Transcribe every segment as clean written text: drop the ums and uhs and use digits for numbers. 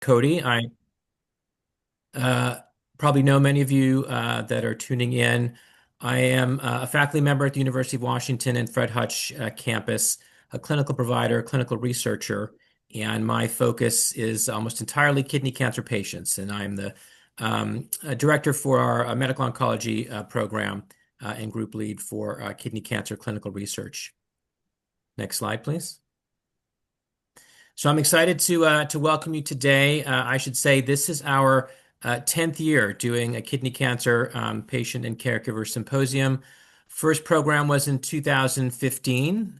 Tykodi. I probably know many of you that are tuning in. I am a faculty member at the University of Washington and Fred Hutch campus, a clinical provider, clinical researcher, and my focus is almost entirely kidney cancer patients. And I'm the director for our medical oncology program and group lead for kidney cancer clinical research. Next slide, please. So I'm excited to welcome you today. I should say this is our 10th year doing a kidney cancer patient and caregiver symposium. First program was in 2015,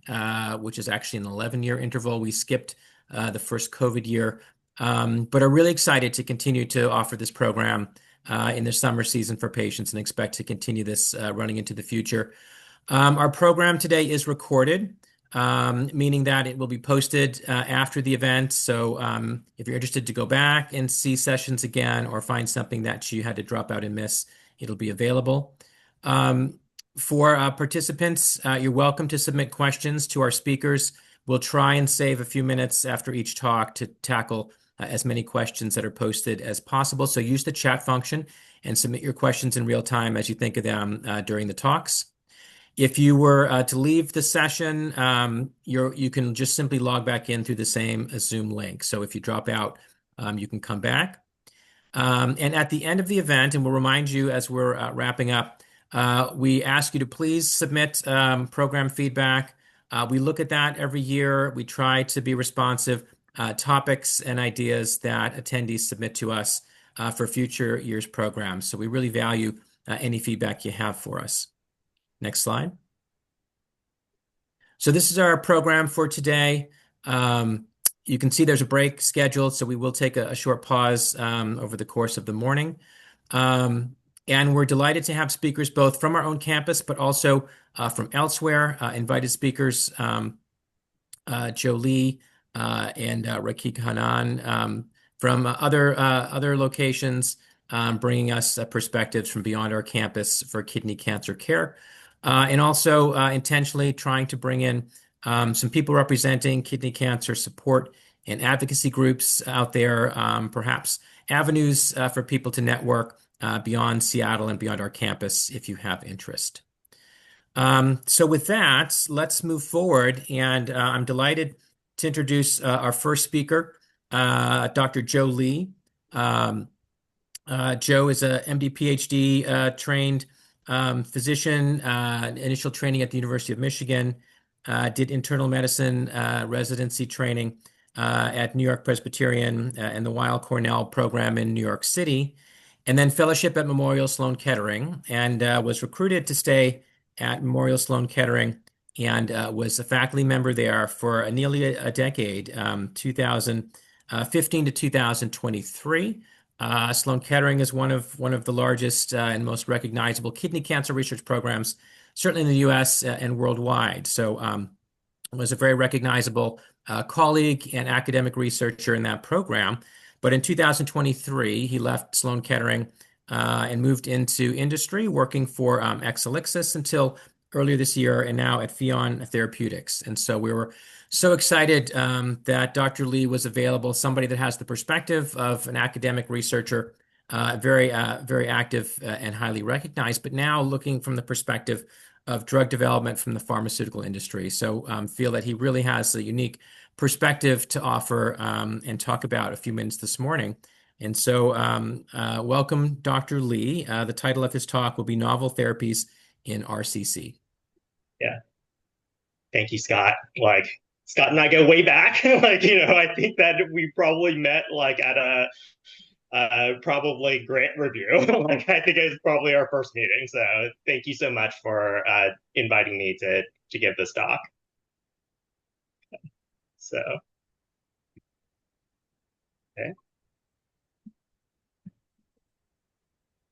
which is actually an 11-year interval. We skipped the first COVID year, but are really excited to continue to offer this program in the summer season for patients and expect to continue this running into the future. Our program today is recorded, meaning that it will be posted after the event. So if you're interested to go back and see sessions again or find something that you had to drop out and miss, it'll be available. For participants, you're welcome to submit questions to our speakers. We'll try and save a few minutes after each talk to tackle as many questions that are posted as possible. So use the chat function and submit your questions in real time as you think of them during the talks. If you were to leave the session, you can just simply log back in through the same Zoom link. So if you drop out, you can come back. And at the end of the event, and we'll remind you as we're wrapping up, we ask you to please submit program feedback. We look at that every year. We try to be responsive, topics and ideas that attendees submit to us for future years' programs. So we really value any feedback you have for us. Next slide. So this is our program for today. You can see there's a break scheduled, so we will take a short pause over the course of the morning. And we're delighted to have speakers both from our own campus, but also from elsewhere, invited speakers, Joe Lee and Raquibul Hannan from other locations, bringing us perspectives from beyond our campus for kidney cancer care. And also intentionally trying to bring in some people representing kidney cancer support and advocacy groups out there, perhaps avenues for people to network beyond Seattle and beyond our campus if you have interest. So with that, let's move forward. And I'm delighted to introduce our first speaker, Dr. Joe Lee. Joe is a MD, PhD trained physician, initial training at the University of Michigan, did internal medicine residency training at New York Presbyterian and the Weill Cornell program in New York City, and then fellowship at Memorial Sloan Kettering, and was recruited to stay at Memorial Sloan Kettering and was a faculty member there for nearly a decade, 2015 to 2023. Sloan Kettering is one of the largest and most recognizable kidney cancer research programs, certainly in the U.S. And worldwide. So was a very recognizable colleague and academic researcher in that program. But in 2023, he left Sloan Kettering and moved into industry, working for Exelixis until earlier this year, and now at Philanthropic. And so we were so excited that Dr. Lee was available, somebody that has the perspective of an academic researcher, very active and highly recognized, but now looking from the perspective of drug development from the pharmaceutical industry. So feel that he really has a unique perspective to offer and talk about a few minutes this morning. And so welcome, Dr. Lee. The title of his talk will be Novel Therapies in RCC. Yeah. Thank you, Scott. Scott and I go way back. I think that we probably met at a probably grant review. I think it was probably our first meeting. So thank you so much for inviting me to give this talk. So, okay.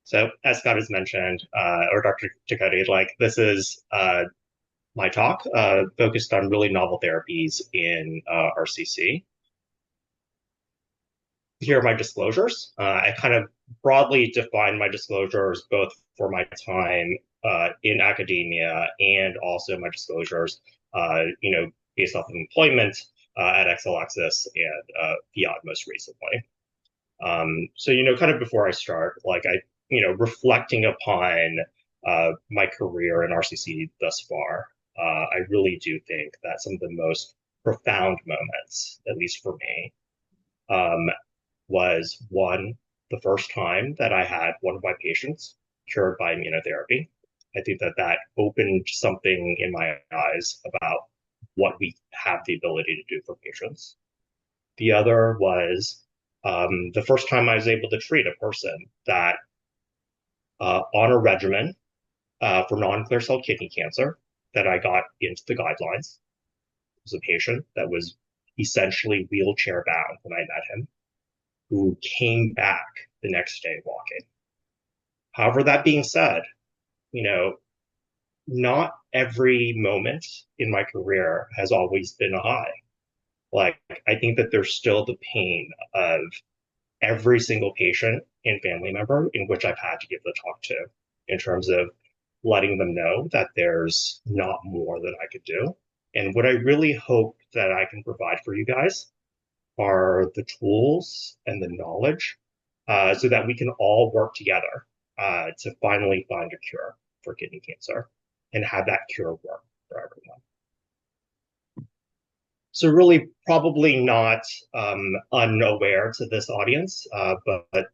So as Scott has mentioned, or Dr. Tykodi, this is my talk focused on really novel therapies in RCC. Here are my disclosures. I kind of broadly define my disclosures both for my time in academia and also my disclosures, based off of employment at Exelixis and Fiat most recently. So, kind of before I start, reflecting upon my career in RCC thus far, I really do think that some of the most profound moments, at least for me, um, was one, the first time that I had one of my patients cured by immunotherapy. I think that that opened something in my eyes about what we have the ability to do for patients. The other was the first time I was able to treat a person that on a regimen for non-clear cell kidney cancer that I got into the guidelines. It was a patient that was essentially wheelchair bound when I met him, who came back the next day walking. However, that being said, you know, not every moment in my career has always been a high. Like, I think that there's still the pain of every single patient and family member in which I've had to give the talk to, in terms of letting them know that there's not more that I could do. And what I really hope that I can provide for you guys are the tools and the knowledge so that we can all work together to finally find a cure for kidney cancer and have that cure work for everyone. So really, probably not unaware to this audience, but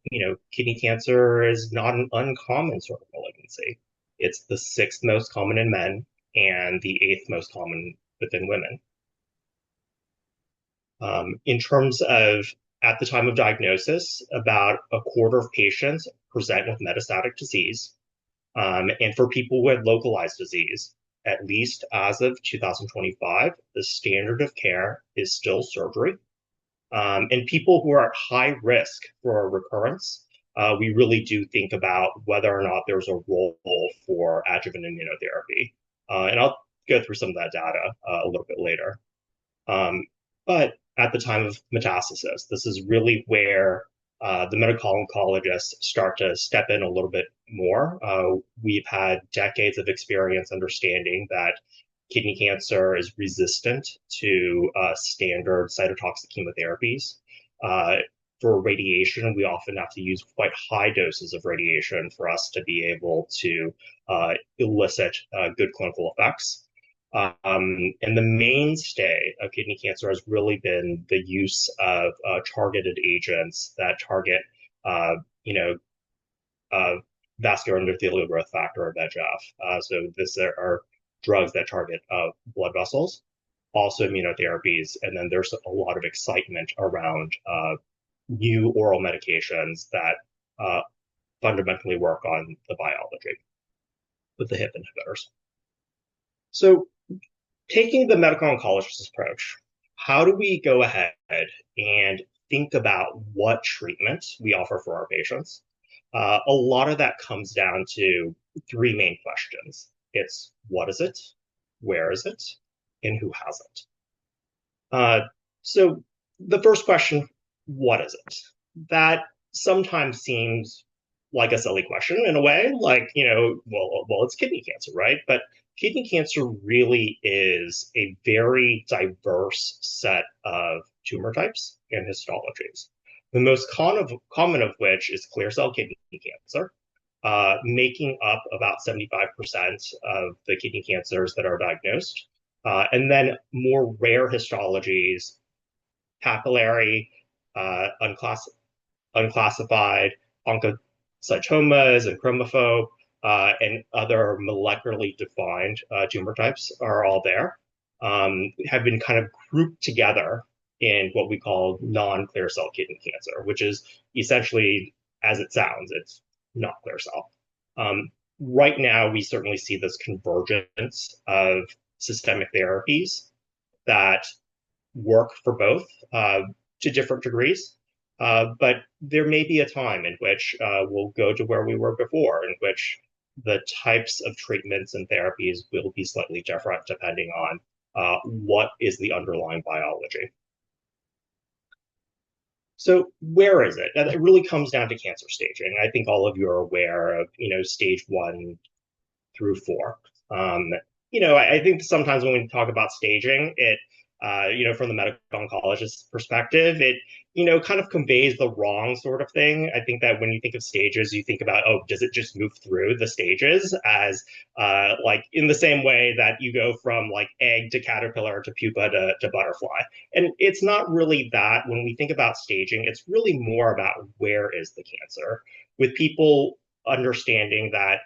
kidney cancer is not an uncommon sort of malignancy. It's the sixth most common in men and the eighth most common within women. In terms of at the time of diagnosis, about a quarter of patients present with metastatic disease. And for people who had localized disease, at least as of 2025, the standard of care is still surgery. And people who are at high risk for a recurrence, we really do think about whether or not there's a role for adjuvant immunotherapy. And I'll go through some of that data a little bit later. But at the time of metastasis, this is really where the medical oncologists start to step in a little bit more. We've had decades of experience understanding that kidney cancer is resistant to standard cytotoxic chemotherapies. For radiation, we often have to use quite high doses of radiation for us to be able to elicit good clinical effects. And the mainstay of kidney cancer has really been the use of targeted agents that target, vascular endothelial growth factor or VEGF. So this are drugs that target blood vessels, also immunotherapies, and then there's a lot of excitement around new oral medications that fundamentally work on the biology with the HIP inhibitors. So taking the medical oncologist approach, how do we go ahead and think about what treatment we offer for our patients? A lot of that comes down to three main questions. It's what is it, where is it, and who has it? So the first question, what is it? That sometimes seems like a silly question in a way, like, well, it's kidney cancer, right? But kidney cancer really is a very diverse set of tumor types and histologies. The most common of which is clear cell kidney cancer, making up about 75% of the kidney cancers that are diagnosed. And then more rare histologies, papillary, unclassified, oncocytomas and chromophobe, and other molecularly defined tumor types are all there, have been kind of grouped together in what we call non-clear cell kidney cancer, which is essentially, as it sounds, it's not clear cell. Right now, we certainly see this convergence of systemic therapies that work for both to different degrees. But there may be a time in which we'll go to where we were before, in which the types of treatments and therapies will be slightly different depending on what is the underlying biology. So where is it? It really comes down to cancer staging. I think all of you are aware of, stage 1 through 4. I think sometimes when we talk about staging, it from the medical oncologist's perspective, it, kind of conveys the wrong sort of thing. I think that when you think of stages, you think about, oh, does it just move through the stages as like in the same way that you go from like egg to caterpillar to pupa to butterfly. And it's not really that. When we think about staging, it's really more about where is the cancer, with people understanding that,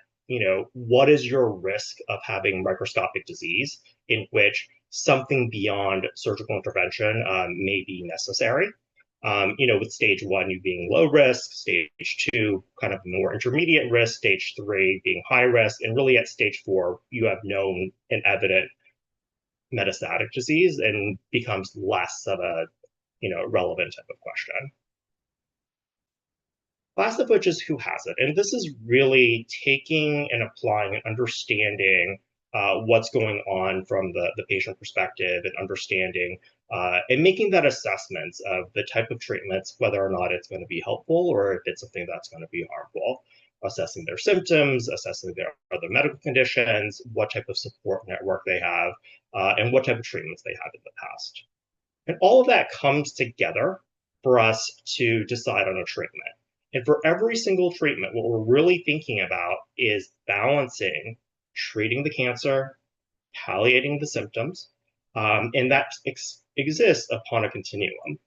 what is your risk of having microscopic disease in which something beyond surgical intervention may be necessary. With stage 1, you being low risk, stage 2, kind of more intermediate risk, stage 3 being high risk, and really at stage 4, you have known and evident metastatic disease and becomes less of a, relevant type of question. Last of which is who has it. And this is really taking and applying and understanding what's going on from the patient perspective, and understanding and making that assessment of the type of treatments, whether or not it's going to be helpful or if it's something that's going to be harmful, assessing their symptoms, assessing their other medical conditions, what type of support network they have, and what type of treatments they had in the past. And all of that comes together for us to decide on a treatment. And for every single treatment, what we're really thinking about is balancing treating the cancer, palliating the symptoms, and that exists upon a continuum.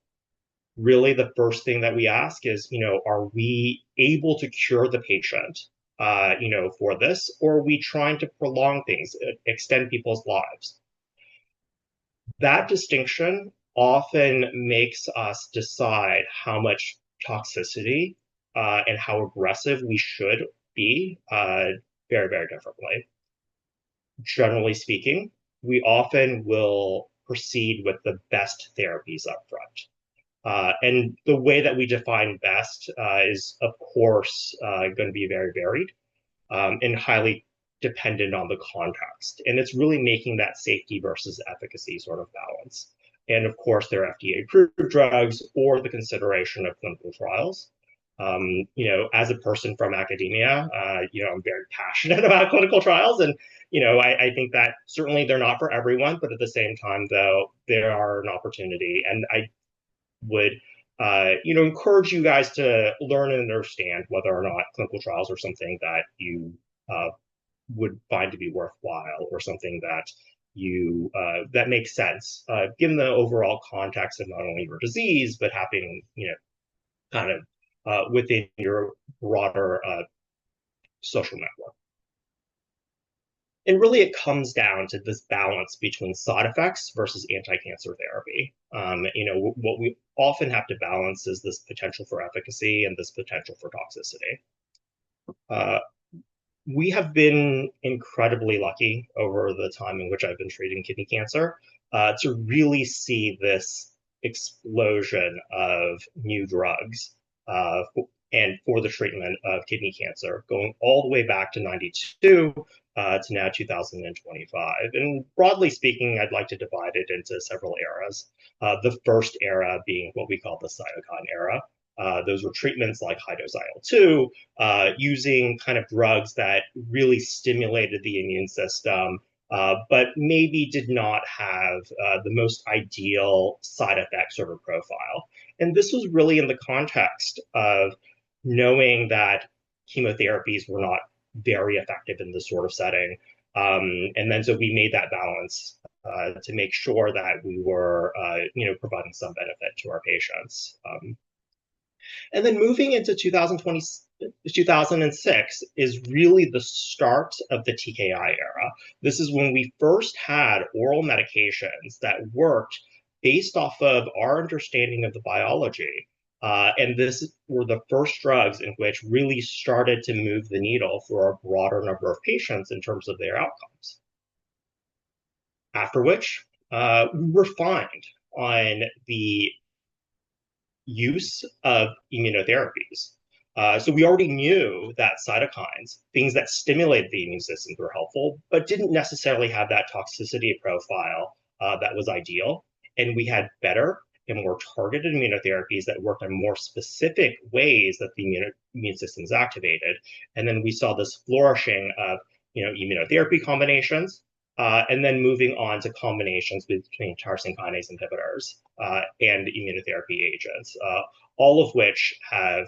Really, the first thing that we ask is, are we able to cure the patient, for this, or are we trying to prolong things, extend people's lives? That distinction often makes us decide how much toxicity and how aggressive we should be very, very differently. Generally speaking, we often will proceed with the best therapies up front. And the way that we define best is, of course, going to be very varied and highly dependent on the context. And it's really making that safety versus efficacy sort of balance. And of course, there are FDA-approved drugs or the consideration of clinical trials. As a person from academia, I'm very passionate about clinical trials. And, I think that certainly they're not for everyone, but at the same time, though, they are an opportunity. And I would, encourage you guys to learn and understand whether or not clinical trials are something that you would find to be worthwhile, or something that that makes sense, given the overall context of not only your disease, but having, kind of within your broader social network. And really, it comes down to this balance between side effects versus anti-cancer therapy. What we often have to balance is this potential for efficacy and this potential for toxicity. We have been incredibly lucky over the time in which I've been treating kidney cancer to really see this explosion of new drugs and for the treatment of kidney cancer, going all the way back to 92 to now 2025. And broadly speaking, I'd like to divide it into several eras. The first era being what we call the cytokine era. Those were treatments like high-dose IL-2, using kind of drugs that really stimulated the immune system, but maybe did not have the most ideal side effect sort of profile. And this was really in the context of knowing that chemotherapies were not very effective in this sort of setting. And then so we made that balance to make sure that we were, providing some benefit to our patients. And then moving into 2006 is really the start of the TKI era. This is when we first had oral medications that worked based off of our understanding of the biology. And this were the first drugs in which really started to move the needle for a broader number of patients in terms of their outcomes. After which, we refined on the use of immunotherapies. So we already knew that cytokines, things that stimulated the immune system, were helpful, but didn't necessarily have that toxicity profile that was ideal. And we had better and more targeted immunotherapies that worked on more specific ways that the immune system is activated. And then we saw this flourishing of, immunotherapy combinations, and then moving on to combinations between tyrosine kinase inhibitors and immunotherapy agents, all of which have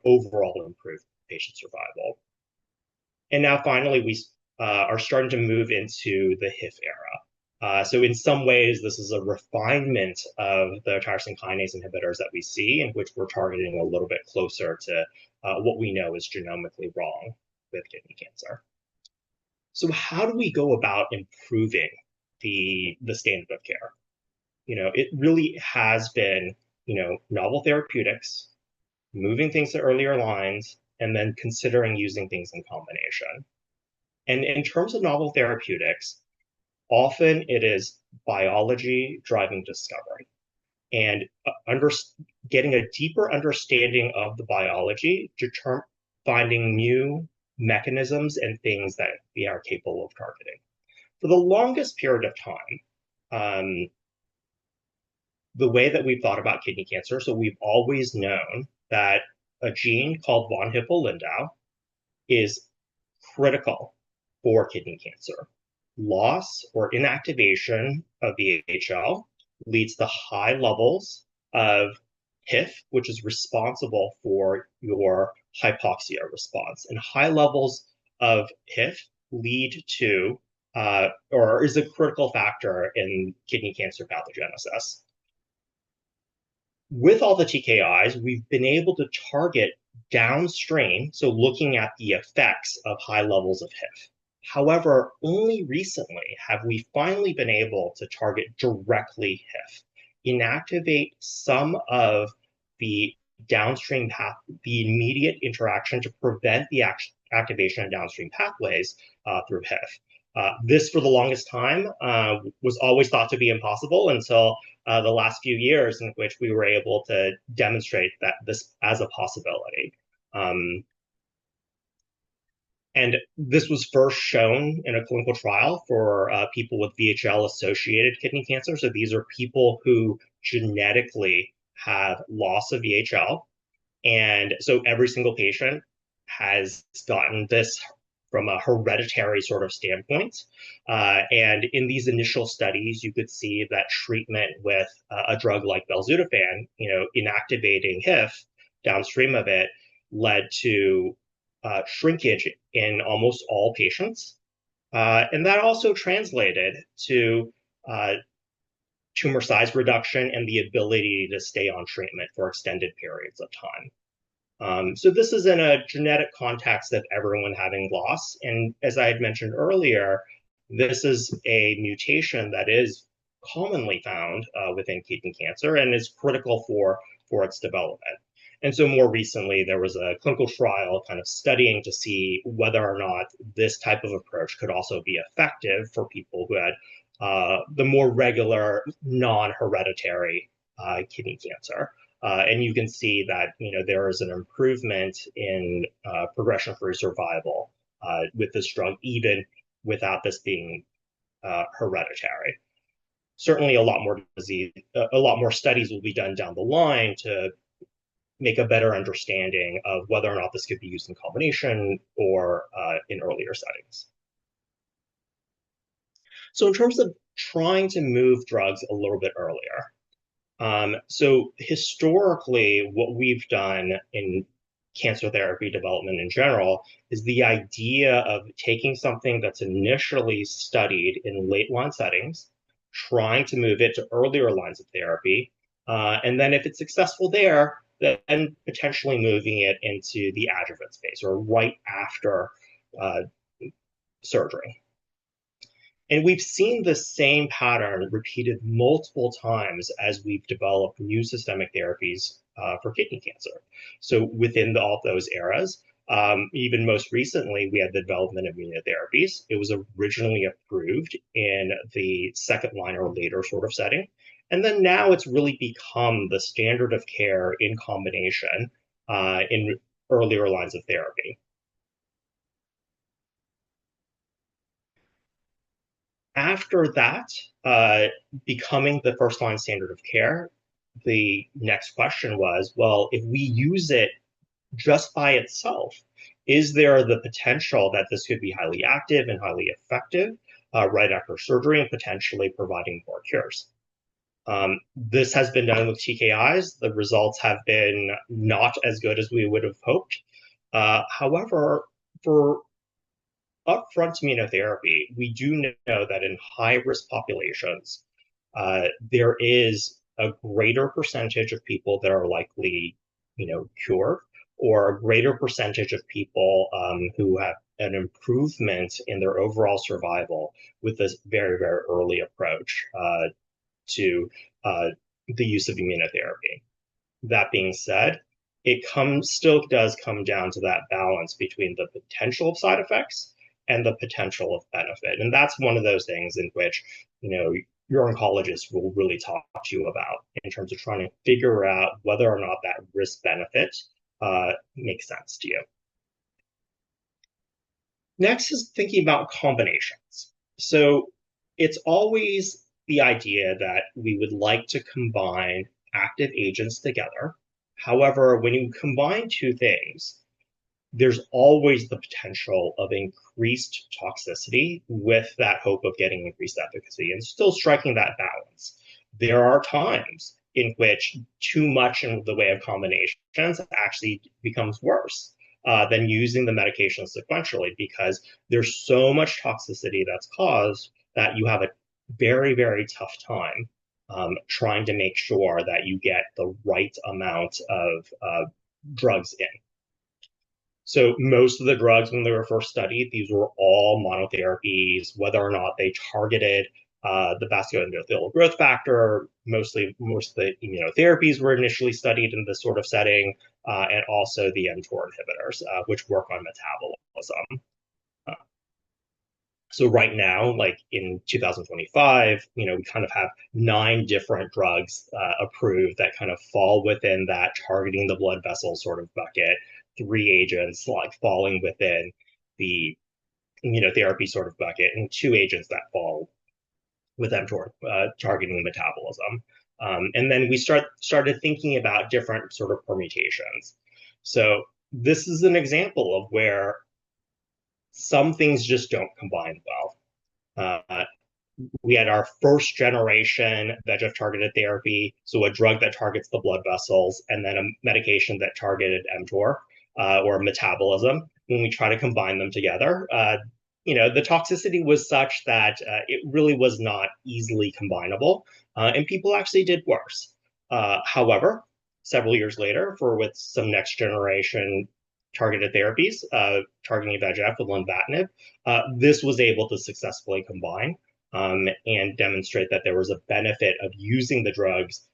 overall improved patient survival. And now finally, we are starting to move into the HIF era. So in some ways, this is a refinement of the tyrosine kinase inhibitors that we see, in which we're targeting a little bit closer to what we know is genomically wrong with kidney cancer. So how do we go about improving the standard of care? It really has been, novel therapeutics, moving things to earlier lines, and then considering using things in combination. And in terms of novel therapeutics, often it is biology driving discovery. And getting a deeper understanding of the biology, finding new mechanisms and things that we are capable of targeting. For the longest period of time, the way that we've thought about kidney cancer, so we've always known that a gene called von Hippel-Lindau is critical for kidney cancer. Loss or inactivation of VHL leads to high levels of HIF, which is responsible for your hypoxia response. And high levels of HIF lead to, or is a critical factor in kidney cancer pathogenesis. With all the TKIs, we've been able to target downstream, so looking at the effects of high levels of HIF. However, only recently have we finally been able to target directly HIF, inactivate some of the downstream the immediate interaction to prevent the activation of downstream pathways through HIF. This, for the longest time, was always thought to be impossible until the last few years, in which we were able to demonstrate that this as a possibility. And this was first shown in a clinical trial for people with VHL-associated kidney cancer. So these are people who genetically have loss of VHL. And so every single patient has gotten this from a hereditary sort of standpoint. And in these initial studies, you could see that treatment with a drug like belzutifan, inactivating HIF downstream of it, led to shrinkage in almost all patients. And that also translated to tumor size reduction and the ability to stay on treatment for extended periods of time. So this is in a genetic context of everyone having loss. And as I had mentioned earlier, this is a mutation that is commonly found within kidney cancer and is critical for its development. And so more recently, there was a clinical trial kind of studying to see whether or not this type of approach could also be effective for people who had the more regular, non-hereditary kidney cancer. And you can see that there is an improvement in progression-free survival with this drug, even without this being hereditary. Certainly, a lot more studies will be done down the line to make a better understanding of whether or not this could be used in combination or in earlier settings. So in terms of trying to move drugs a little bit earlier, so historically, what we've done in cancer therapy development in general is the idea of taking something that's initially studied in late line settings, trying to move it to earlier lines of therapy, and then if it's successful there, then potentially moving it into the adjuvant space or right after surgery. And we've seen the same pattern repeated multiple times as we've developed new systemic therapies for kidney cancer. So within all those eras, even most recently, we had the development of immunotherapies. It was originally approved in the second line or later sort of setting. And then now it's really become the standard of care in combination in earlier lines of therapy. After that, becoming the first line standard of care, the next question was, well, if we use it just by itself, is there the potential that this could be highly active and highly effective right after surgery and potentially providing more cures. This has been done with TKIs. The results have been not as good as we would have hoped. However, for upfront immunotherapy, we do know that in high-risk populations, there is a greater percentage of people that are likely, cured, or a greater percentage of people who have an improvement in their overall survival with this very, very early approach to the use of immunotherapy. That being said, still does come down to that balance between the potential of side effects and the potential of benefit. And that's one of those things in which, your oncologist will really talk to you about in terms of trying to figure out whether or not that risk benefit makes sense to you. Next is thinking about combinations. So it's always the idea that we would like to combine active agents together. However, when you combine two things, there's always the potential of increased toxicity with that hope of getting increased efficacy and still striking that balance. There are times in which too much in the way of combinations actually becomes worse than using the medication sequentially, because there's so much toxicity that's caused that you have a very, very tough time trying to make sure that you get the right amount of drugs in. So most of the drugs, when they were first studied, these were all monotherapies, whether or not they targeted the vascular endothelial growth factor. Most of the immunotherapies were initially studied in this sort of setting, and also the mTOR inhibitors, which work on metabolism. So right now, like in 2025, we kind of have 9 different drugs approved that kind of fall within that targeting the blood vessel sort of bucket. 3 agents like falling within the immunotherapy sort of bucket, and 2 agents that fall with mTOR targeting metabolism. And then we started thinking about different sort of permutations. So this is an example of where some things just don't combine well. We had our first generation VEGF targeted therapy, so a drug that targets the blood vessels, and then a medication that targeted mTOR or metabolism. When we try to combine them together, the toxicity was such that it really was not easily combinable, and people actually did worse. However, several years later, with some next generation targeted therapies, targeting VEGF with lenvatinib, this was able to successfully combine and demonstrate that there was a benefit of using the drugs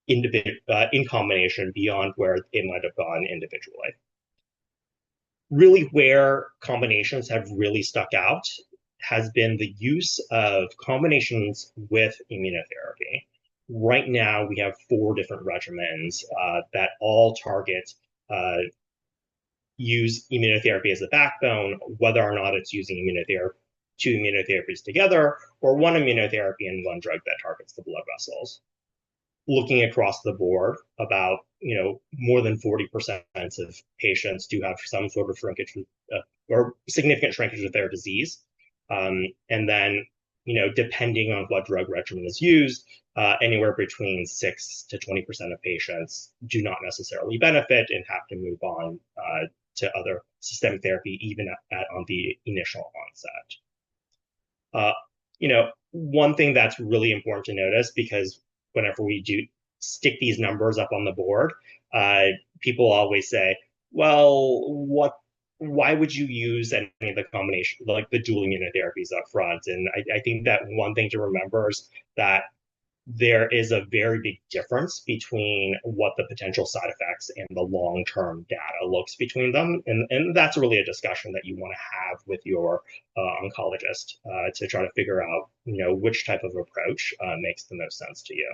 in combination beyond where it might have gone individually. Really, where combinations have really stuck out has been the use of combinations with immunotherapy. Right now, we have 4 different regimens that all target use immunotherapy as a backbone, whether or not it's using 2 immunotherapies together, or 1 immunotherapy and 1 drug that targets the blood vessels. Looking across the board, about more than 40% of patients do have some sort of shrinkage or significant shrinkage of their disease. And then, depending on what drug regimen is used, anywhere between 6 to 20% of patients do not necessarily benefit and have to move on to other systemic therapy, even on the initial onset. One thing that's really important to notice, because whenever we do stick these numbers up on the board, people always say, well, why would you use any of the combination, like the dual immunotherapies up front? And I think that one thing to remember is that there is a very big difference between what the potential side effects and the long-term data looks between them. And that's really a discussion that you want to have with your oncologist to try to figure out, which type of approach makes the most sense to you.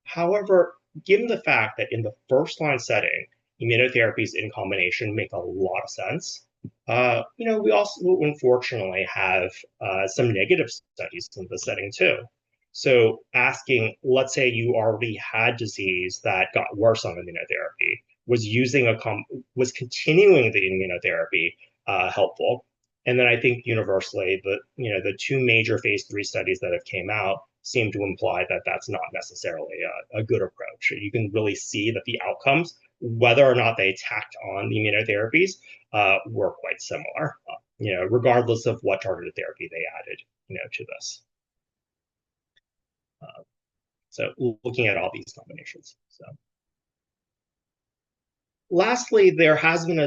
However, given the fact that in the first-line setting, immunotherapies in combination make a lot of sense, we also unfortunately have some negative studies in the setting too. So asking, let's say you already had disease that got worse on immunotherapy, was continuing the immunotherapy helpful? And then I think universally, the two major phase 3 studies that have came out seem to imply that that's not necessarily a good approach. You can really see that the outcomes, whether or not they tacked on the immunotherapies, were quite similar, regardless of what targeted therapy they added, to this. So looking at all these combinations. So lastly, there has been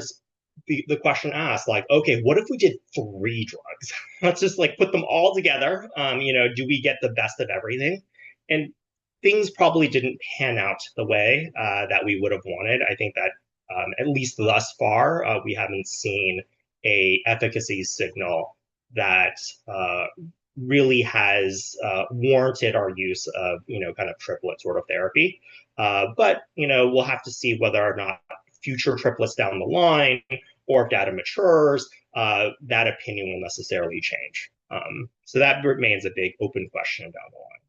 the question asked, like, okay, what if we did 3 drugs? Let's just like put them all together. Do we get the best of everything? And things probably didn't pan out the way that we would have wanted. I think that at least thus far, we haven't seen a efficacy signal that really has warranted our use of, kind of triplet sort of therapy. But, we'll have to see whether or not future triplets down the line, or if data matures, that opinion will necessarily change. So that remains a big open question down the line.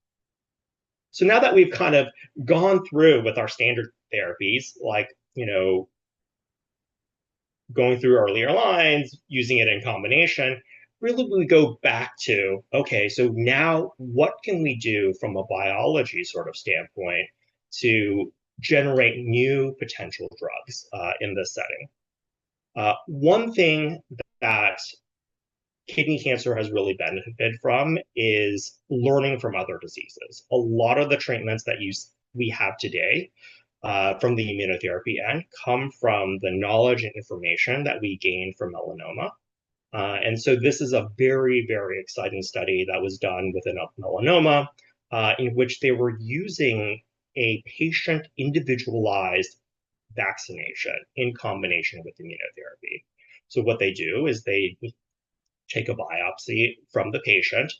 So now that we've kind of gone through with our standard therapies, like, going through earlier lines, using it in combination, really we go back to, okay, so now what can we do from a biology sort of standpoint to generate new potential drugs in this setting? One thing that kidney cancer has really benefited from is learning from other diseases. A lot of the treatments that we have today from the immunotherapy end come from the knowledge and information that we gained from melanoma. And so this is a very, very exciting study that was done within a melanoma, in which they were using a patient individualized vaccination in combination with immunotherapy. So what they do is they take a biopsy from the patient,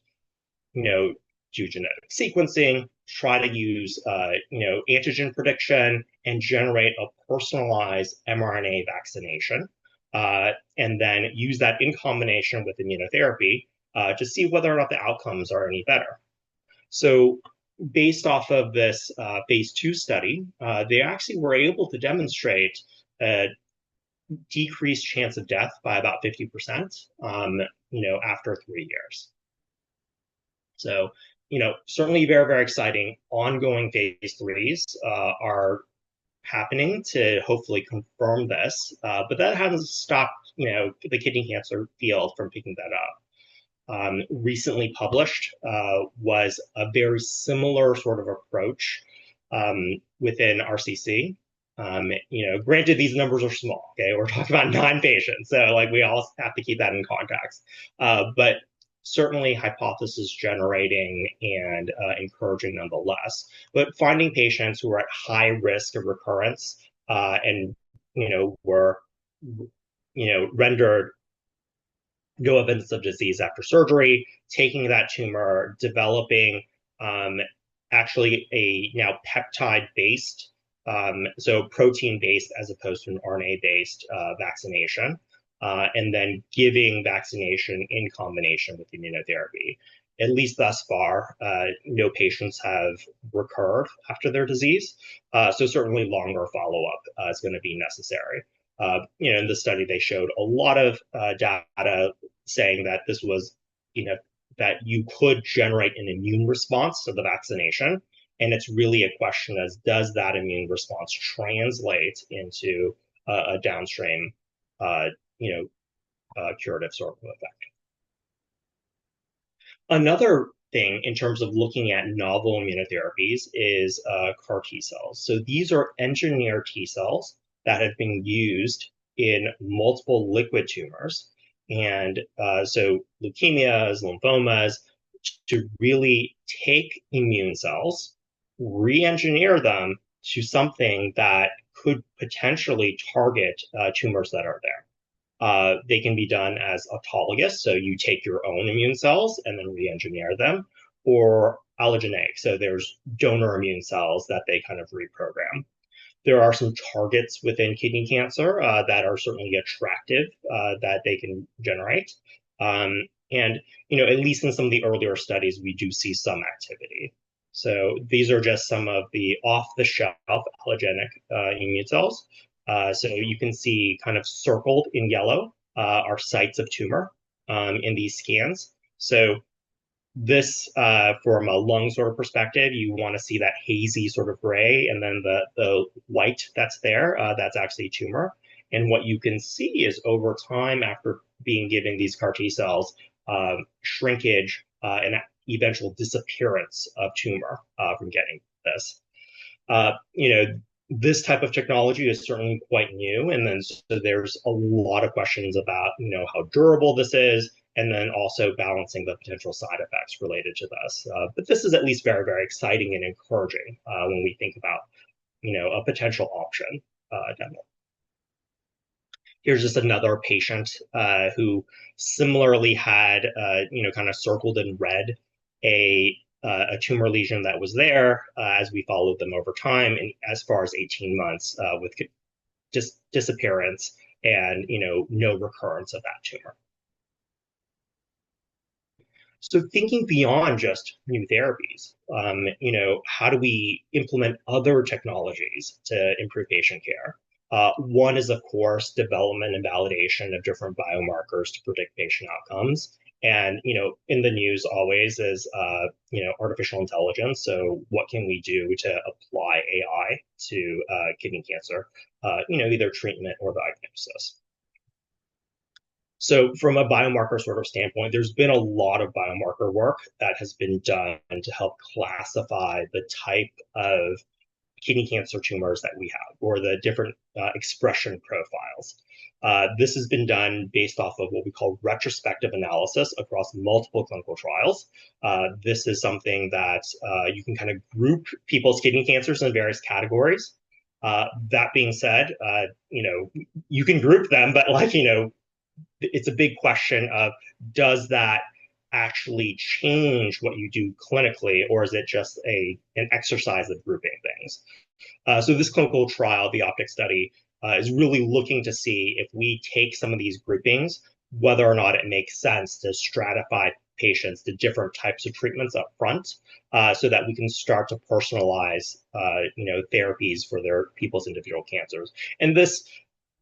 do genetic sequencing, try to use, antigen prediction, and generate a personalized mRNA vaccination, and then use that in combination with immunotherapy to see whether or not the outcomes are any better. So based off of this phase 2 study, they actually were able to demonstrate a decreased chance of death by about 50%, after 3 years. So, certainly very, very exciting. Ongoing phase 3s are happening to hopefully confirm this, but that hasn't stopped, the kidney cancer field from picking that up. Recently published was a very similar sort of approach within RCC. Granted, these numbers are small. Okay, we're talking about 9 patients, so like we all have to keep that in context. But certainly hypothesis generating and encouraging nonetheless. But finding patients who are at high risk of recurrence and were rendered no evidence of disease after surgery, taking that tumor, developing actually a now peptide-based, so protein-based as opposed to an RNA-based vaccination, and then giving vaccination in combination with immunotherapy. At least thus far, no patients have recurred after their disease, so certainly longer follow-up is going to be necessary. In the study, they showed a lot of data saying that this was, that you could generate an immune response to the vaccination. And it's really a question as, does that immune response translate into a downstream, curative sort of effect? Another thing in terms of looking at novel immunotherapies is CAR T cells. So these are engineered T cells that have been used in multiple liquid tumors. And so leukemias, lymphomas, to really take immune cells, re-engineer them to something that could potentially target tumors that are there. They can be done as autologous, so you take your own immune cells and then re-engineer them, or allogeneic, so there's donor immune cells that they kind of reprogram. There are some targets within kidney cancer that are certainly attractive that they can generate. And, at least in some of the earlier studies, we do see some activity. So these are just some of the off-the-shelf allogeneic immune cells. So you can see kind of circled in yellow are sites of tumor. in these scans. So this, from a lung sort of perspective, you want to see that hazy sort of gray, and then the white that's there, that's actually tumor. And what you can see is over time, after being given these CAR T cells, shrinkage and eventual disappearance of tumor from getting this. This type of technology is certainly quite new, and then so there's a lot of questions about how durable this is, and then also balancing the potential side effects related to this. But this is at least very, very exciting and encouraging when we think about a potential option demo. Here's just another patient who similarly had kind of circled in red a tumor lesion that was there as we followed them over time, and as far as 18 months with disappearance and no recurrence of that tumor. So thinking beyond just new therapies, how do we implement other technologies to improve patient care? One is, of course, development and validation of different biomarkers to predict patient outcomes. And, in the news always is, artificial intelligence. So what can we do to apply AI to kidney cancer, either treatment or diagnosis? So from a biomarker sort of standpoint, there's been a lot of biomarker work that has been done to help classify the type of kidney cancer tumors that we have, or the different expression profiles. This has been done based off of what we call retrospective analysis across multiple clinical trials. This is something that you can kind of group people's kidney cancers in various categories. That being said, you can group them, but it's a big question of, does that actually change what you do clinically, or is it just an exercise of grouping things? So this clinical trial, the OPTIC study, is really looking to see if we take some of these groupings, whether or not it makes sense to stratify patients to different types of treatments up front, so that we can start to personalize, therapies for people's individual cancers. And this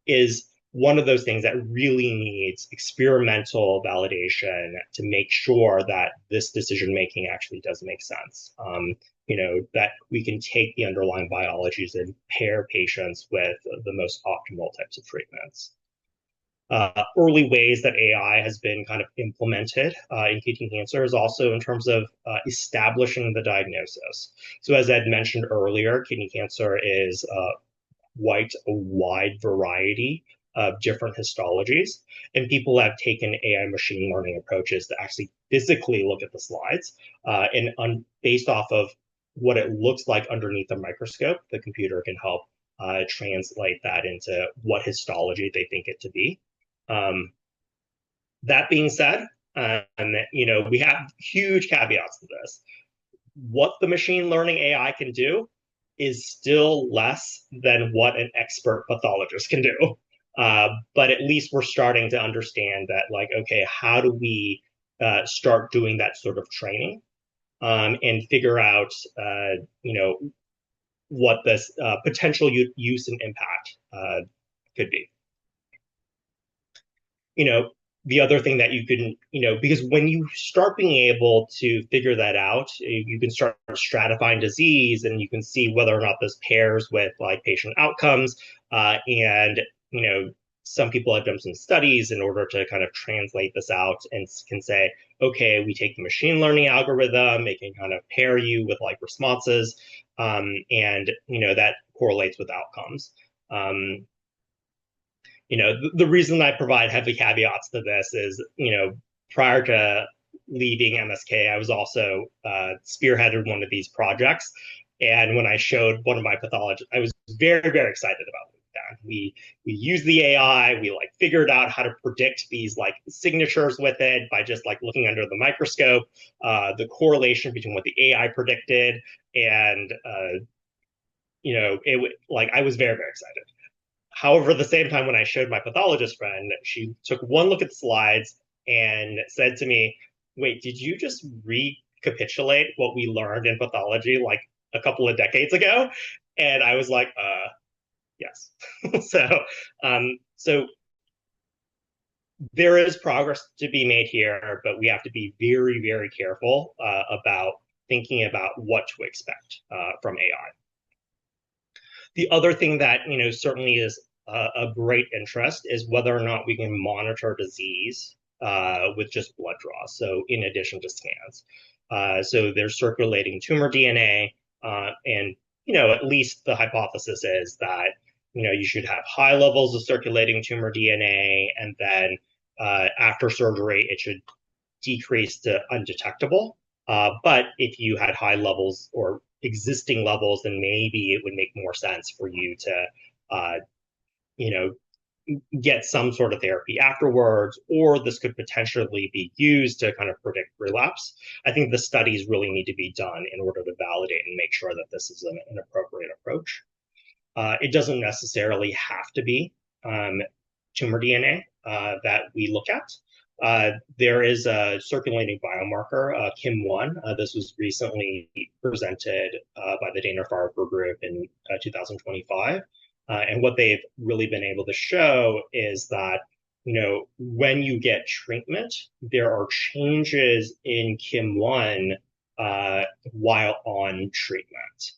is one of those things that really needs experimental validation to make sure that this decision making actually does make sense. That we can take the underlying biologies and pair patients with the most optimal types of treatments. Early ways that AI has been kind of implemented in kidney cancer is also in terms of establishing the diagnosis. So as Ed mentioned earlier, kidney cancer is quite a wide variety of different histologies, and people have taken AI machine learning approaches to actually physically look at the slides, and based off of what it looks like underneath the microscope, the computer can help translate that into what histology they think it to be. That being said, we have huge caveats to this. What the machine learning AI can do is still less than what an expert pathologist can do. But at least we're starting to understand that, okay, how do we start doing that sort of training and figure out, what this potential use and impact could be. The other thing that you can, because when you start being able to figure that out, you can start stratifying disease, and you can see whether or not this pairs with patient outcomes. And some people have done some studies in order to kind of translate this out and can say, okay, we take the machine learning algorithm, it can kind of pair you with responses, and that correlates with outcomes. The reason I provide heavy caveats to this is, prior to leaving MSK, I was also spearheaded one of these projects. And when I showed one of my pathologists, I was very, very excited about that. We used the AI, we figured out how to predict these signatures with it by just looking under the microscope, the correlation between what the AI predicted. And, I was very, very excited. However, at the same time, when I showed my pathologist friend, she took one look at the slides and said to me, wait, did you just recapitulate what we learned in pathology a couple of decades ago? And I was like, yes. So there is progress to be made here, but we have to be very, very careful about thinking about what to expect from AI. The other thing that certainly is of great interest is whether or not we can monitor disease with just blood draws. So in addition to scans, so there's circulating tumor DNA, and at least the hypothesis is that you should have high levels of circulating tumor DNA, and then after surgery it should decrease to undetectable. But if you had high levels or existing levels, then maybe it would make more sense for you to, you know, get some sort of therapy afterwards, or this could potentially be used to kind of predict relapse. I think the studies really need to be done in order to validate and make sure that this is an appropriate approach. It doesn't necessarily have to be tumor DNA that we look at. There is a circulating biomarker, KIM1. This was recently presented by the Dana-Farber group in 2025. And what they've really been able to show is that, when you get treatment, there are changes in KIM1 while on treatment.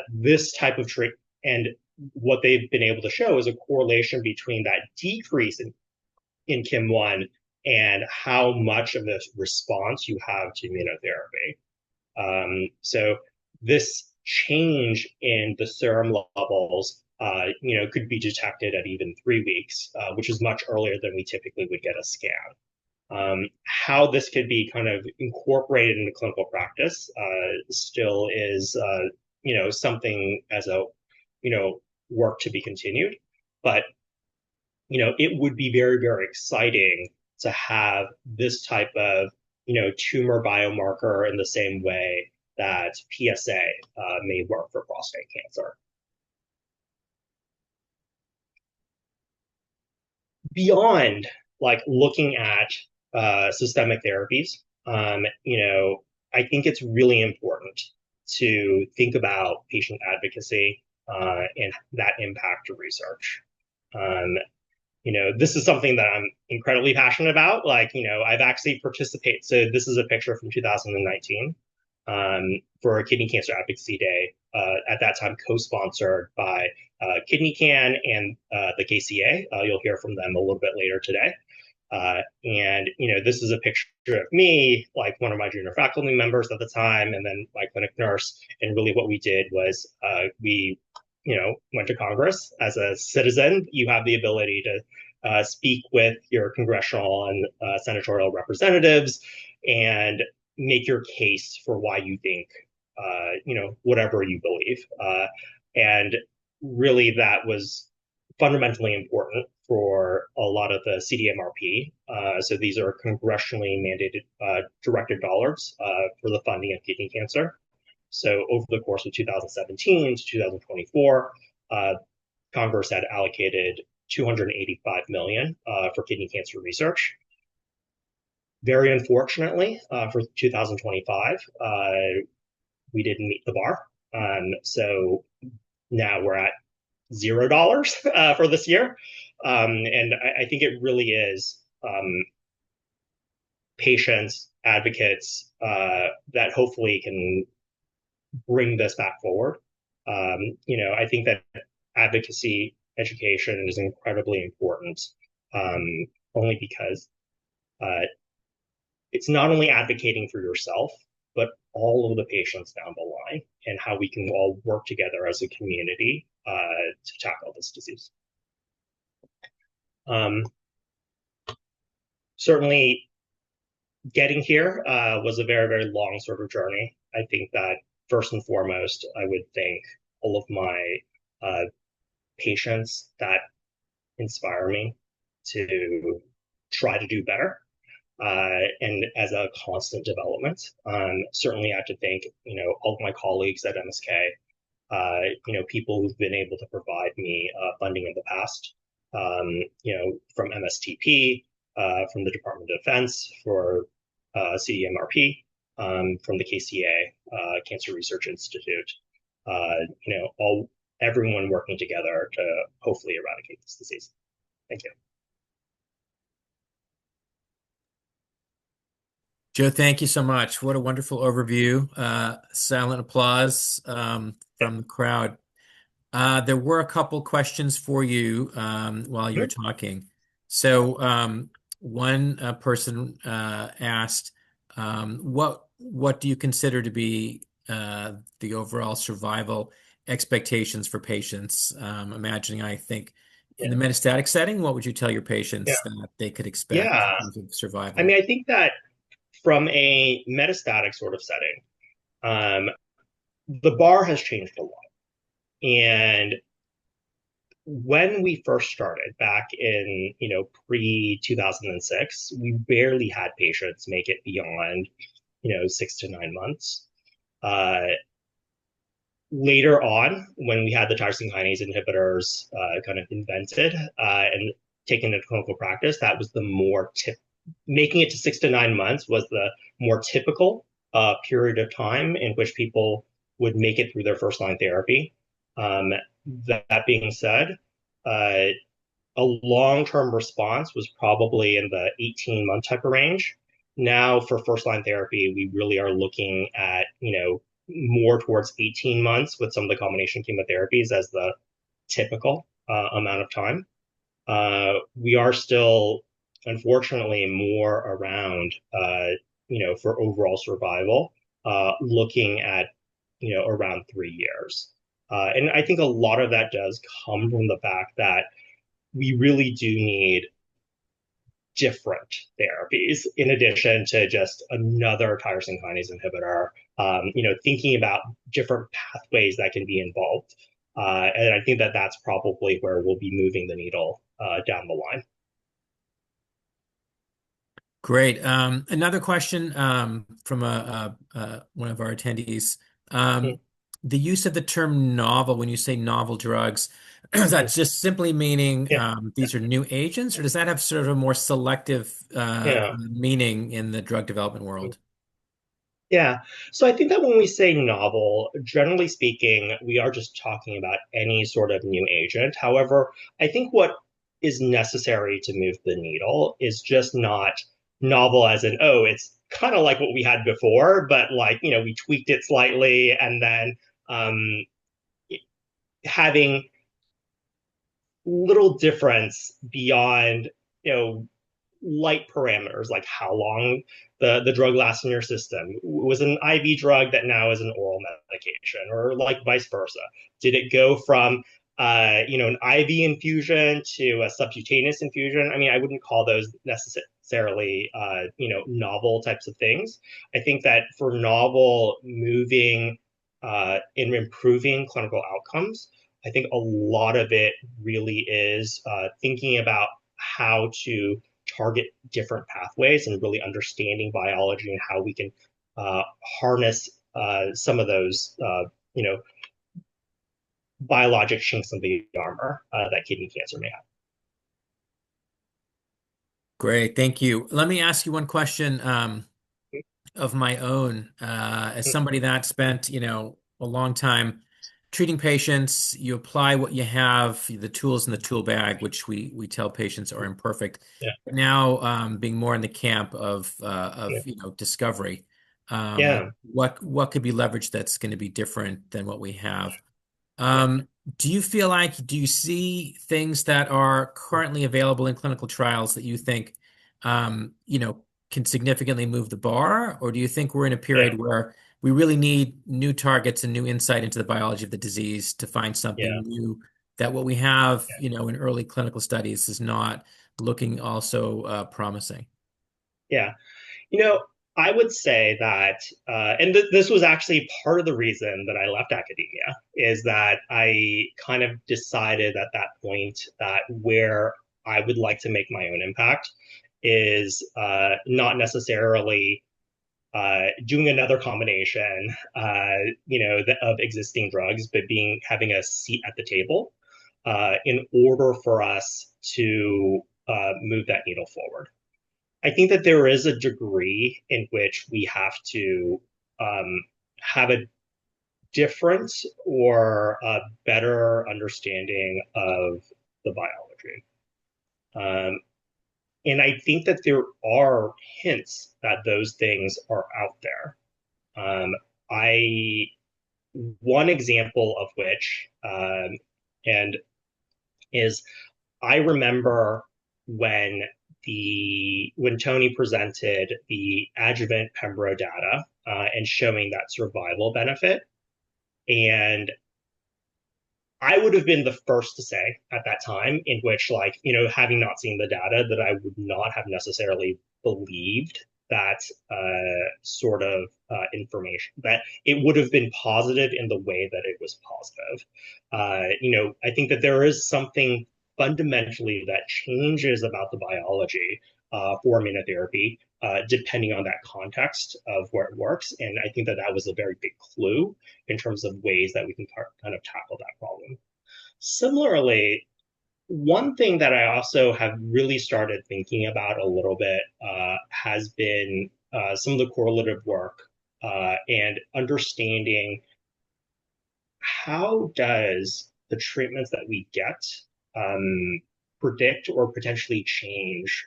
This type of treatment, and what they've been able to show is a correlation between that decrease in KIM1 and how much of this response you have to immunotherapy. So this change in the serum levels, could be detected at even 3 weeks, which is much earlier than we typically would get a scan. How this could be kind of incorporated into clinical practice still is, something as a, work to be continued. But, it would be very, very exciting to have this type of, tumor biomarker in the same way that PSA may work for prostate cancer. Beyond like looking at systemic therapies, I think it's really important to think about patient advocacy and that impact to research. This is something that I'm incredibly passionate about. I've actually participated. So this is a picture from 2019 for a Kidney Cancer Advocacy Day, at that time co-sponsored by KidneyCAN and the KCA. You'll hear from them a little bit later today. And this is a picture of me, like one of my junior faculty members at the time, and then my clinic nurse. And really what we did was we went to Congress. As a citizen, you have the ability to speak with your congressional and senatorial representatives and make your case for why you think, whatever you believe. And really that was fundamentally important for a lot of the CDMRP. So these are congressionally mandated directed dollars for the funding of kidney cancer. So over the course of 2017 to 2024, Congress had allocated $285 million for kidney cancer research. Very unfortunately, for 2025, we didn't meet the bar. So now we're at $0 for this year. And I think it really is patients, advocates that hopefully can bring this back forward. I think that advocacy education is incredibly important, only because it's not only advocating for yourself, but all of the patients down the line, and how we can all work together as a community to tackle this disease. Certainly, getting here was a very, very long sort of journey. I think that first and foremost, I would thank all of my patients that inspire me to try to do better. And as a constant development, certainly I have to thank, all of my colleagues at MSK, people who've been able to provide me funding in the past, from MSTP, from the Department of Defense for CDMRP, from the KCA, Cancer Research Institute, everyone working together to hopefully eradicate this disease. Thank you. Joe, thank you so much. What a wonderful overview. Silent applause from the crowd. There were a couple questions for you while you were Mhm. talking. So one person asked, what do you consider to be the overall survival expectations for patients? Imagining, I think, in Yeah. the metastatic setting, what would you tell your Yeah. patients that they could expect Yeah. in terms of I survival? mean, I think that from a metastatic sort of setting, um, the bar has changed a lot. And when we first started back in, pre 2006, we barely had patients make it beyond, 6 to 9 months. Uh, Later on, when we had the tyrosine kinase inhibitors kind of invented and taken into clinical practice, that was the more making it to 6 to 9 months was the more typical period of time in which people would make it through their first line therapy. Um, that being said, uh, a long term response was probably in the 18-month type of range. Now, for first line therapy, we really are looking at, more towards 18 months with some of the combination chemotherapies as the typical amount of time. We are still, unfortunately, more around, for overall survival, looking at, around 3 years. And I think a lot of that does come from the fact that we really do need different therapies in addition to just another tyrosine kinase inhibitor. Thinking about different pathways that can be involved, and I think that that's probably where we'll be moving the needle down the line. Great. Another question from one of our attendees. Um, the use of the term novel, when you say novel drugs, is that just simply meaning Yeah, these are new agents, or does that have sort of a more selective yeah. meaning in the drug development world? Yeah. So I think that when we say novel, generally speaking, we are just talking about any sort of new agent. However, I think what is necessary to move the needle is just not novel as in, oh, it's kind of like what we had before, but like, we tweaked it slightly and then um, having little difference beyond, light parameters like how long the drug lasts in your system. Was an IV drug that now is an oral medication, or like vice versa? Did it go from an IV infusion to a subcutaneous infusion? I mean, I wouldn't call those necessarily novel types of things. I think that for novel moving in improving clinical outcomes, I think a lot of it really is thinking about how to target different pathways and really understanding biology and how we can harness some of those, biologic chinks in the armor that kidney cancer may have. Great, thank you. Let me ask you one question of my own. As somebody that spent, a long time treating patients, you apply what you have, the tools in the tool bag, which we tell patients are imperfect. Yeah, Now, being more in the camp yeah, discovery, yeah, what could be leveraged that's going to be different than what we have? yeah, Um, do you see things that are currently available in clinical trials that you think, can significantly move the bar? Or do you think we're in a yeah, period where we really need new targets and new insight into the biology of the disease to find yeah, something new that what we have, yeah. in early clinical studies is not looking also promising? Yeah. You know, I would say that, and this was actually part of the reason that I left academia, is that I kind of decided at that point that where I would like to make my own impact is not necessarily doing another combination, of existing drugs, but having a seat at the table in order for us to move that needle forward. I think that there is a degree in which we have to have a different or a better understanding of the biology. Um, And I think that there are hints that those things are out there. I One example of which, and is I remember when when Tony presented the adjuvant Pembro data and showing that survival benefit, and I would have been the first to say at that time, in which, like, having not seen the data, that I would not have necessarily believed that sort of information, that it would have been positive in the way that it was positive. I think that there is something fundamentally that changes about the biology for immunotherapy, depending on that context of where it works. And I think that that was a very big clue in terms of ways that we can kind of tackle that problem. Similarly, one thing that I also have really started thinking about a little bit has been some of the correlative work and understanding how does the treatments that we get predict or potentially change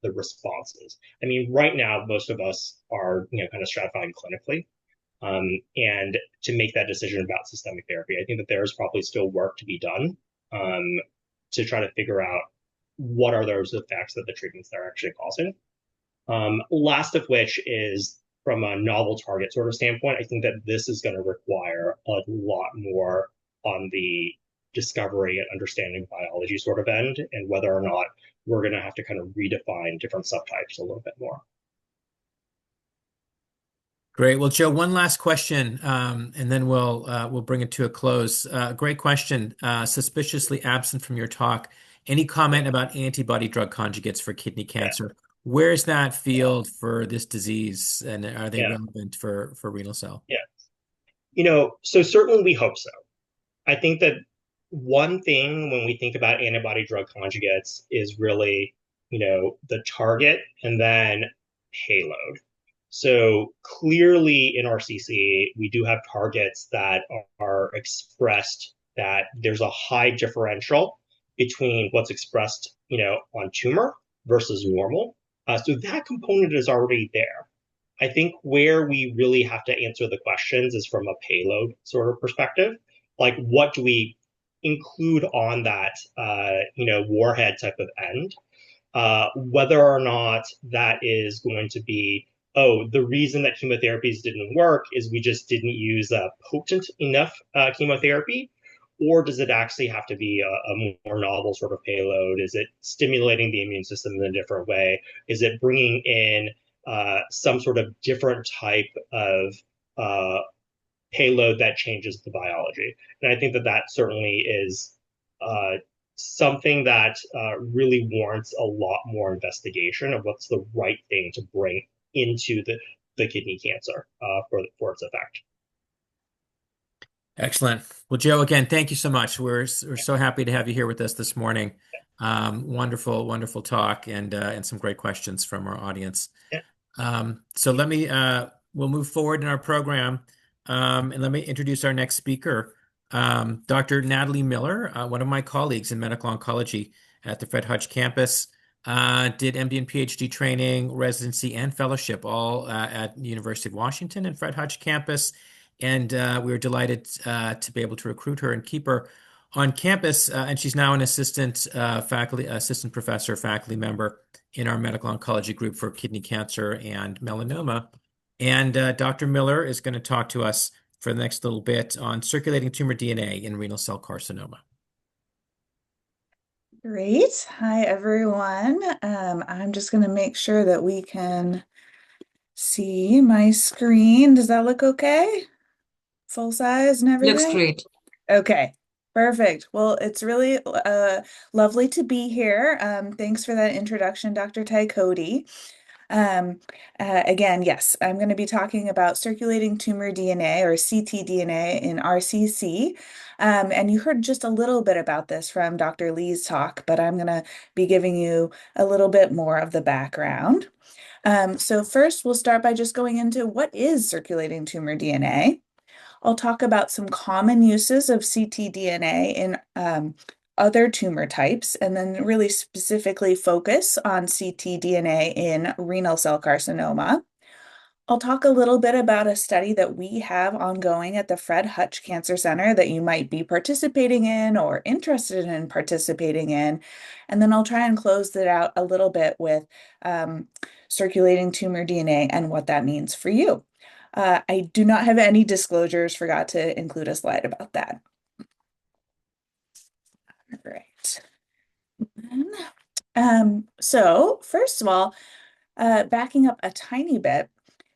the responses. I mean, right now, most of us are, kind of stratifying clinically. And to make that decision about systemic therapy, I think that there's probably still work to be done to try to figure out what are those effects that the treatments are actually causing. Last of which is from a novel target sort of standpoint, I think that this is going to require a lot more on the discovery and understanding biology sort of end, and whether or not we're going to have to kind of redefine different subtypes a little bit more. Great. Well, Joe, one last question, and then we'll bring it to a close. Great question. Suspiciously absent from your talk. Any comment about antibody drug conjugates for kidney cancer? Where's that field for this disease, and are they relevant for renal cell? So certainly we hope so. I think that one thing when we think about antibody drug conjugates is really, the target and then payload. So clearly in RCC, we do have targets that are expressed, that there's a high differential between what's expressed, on tumor versus normal. So that component is already there. I think where we really have to answer the questions is from a payload sort of perspective. Like, what do we include on that, warhead type of end? Whether or not that is going to be, oh, the reason that chemotherapies didn't work is we just didn't use a potent enough chemotherapy, or does it actually have to be a more novel sort of payload? Is it stimulating the immune system in a different way? Is it bringing in some sort of different type of payload that changes the biology? And I think that that certainly is something that really warrants a lot more investigation of what's the right thing to bring into the kidney cancer for its effect. Excellent. Well, Joe, again, thank you so much. We're so happy to have you here with us this morning. Wonderful, wonderful talk, and some great questions from our audience. So we'll move forward in our program, and let me introduce our next speaker, Dr. Natalie Miller, one of my colleagues in medical oncology at the Fred Hutch campus. Did MD and PhD training, residency, and fellowship all at the University of Washington and Fred Hutch campus. And we were delighted to be able to recruit her and keep her on campus. And she's now an assistant professor, faculty member in our medical oncology group for kidney cancer and melanoma. And Dr. Miller is going to talk to us for the next little bit on circulating tumor DNA in renal cell carcinoma. Great. Hi, everyone. I'm just going to make sure that we can see my screen. Does that look okay? Full size and everything? Looks great. Okay, perfect. Well, it's really lovely to be here. Thanks for that introduction, Dr. Tykodi. Again, yes, I'm going to be talking about circulating tumor DNA or ctDNA in RCC. And you heard just a little bit about this from Dr. Lee's talk, but I'm going to be giving you a little bit more of the background. So first, we'll start by just going into what is circulating tumor DNA. I'll talk about some common uses of ctDNA in other tumor types, and then really specifically focus on ctDNA in renal cell carcinoma. I'll talk a little bit about a study that we have ongoing at the Fred Hutch Cancer Center that you might be participating in or interested in participating in. And then I'll try and close it out a little bit with circulating tumor DNA and what that means for you. I do not have any disclosures, forgot to include a slide about that. All right. So first of all, backing up a tiny bit,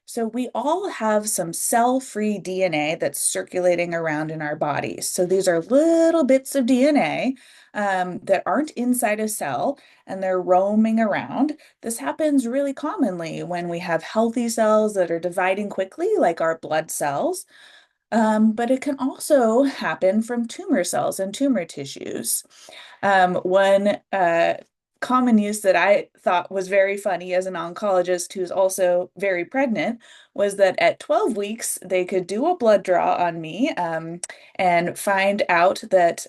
so we all have some cell-free DNA that's circulating around in our bodies. So these are little bits of DNA that aren't inside a cell and they're roaming around. This happens really commonly when we have healthy cells that are dividing quickly, like our blood cells. But it can also happen from tumor cells and tumor tissues. One common use that I thought was very funny as an oncologist who's also very pregnant was that at 12 weeks, they could do a blood draw on me and find out that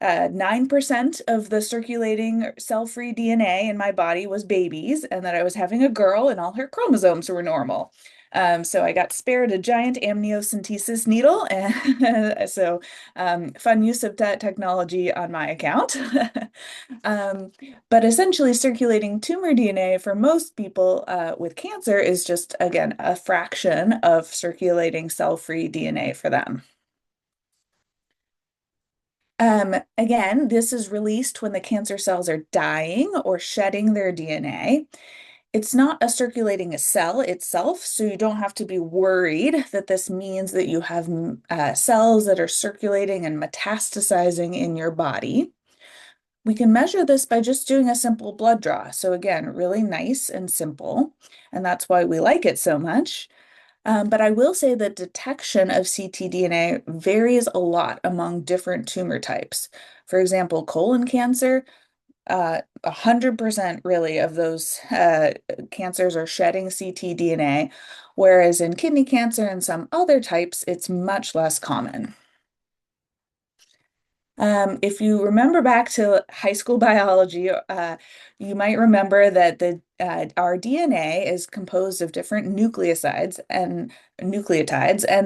9% of the circulating cell-free DNA in my body was babies, and that I was having a girl and all her chromosomes were normal. So I got spared a giant amniocentesis needle, and so fun use of that technology on my account. But essentially, circulating tumor DNA for most people with cancer is just, again, a fraction of circulating cell-free DNA for them. Again, this is released when the cancer cells are dying or shedding their DNA. It's not a circulating cell itself, so you don't have to be worried that this means that you have cells that are circulating and metastasizing in your body. We can measure this by just doing a simple blood draw. So again, really nice and simple, and that's why we like it so much. But I will say that detection of ctDNA varies a lot among different tumor types. For example, colon cancer, 100% really of those cancers are shedding ctDNA, whereas in kidney cancer and some other types, it's much less common. If you remember back to high school biology, you might remember that our DNA is composed of different nucleotides, and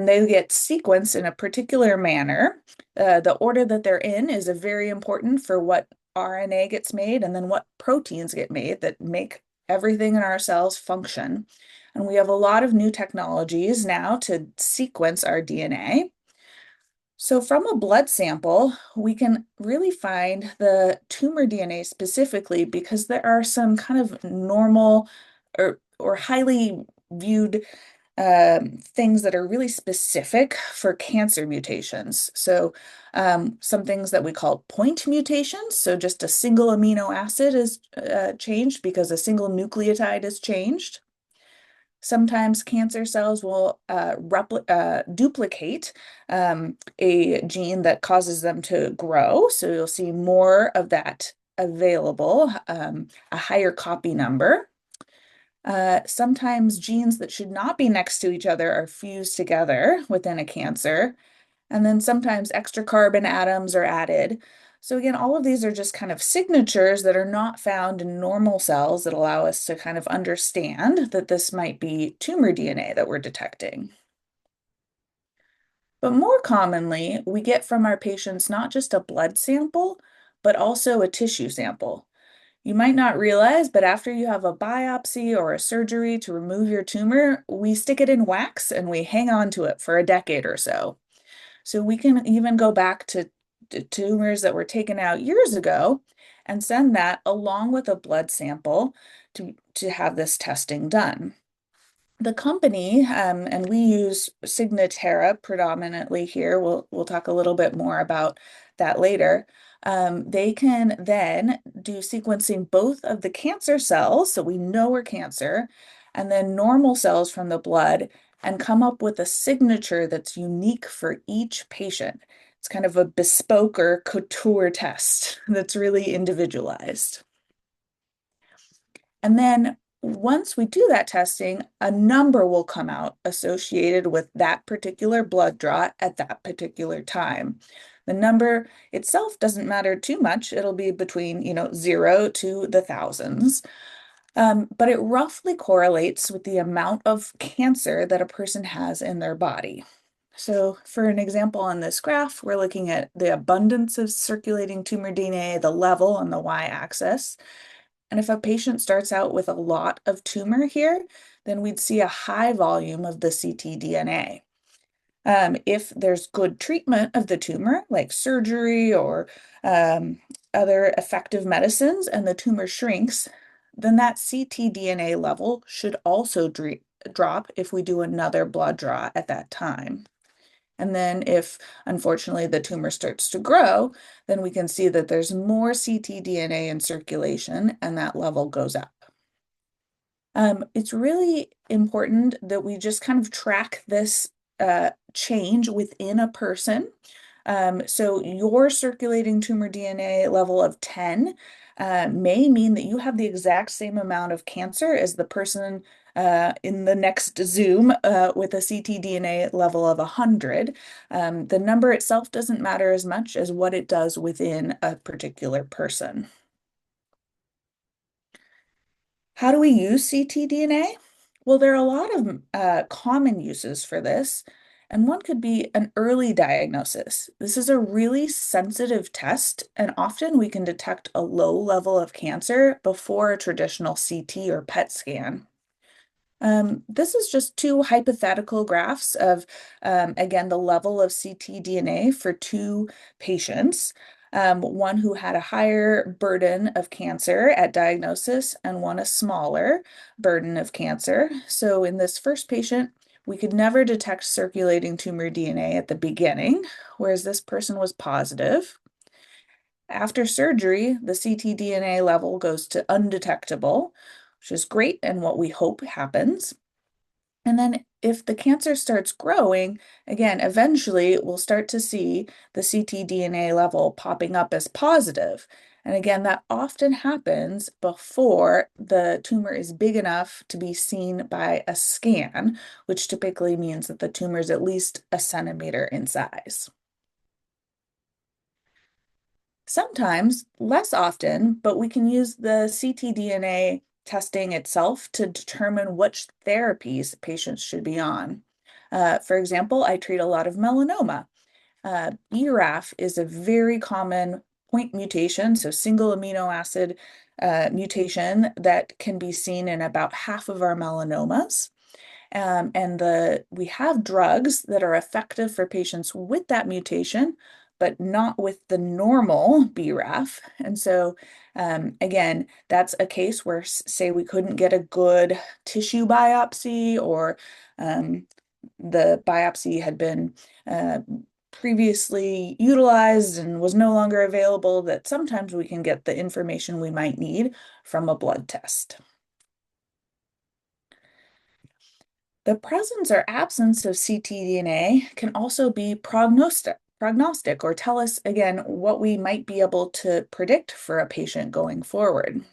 they get sequenced in a particular manner. The order that they're in is very important for what RNA gets made and then what proteins get made that make everything in our cells function. And we have a lot of new technologies now to sequence our DNA. So from a blood sample, we can really find the tumor DNA specifically because there are some kind of normal or highly viewed things that are really specific for cancer mutations. So some things that we call point mutations. So just a single amino acid is changed because a single nucleotide is changed. Sometimes cancer cells will duplicate a gene that causes them to grow. So you'll see more of that available, a higher copy number. Sometimes genes that should not be next to each other are fused together within a cancer. And then sometimes extra carbon atoms are added. So again, all of these are just kind of signatures that are not found in normal cells that allow us to kind of understand that this might be tumor DNA that we're detecting. But more commonly, we get from our patients not just a blood sample, but also a tissue sample. You might not realize, but after you have a biopsy or a surgery to remove your tumor, we stick it in wax and we hang on to it for a decade or so. So we can even go back to tumors that were taken out years ago and send that along with a blood sample to have this testing done. The company, and we use Signatera predominantly here, we'll talk a little bit more about that later. They can then do sequencing both of the cancer cells, so we know we're cancer, and then normal cells from the blood, and come up with a signature that's unique for each patient. It's kind of a bespoke or couture test that's really individualized. And then once we do that testing, a number will come out associated with that particular blood draw at that particular time. The number itself doesn't matter too much. It'll be between, 0 to the thousands. But it roughly correlates with the amount of cancer that a person has in their body. So for an example on this graph, we're looking at the abundance of circulating tumor DNA, the level on the y-axis. And if a patient starts out with a lot of tumor here, then we'd see a high volume of the ctDNA. If there's good treatment of the tumor, like surgery or other effective medicines, and the tumor shrinks, then that ctDNA level should also drop if we do another blood draw at that time. And then if, unfortunately, the tumor starts to grow, then we can see that there's more ctDNA in circulation and that level goes up. It's really important that we just kind of track this change within a person. So your circulating tumor DNA level of 10 may mean that you have the exact same amount of cancer as the person in the next Zoom with a ctDNA level of 100. The number itself doesn't matter as much as what it does within a particular person. How do we use ctDNA? Well, there are a lot of common uses for this, and one could be an early diagnosis. This is a really sensitive test, and often we can detect a low level of cancer before a traditional CT or PET scan. This is just two hypothetical graphs of, again, the level of ctDNA for two patients. One who had a higher burden of cancer at diagnosis and one a smaller burden of cancer. So in this first patient, we could never detect circulating tumor DNA at the beginning, whereas this person was positive. After surgery, the ctDNA level goes to undetectable, which is great and what we hope happens. And then if the cancer starts growing, again, eventually we'll start to see the ctDNA level popping up as positive. And again, that often happens before the tumor is big enough to be seen by a scan, which typically means that the tumor is at least a centimeter in size. Sometimes, less often, but we can use the ctDNA testing itself to determine which therapies patients should be on. For example, I treat a lot of melanoma. BRAF is a very common point mutation, so single amino acid mutation that can be seen in about half of our melanomas. And we have drugs that are effective for patients with that mutation, but not with the normal BRAF. And so, again, that's a case where, say, we couldn't get a good tissue biopsy, or the biopsy had been previously utilized and was no longer available, that sometimes we can get the information we might need from a blood test. The presence or absence of ctDNA can also be prognostic or tell us, again, what we might be able to predict for a patient going forward.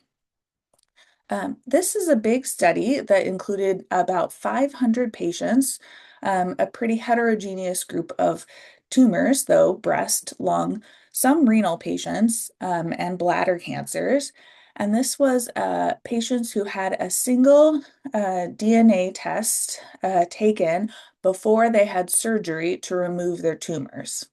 This is a big study that included about 500 patients, a pretty heterogeneous group of tumors, though, breast, lung, some renal patients, and bladder cancers. And this was patients who had a single DNA test taken before they had surgery to remove their tumors.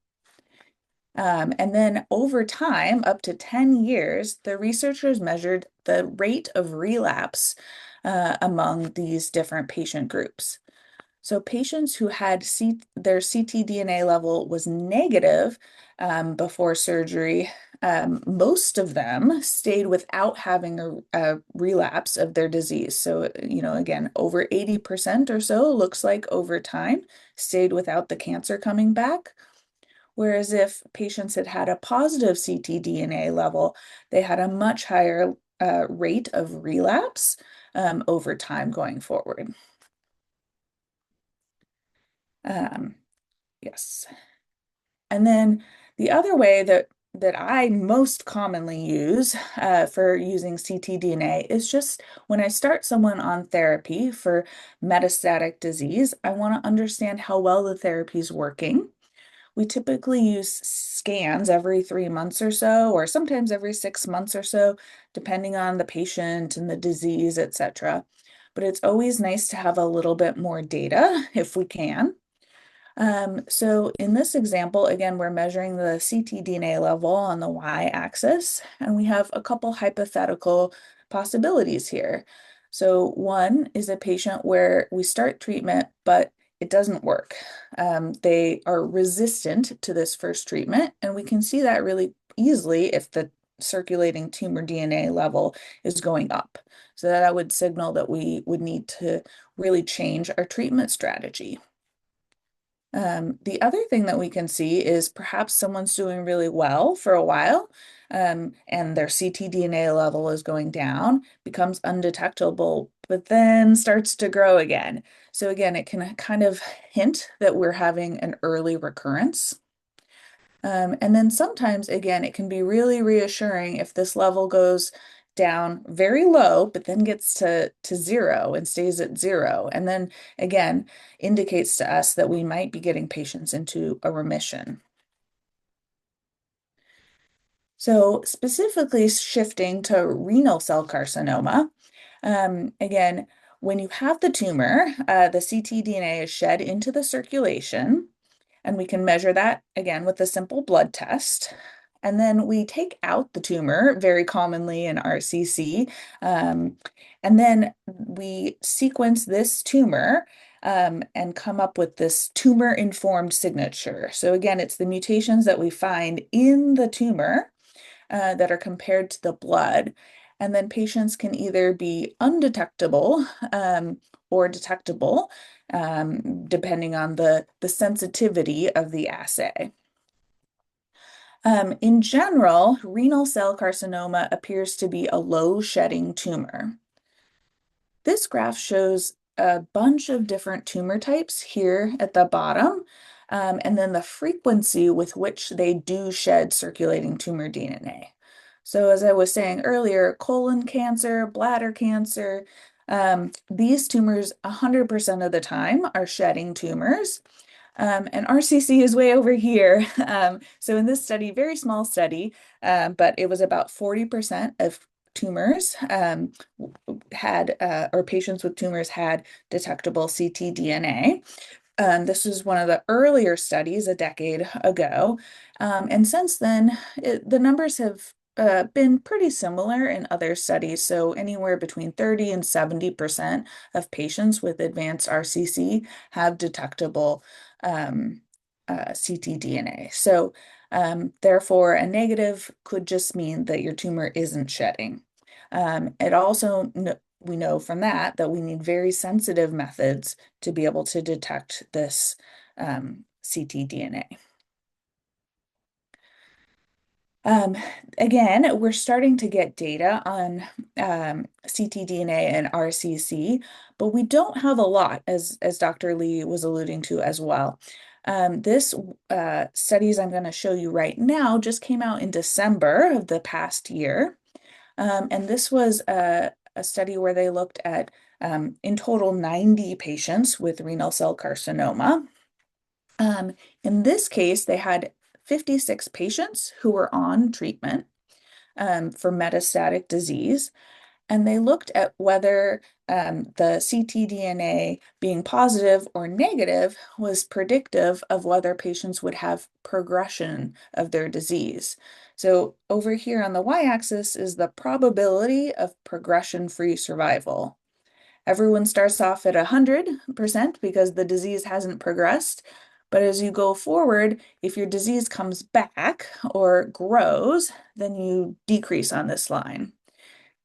And then over time, up to 10 years, the researchers measured the rate of relapse among these different patient groups. So patients who had their ctDNA level was negative before surgery, most of them stayed without having a relapse of their disease. So, again, over 80% or so looks like over time stayed without the cancer coming back. Whereas if patients had had a positive ctDNA level, they had a much higher rate of relapse over time going forward. Yes. And then the other way that I most commonly use for using ctDNA is just when I start someone on therapy for metastatic disease, I want to understand how well the therapy is working. we typically use scans every 3 months or so, or sometimes every 6 months or so, depending on the patient and the disease, etc. But it's always nice to have a little bit more data if we can. So in this example, again, we're measuring the ctDNA level on the y-axis, and we have a couple hypothetical possibilities here. So one is a patient where we start treatment, but it doesn't work. They are resistant to this first treatment, and we can see that really easily if the circulating tumor DNA level is going up. So that would signal that we would need to really change our treatment strategy. The other thing that we can see is perhaps someone's doing really well for a while, and their ctDNA level is going down, becomes undetectable, but then starts to grow again. So again, it can kind of hint that we're having an early recurrence. And then sometimes, again, it can be really reassuring if this level goes down very low, but then gets to zero and stays at zero. And then again, indicates to us that we might be getting patients into a remission. So specifically shifting to renal cell carcinoma, again, when you have the tumor, the ctDNA is shed into the circulation, and we can measure that again with a simple blood test. And then we take out the tumor, very commonly in RCC, and then we sequence this tumor and come up with this tumor-informed signature. So again, it's the mutations that we find in the tumor that are compared to the blood. And then patients can either be undetectable or detectable, depending on the sensitivity of the assay. In general, renal cell carcinoma appears to be a low-shedding tumor. This graph shows a bunch of different tumor types here at the bottom, and then the frequency with which they do shed circulating tumor DNA. So as I was saying earlier, colon cancer, bladder cancer, these tumors 100% of the time are shedding tumors. And RCC is way over here. So in this study, very small study, but it was about 40% of tumors had, or patients with tumors had detectable ctDNA. This was one of the earlier studies a decade ago. And since then, the numbers have been pretty similar in other studies. So anywhere between 30 and 70% of patients with advanced RCC have detectable ctDNA. So therefore, a negative could just mean that your tumor isn't shedding. It also, we know from that we need very sensitive methods to be able to detect this ctDNA. Again, we're starting to get data on ctDNA and RCC, but we don't have a lot, as Dr. Lee was alluding to as well. This studies I'm going to show you right now just came out in December of the past year. And this was a study where they looked at, in total, 90 patients with renal cell carcinoma. In this case, they had 56 patients who were on treatment for metastatic disease, and they looked at whether the ctDNA being positive or negative was predictive of whether patients would have progression of their disease. So over here on the y-axis is the probability of progression-free survival. Everyone starts off at 100% because the disease hasn't progressed. But as you go forward, if your disease comes back or grows, then you decrease on this line.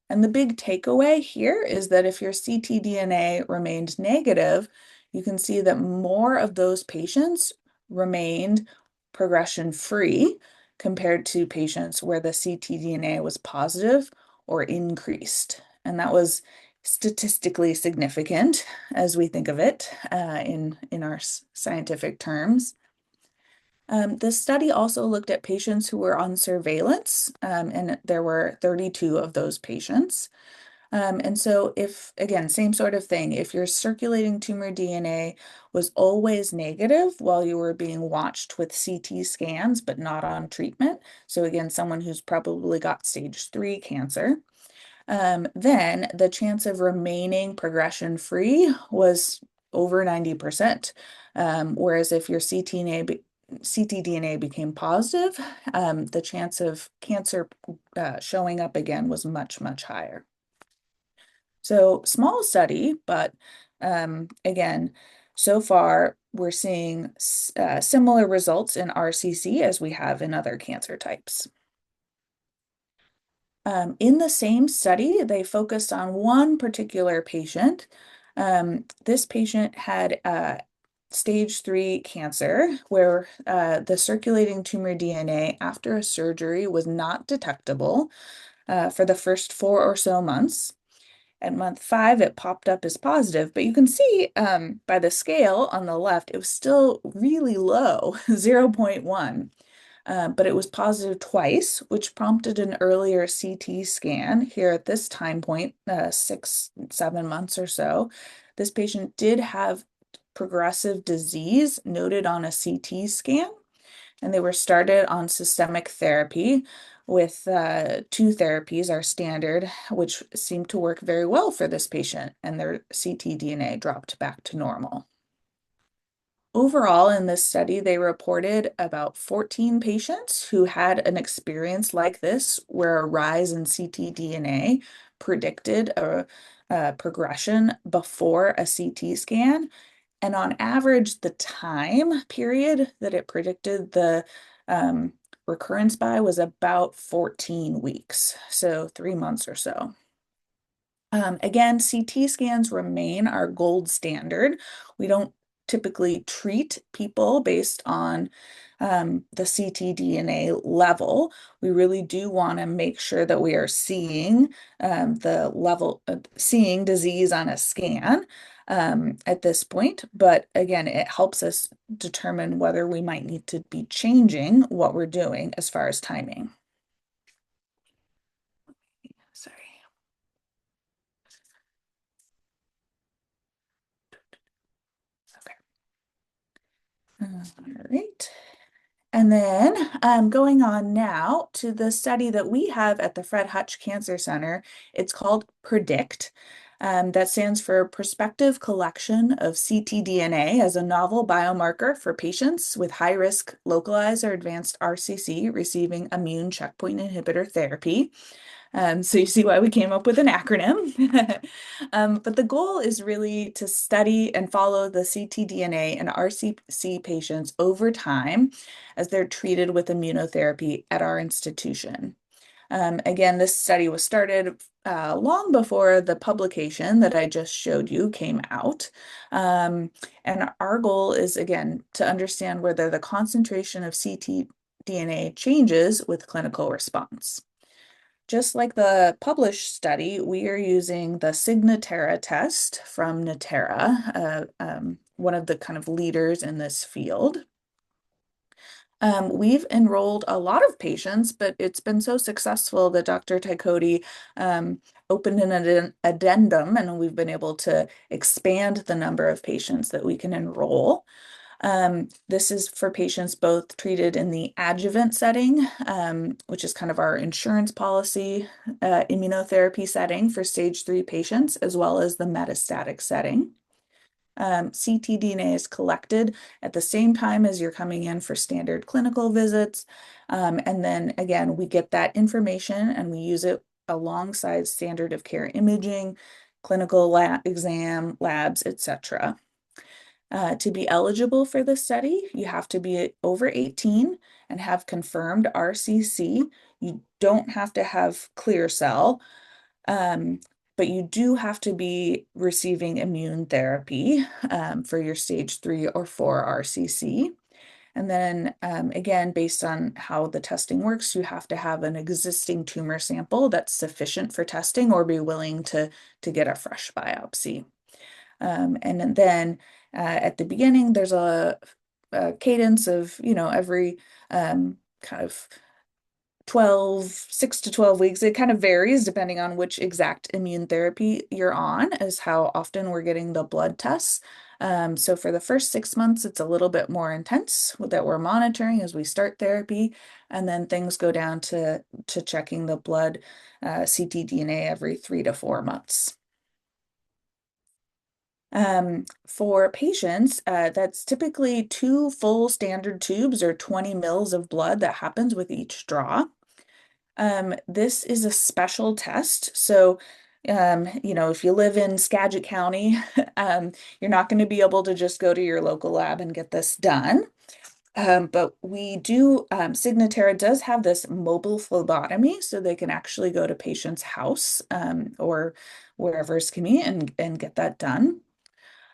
And the big takeaway here is that if your ctDNA remained negative, you can see that more of those patients remained progression-free compared to patients where the ctDNA was positive or increased. And that was statistically significant as we think of it in our scientific terms. The study also looked at patients who were on surveillance, and there were 32 of those patients. And so if, again, same sort of thing, if your circulating tumor DNA was always negative while you were being watched with CT scans, but not on treatment, so again, someone who's probably got stage 3 cancer, then the chance of remaining progression-free was over 90%. Whereas if your ctDNA became positive, the chance of cancer showing up again was much, much higher. So small study, but again, so far we're seeing similar results in RCC as we have in other cancer types. In the same study, they focused on one particular patient. This patient had stage 3 cancer where the circulating tumor DNA after a surgery was not detectable for the first 4 or so months. At month 5, it popped up as positive, but you can see by the scale on the left, it was still really low, 0.1. But it was positive twice, which prompted an earlier CT scan here at this time point, 6, 7 months or so. This patient did have progressive disease noted on a CT scan, and they were started on systemic therapy with 2 therapies are standard, which seemed to work very well for this patient, and their ctDNA dropped back to normal. Overall, in this study, they reported about 14 patients who had an experience like this, where a rise in ctDNA predicted a progression before a CT scan. And on average, the time period that it predicted the recurrence by was about 14 weeks, so 3 months or so. Again, CT scans remain our gold standard. We don't typically treat people based on the ctDNA level. We really do want to make sure that we are seeing the level of seeing disease on a scan at this point. But again, it helps us determine whether we might need to be changing what we're doing as far as timing. Sorry. All right. And then going on now to the study that we have at the Fred Hutch Cancer Center. It's called PREDICT. That stands for Prospective Collection of ctDNA as a novel biomarker for patients with high-risk localized or advanced RCC receiving immune checkpoint inhibitor therapy. So you see why we came up with an acronym. But the goal is really to study and follow the ctDNA in RCC patients over time as they're treated with immunotherapy at our institution. Again, this study was started long before the publication that I just showed you came out. And our goal is, again, to understand whether the concentration of ctDNA changes with clinical response. Just like the published study, we are using the Signatera test from Natera, one of the kind of leaders in this field. We've enrolled a lot of patients, but it's been so successful that Dr. Tykodi opened an addendum, and we've been able to expand the number of patients that we can enroll. This is for patients both treated in the adjuvant setting, which is kind of our insurance policy immunotherapy setting for stage 3 patients, as well as the metastatic setting. ctDNA is collected at the same time as you're coming in for standard clinical visits. And then again, we get that information and we use it alongside standard of care imaging, clinical lab exam, labs, etc. To be eligible for this study, you have to be over 18 and have confirmed RCC. You don't have to have clear cell, but you do have to be receiving immune therapy for your stage 3 or 4 RCC. And then again, based on how the testing works, you have to have an existing tumor sample that's sufficient for testing or be willing to get a fresh biopsy. And then at the beginning, there's a cadence of, every kind of 6 to 12 weeks. It kind of varies depending on which exact immune therapy you're on, as how often we're getting the blood tests. So for the first 6 months, it's a little bit more intense that we're monitoring as we start therapy, and then things go down to checking the blood ctDNA every 3 to 4 months. For patients, that's typically 2 full standard tubes or 20 mils of blood that happens with each draw. This is a special test. So, if you live in Skagit County, you're not going to be able to just go to your local lab and get this done. But we do, Signatera does have this mobile phlebotomy, so they can actually go to patient's house or wherever it's convenient and get that done.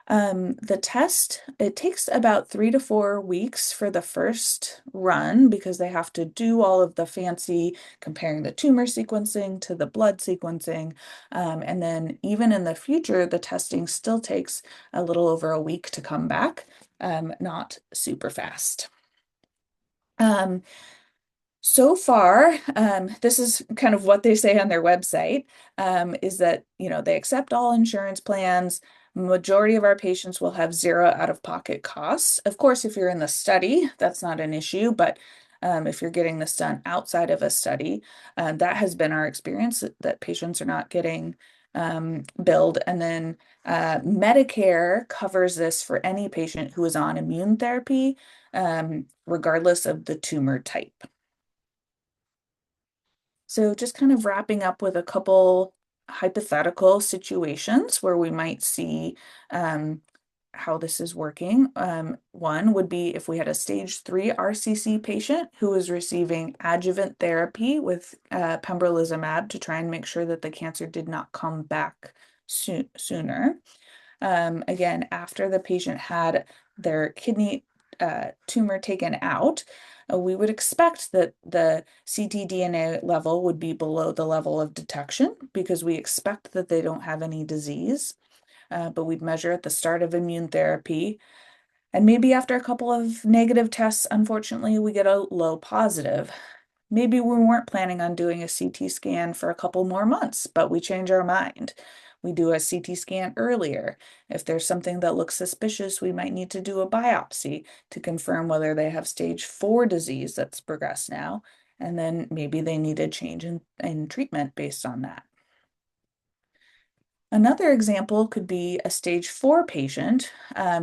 The test, it takes about 3 to 4 weeks for the first run because they have to do all of the fancy comparing the tumor sequencing to the blood sequencing. And then even in the future, the testing still takes a little over a week to come back, not super fast. So far, this is kind of what they say on their website, is that, they accept all insurance plans. Majority of our patients will have 0 out-of-pocket costs. Of course, if you're in the study, that's not an issue, but if you're getting this done outside of a study, that has been our experience, that patients are not getting billed. And then Medicare covers this for any patient who is on immune therapy, regardless of the tumor type. So just kind of wrapping up with a couple hypothetical situations where we might see how this is working. One would be if we had a stage 3 RCC patient who was receiving adjuvant therapy with pembrolizumab to try and make sure that the cancer did not come back sooner. Again, after the patient had their kidney tumor taken out, we would expect that the ctDNA level would be below the level of detection because we expect that they don't have any disease. But we'd measure at the start of immune therapy. And maybe after a couple of negative tests, unfortunately, we get a low positive. Maybe we weren't planning on doing a CT scan for a couple more months, but we change our mind. We do a CT scan earlier. If there's something that looks suspicious, we might need to do a biopsy to confirm whether they have stage 4 disease that's progressed now, and then maybe they need a change in treatment based on that. Another example could be a stage 4 patient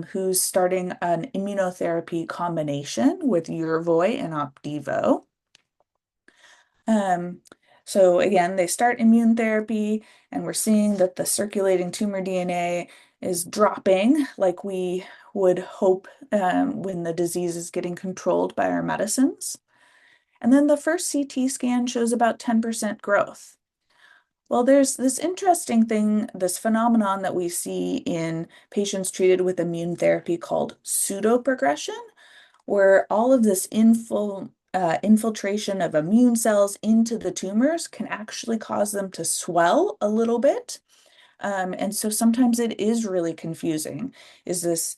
who's starting an immunotherapy combination with Yervoy and Opdivo. So again, they start immune therapy and we're seeing that the circulating tumor DNA is dropping like we would hope when the disease is getting controlled by our medicines. And then the first CT scan shows about 10% growth. Well, there's this interesting thing, this phenomenon that we see in patients treated with immune therapy called pseudoprogression, where all of this infiltration of immune cells into the tumors can actually cause them to swell a little bit. And so sometimes it is really confusing. Is this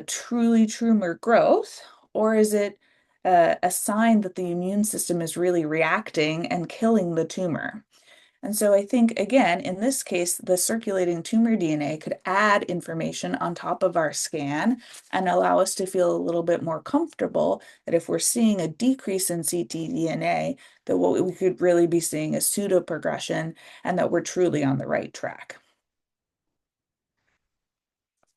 truly tumor growth, or is it a sign that the immune system is really reacting and killing the tumor? And so I think, again, in this case, the circulating tumor DNA could add information on top of our scan and allow us to feel a little bit more comfortable that if we're seeing a decrease in ctDNA, that what we could really be seeing is pseudoprogression and that we're truly on the right track.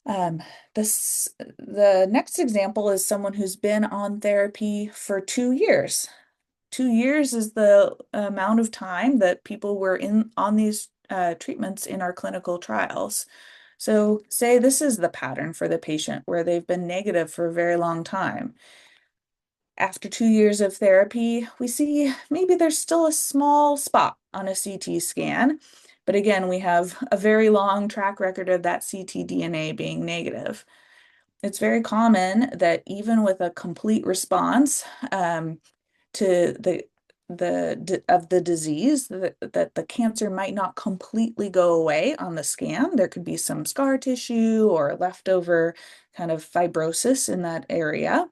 The next example is someone who's been on therapy for 2 years. 2 years is the amount of time that people were on these treatments in our clinical trials. So say this is the pattern for the patient where they've been negative for a very long time. After 2 years of therapy, we see maybe there's still a small spot on a CT scan. But again, we have a very long track record of that ctDNA being negative. It's very common that even with a complete response, to the disease, that the cancer might not completely go away on the scan. There could be some scar tissue or leftover kind of fibrosis in that area.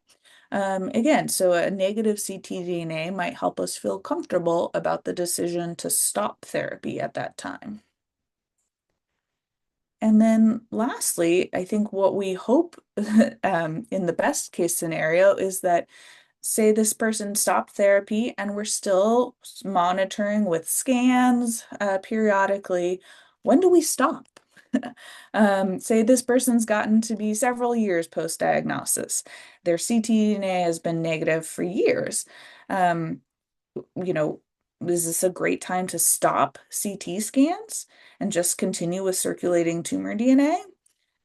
Again, so a negative ctDNA might help us feel comfortable about the decision to stop therapy at that time. And then lastly, I think what we hope in the best case scenario is that, say this person stopped therapy and we're still monitoring with scans periodically. When do we stop? Say this person's gotten to be several years post-diagnosis. Their ctDNA has been negative for years. Um, you know, is this a great time to stop CT scans and just continue with circulating tumor DNA?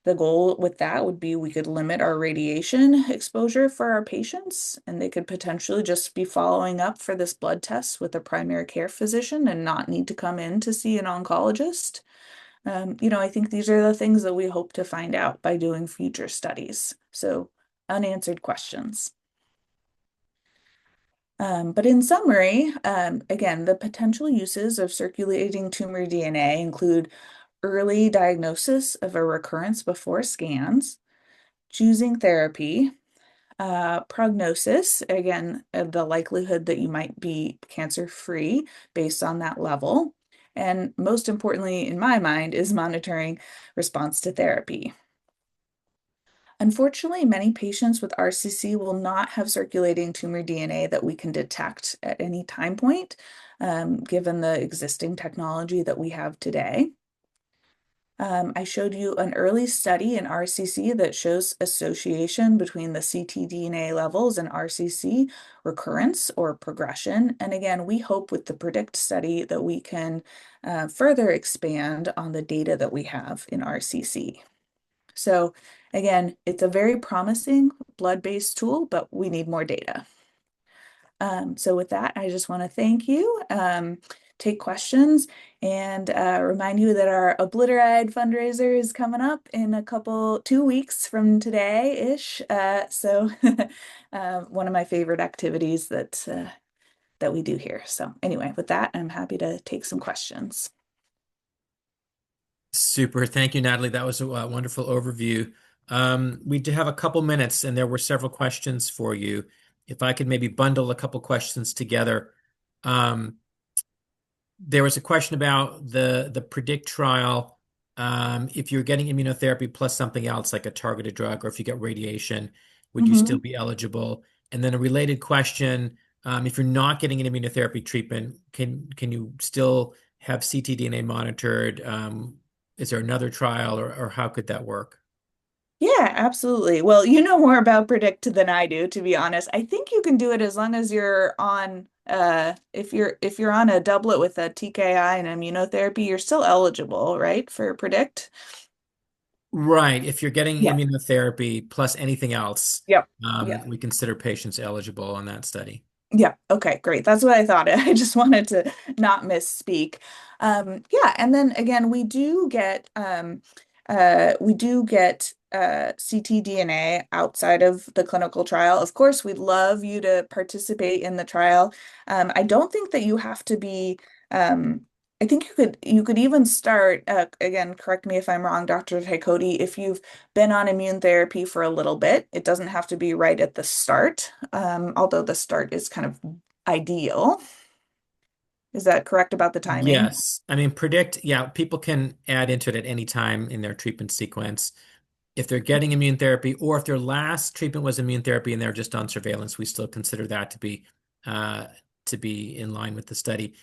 The goal with that would be we could limit our radiation exposure for our patients, and they could potentially just be following up for this blood test with a primary care physician and not need to come in to see an oncologist. I think these are the things that we hope to find out by doing future studies. So, unanswered questions. But in summary, again, the potential uses of circulating tumor DNA include early diagnosis of a recurrence before scans, choosing therapy, prognosis, again, the likelihood that you might be cancer-free based on that level. And most importantly, in my mind, is monitoring response to therapy. Unfortunately, many patients with RCC will not have circulating tumor DNA that we can detect at any time point, given the existing technology that we have today. I showed you an early study in RCC that shows association between the ctDNA levels and RCC recurrence or progression. And again, we hope with the PREDICT study that we can further expand on the data that we have in RCC. So again, it's a very promising blood-based tool, but we need more data. So with that, I just want to thank you, take questions, and remind you that our Obliteride fundraiser is coming up in 2 weeks from today-ish. So one of my favorite activities that we do here. So anyway, with that, I'm happy to take some questions. Super. Thank you, Natalie. That was a wonderful overview. We do have a couple minutes, and there were several questions for you. If I could maybe bundle a couple questions together. There was a question about the PREDICT trial. If you're getting immunotherapy plus something else like a targeted drug, or if you get radiation, would you still be eligible? And then a related question, if you're not getting an immunotherapy treatment, can you still have ctDNA monitored? Is there another trial, or how could that work? Yeah, absolutely. Well, you know more about PREDICT than I do, to be honest. I think you can do it as long as you're on if you're on a doublet with a TKI and immunotherapy, you're still eligible, right, for PREDICT? Right. If you're getting Yeah. immunotherapy plus anything else, Yep. Yeah. we consider patients eligible on that study. Yeah. Okay, great. That's what I thought. I just wanted to not misspeak. Yeah, and then again, we do get ctDNA outside of the clinical trial. Of course, we'd love you to participate in the trial. I don't think that you have to be. I think you could even start. Again, correct me if I'm wrong, Dr. Tykodi. If you've been on immune therapy for a little bit, it doesn't have to be right at the start. Although the start is kind of ideal. Is that correct about the timing? Yes. I mean, PREDICT, yeah, people can add into it at any time in their treatment sequence. If they're getting immune therapy, or if their last treatment was immune therapy and they're just on surveillance, we still consider that to be in line with the study.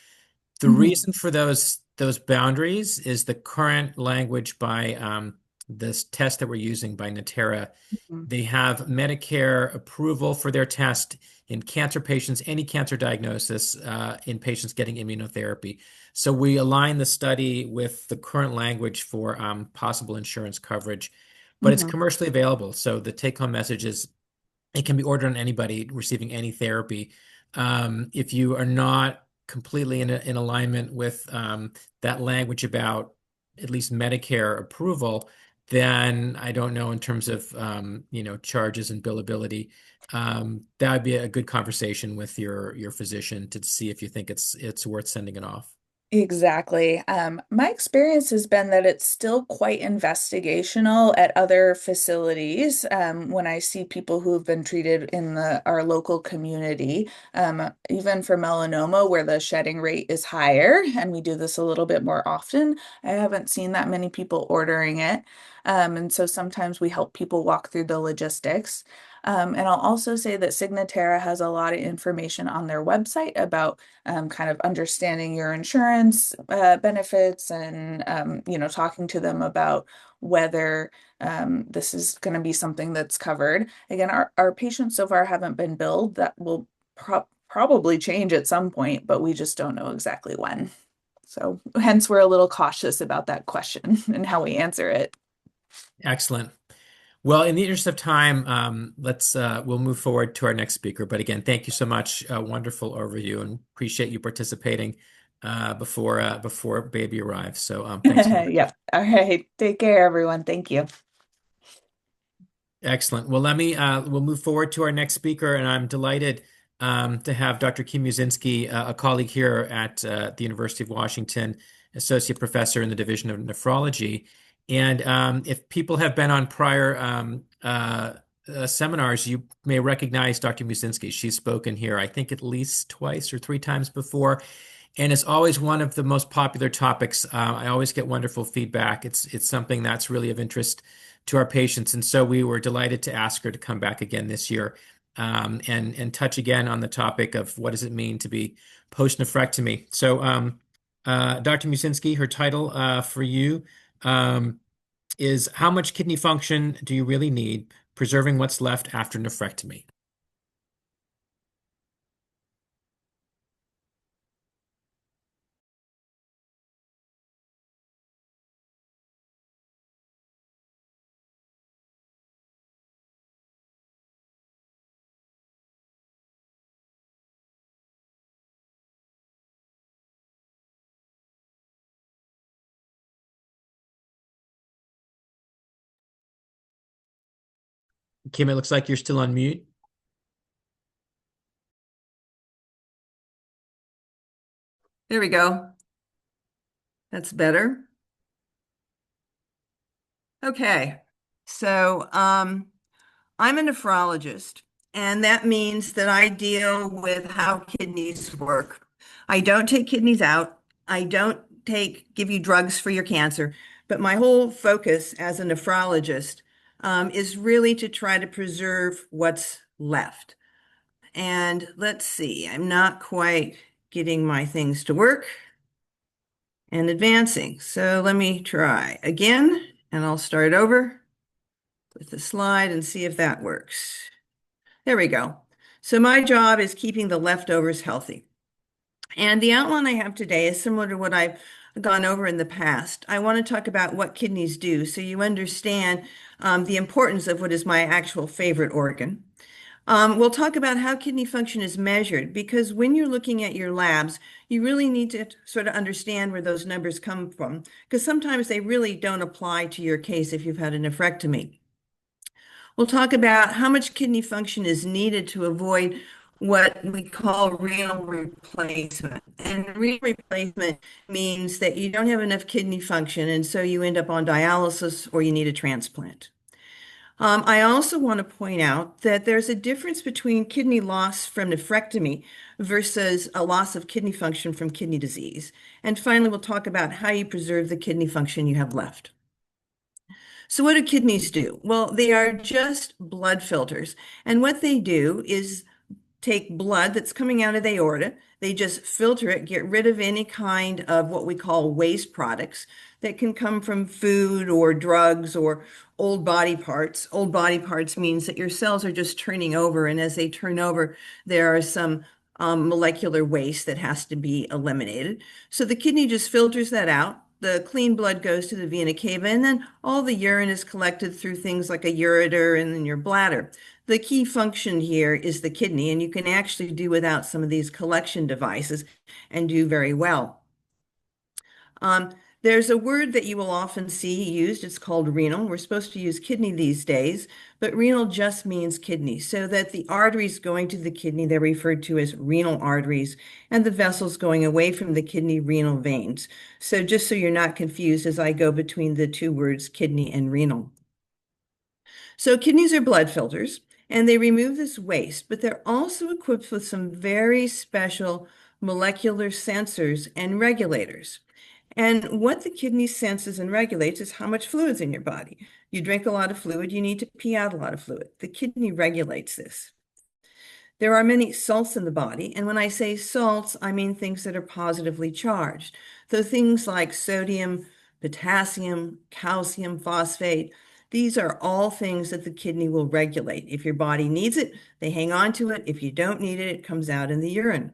The reason for those boundaries is the current language by this test that we're using by Natera. Mhm. They have Medicare approval for their test in cancer patients, any cancer diagnosis, in patients getting immunotherapy. So we align the study with the current language for possible insurance coverage, but it's Mhm. commercially available. So the take-home message is it can be ordered on anybody receiving any therapy. If you are not completely in alignment with that language about at least Medicare approval, then I don't know in terms of charges and billability. That would be a good conversation with your physician to see if you think it's worth sending it off. Exactly. My experience has been that it's still quite investigational at other facilities. When I see people who have been treated in our local community, even for melanoma, where the shedding rate is higher, and we do this a little bit more often, I haven't seen that many people ordering it. And so sometimes we help people walk through the logistics. And I'll also say that Signatera has a lot of information on their website about kind of understanding your insurance benefits and talking to them about whether this is going to be something that's covered. Again, our patients so far haven't been billed. That will probably change at some point, but we just don't know exactly when. So hence we're a little cautious about that question and how we answer it. Excellent. Well, in the interest of time, we'll move forward to our next speaker. But again, thank you so much. Wonderful overview, and appreciate you participating before baby arrives. So thanks so much. Yep. All right. Take care, everyone. Thank you. Excellent. Well, we'll move forward to our next speaker, and I'm delighted to have Dr. Kim Muczynski, a colleague here at the University of Washington, associate professor in the Division of Nephrology. And if people have been on prior seminars, you may recognize Dr. Muczynski. She's spoken here, I think, at least twice or three times before. And it's always one of the most popular topics. I always get wonderful feedback. It's something that's really of interest to our patients. And so we were delighted to ask her to come back again this year and touch again on the topic of what does it mean to be post-nephrectomy. So Dr. Muczynski, her title for you is How Much Kidney Function Do You Really Need? Preserving What's Left After Nephrectomy. Kim, it looks like you're still on mute. There we go. That's better. Okay, so I'm a nephrologist, and that means that I deal with how kidneys work. I don't take kidneys out. I don't give you drugs for your cancer, but my whole focus as a nephrologist is really to try to preserve what's left. And let's see, I'm not quite getting my things to work and advancing. So let me try again, and I'll start over with the slide and see if that works. There we go. So my job is keeping the leftovers healthy. And the outline I have today is similar to what I've gone over in the past. I want to talk about what kidneys do so you understand the importance of what is my actual favorite organ. We'll talk about how kidney function is measured because when you're looking at your labs, you really need to sort of understand where those numbers come from because sometimes they really don't apply to your case if you've had a nephrectomy. We'll talk about how much kidney function is needed to avoid what we call renal replacement. And renal replacement means that you don't have enough kidney function and so you end up on dialysis or you need a transplant. I also want to point out that there's a difference between kidney loss from nephrectomy versus a loss of kidney function from kidney disease. And finally, we'll talk about how you preserve the kidney function you have left. So what do kidneys do? Well, they are just blood filters. And what they do is take blood that's coming out of the aorta. They just filter it, get rid of any kind of what we call waste products that can come from food or drugs or old body parts. Old body parts means that your cells are just turning over. And as they turn over, there are some molecular waste that has to be eliminated. So the kidney just filters that out. The clean blood goes to the vena cava, and then all the urine is collected through things like a ureter and then your bladder. The key function here is the kidney, and you can actually do without some of these collection devices and do very well. There's a word that you will often see used. It's called renal. We're supposed to use kidney these days, but renal just means kidney. So that the arteries going to the kidney, they're referred to as renal arteries, and the vessels going away from the kidney, renal veins. So just so you're not confused as I go between the two words, kidney and renal. So kidneys are blood filters, and they remove this waste, but they're also equipped with some very special molecular sensors and regulators. And what the kidney senses and regulates is how much fluid's in your body. You drink a lot of fluid, you need to pee out a lot of fluid. The kidney regulates this. There are many salts in the body, and when I say salts, I mean things that are positively charged. So things like sodium, potassium, calcium, phosphate, these are all things that the kidney will regulate. If your body needs it, they hang on to it. If you don't need it, it comes out in the urine.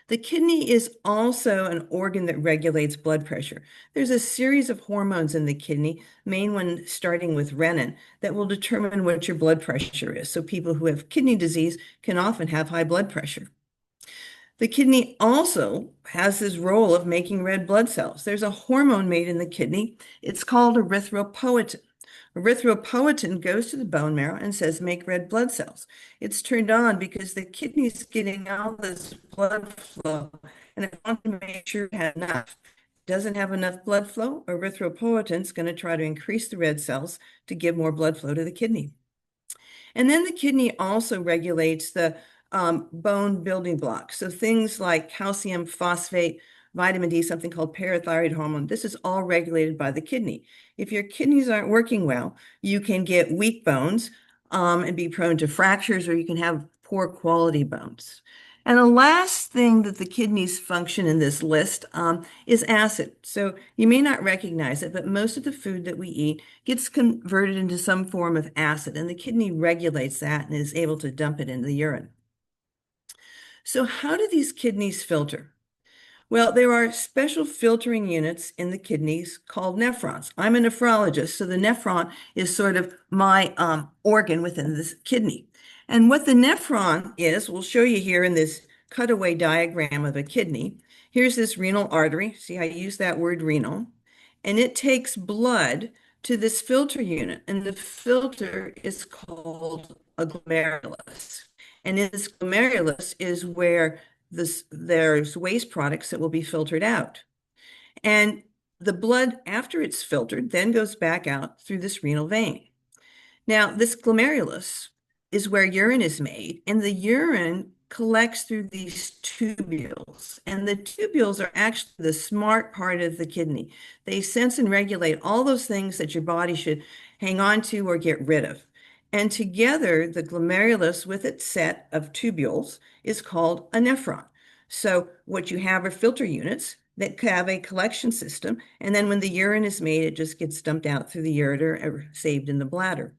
The kidney is also an organ that regulates blood pressure. There's a series of hormones in the kidney, main one starting with renin, that will determine what your blood pressure is. So people who have kidney disease can often have high blood pressure. The kidney also has this role of making red blood cells. There's a hormone made in the kidney. It's called erythropoietin. Erythropoietin goes to the bone marrow and says, make red blood cells. It's turned on because the kidney's getting all this blood flow, and it wants to make sure it has enough. Doesn't have enough blood flow, erythropoietin is going to try to increase the red cells to give more blood flow to the kidney. And then the kidney also regulates the bone building blocks. So things like calcium, phosphate, vitamin D, something called parathyroid hormone. This is all regulated by the kidney. If your kidneys aren't working well, you can get weak bones and be prone to fractures, or you can have poor quality bones. And the last thing that the kidneys function in this list is acid. So you may not recognize it, but most of the food that we eat gets converted into some form of acid, and the kidney regulates that and is able to dump it into the urine. So how do these kidneys filter? Well, there are special filtering units in the kidneys called nephrons. I'm a nephrologist, so the nephron is sort of my organ within this kidney. And what the nephron is, we'll show you here in this cutaway diagram of a kidney. Here's this renal artery. See, I use that word renal. And it takes blood to this filter unit, and the filter is called a glomerulus. And in this glomerulus is where there's waste products that will be filtered out. And the blood, after it's filtered, then goes back out through this renal vein. Now, this glomerulus is where urine is made, and the urine collects through these tubules. And the tubules are actually the smart part of the kidney. They sense and regulate all those things that your body should hang on to or get rid of. And together, the glomerulus with its set of tubules is called a nephron. So what you have are filter units that have a collection system. And then when the urine is made, it just gets dumped out through the ureter or saved in the bladder.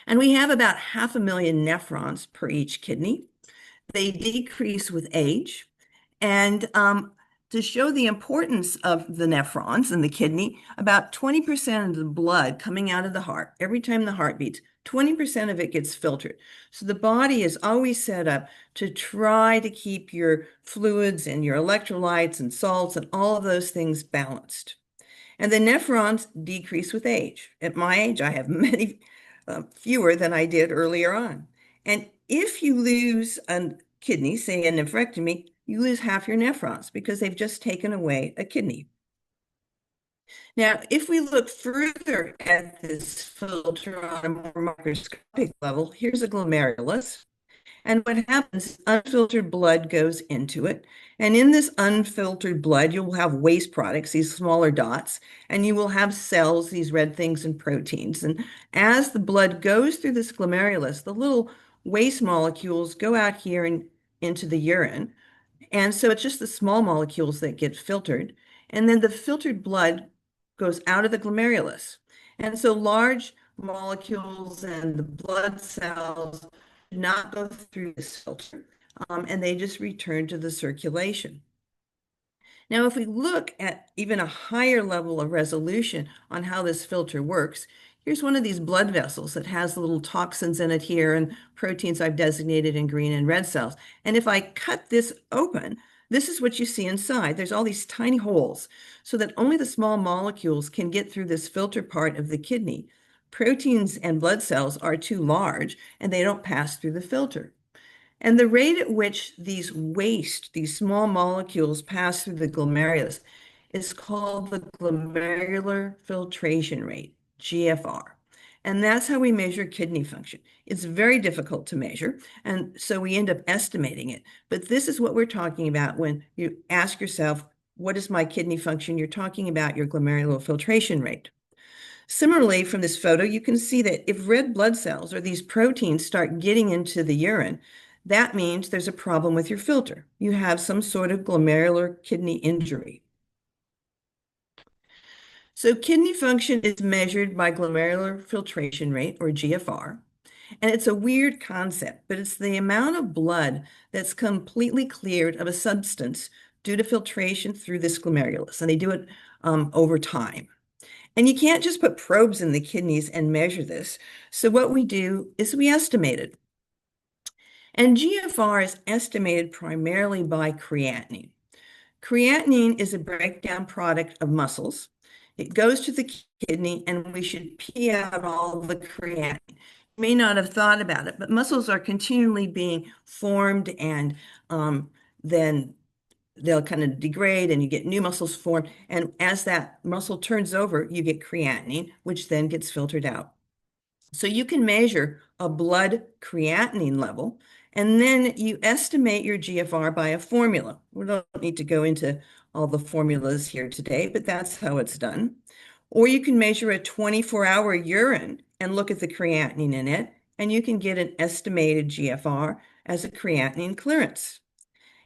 And we have about 500,000 nephrons per each kidney. They decrease with age. And to show the importance of the nephrons in the kidney, about 20% of the blood coming out of the heart, every time the heart beats, 20% of it gets filtered. So the body is always set up to try to keep your fluids and your electrolytes and salts and all of those things balanced. And the nephrons decrease with age. At my age, I have many fewer than I did earlier on. And if you lose a kidney, say a nephrectomy, you lose half your nephrons because they've just taken away a kidney. Now, if we look further at this filter on a more microscopic level, here's a glomerulus. And what happens, unfiltered blood goes into it. And in this unfiltered blood, you'll have waste products, these smaller dots, and you will have cells, these red things, and proteins. And as the blood goes through this glomerulus, the little waste molecules go out here and into the urine. And so it's just the small molecules that get filtered. And then the filtered blood goes out of the glomerulus. And so large molecules and the blood cells do not go through this filter, and they just return to the circulation. Now, if we look at even a higher level of resolution on how this filter works, here's one of these blood vessels that has little toxins in it here and proteins I've designated in green and red cells. And if I cut this open, This is what you see inside. There's all these tiny holes so that only the small molecules can get through this filter part of the kidney. Proteins and blood cells are too large and they don't pass through the filter. And the rate at which these small molecules pass through the glomerulus is called the glomerular filtration rate, GFR. And that's how we measure kidney function. It's very difficult to measure, and so we end up estimating it. But this is what we're talking about when you ask yourself, what is my kidney function? You're talking about your glomerular filtration rate. Similarly, from this photo, you can see that if red blood cells or these proteins start getting into the urine, that means there's a problem with your filter. You have some sort of glomerular kidney injury. So kidney function is measured by glomerular filtration rate, or GFR. And it's a weird concept, but it's the amount of blood that's completely cleared of a substance due to filtration through this glomerulus. And they do it over time. And you can't just put probes in the kidneys and measure this. So what we do is we estimate it. And GFR is estimated primarily by creatinine. Creatinine is a breakdown product of muscles. It goes to the kidney and we should pee out all the creatinine. You may not have thought about it, but muscles are continually being formed and then they'll kind of degrade and you get new muscles formed. And as that muscle turns over, you get creatinine, which then gets filtered out. So you can measure a blood creatinine level, and then you estimate your GFR by a formula. We don't need to go into all the formulas here today, but that's how it's done. Or you can measure a 24-hour urine and look at the creatinine in it, and you can get an estimated GFR as a creatinine clearance.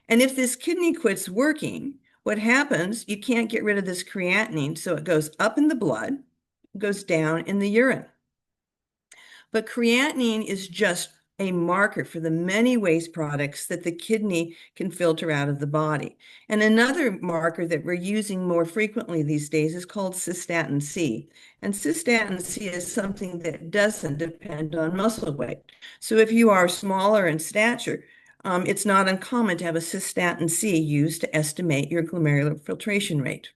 And if this kidney quits working, what happens, you can't get rid of this creatinine, so it goes up in the blood, goes down in the urine. But creatinine is just a marker for the many waste products that the kidney can filter out of the body. And another marker that we're using more frequently these days is called cystatin C. And cystatin C is something that doesn't depend on muscle weight. So if you are smaller in stature, it's not uncommon to have a cystatin C used to estimate your glomerular filtration rate.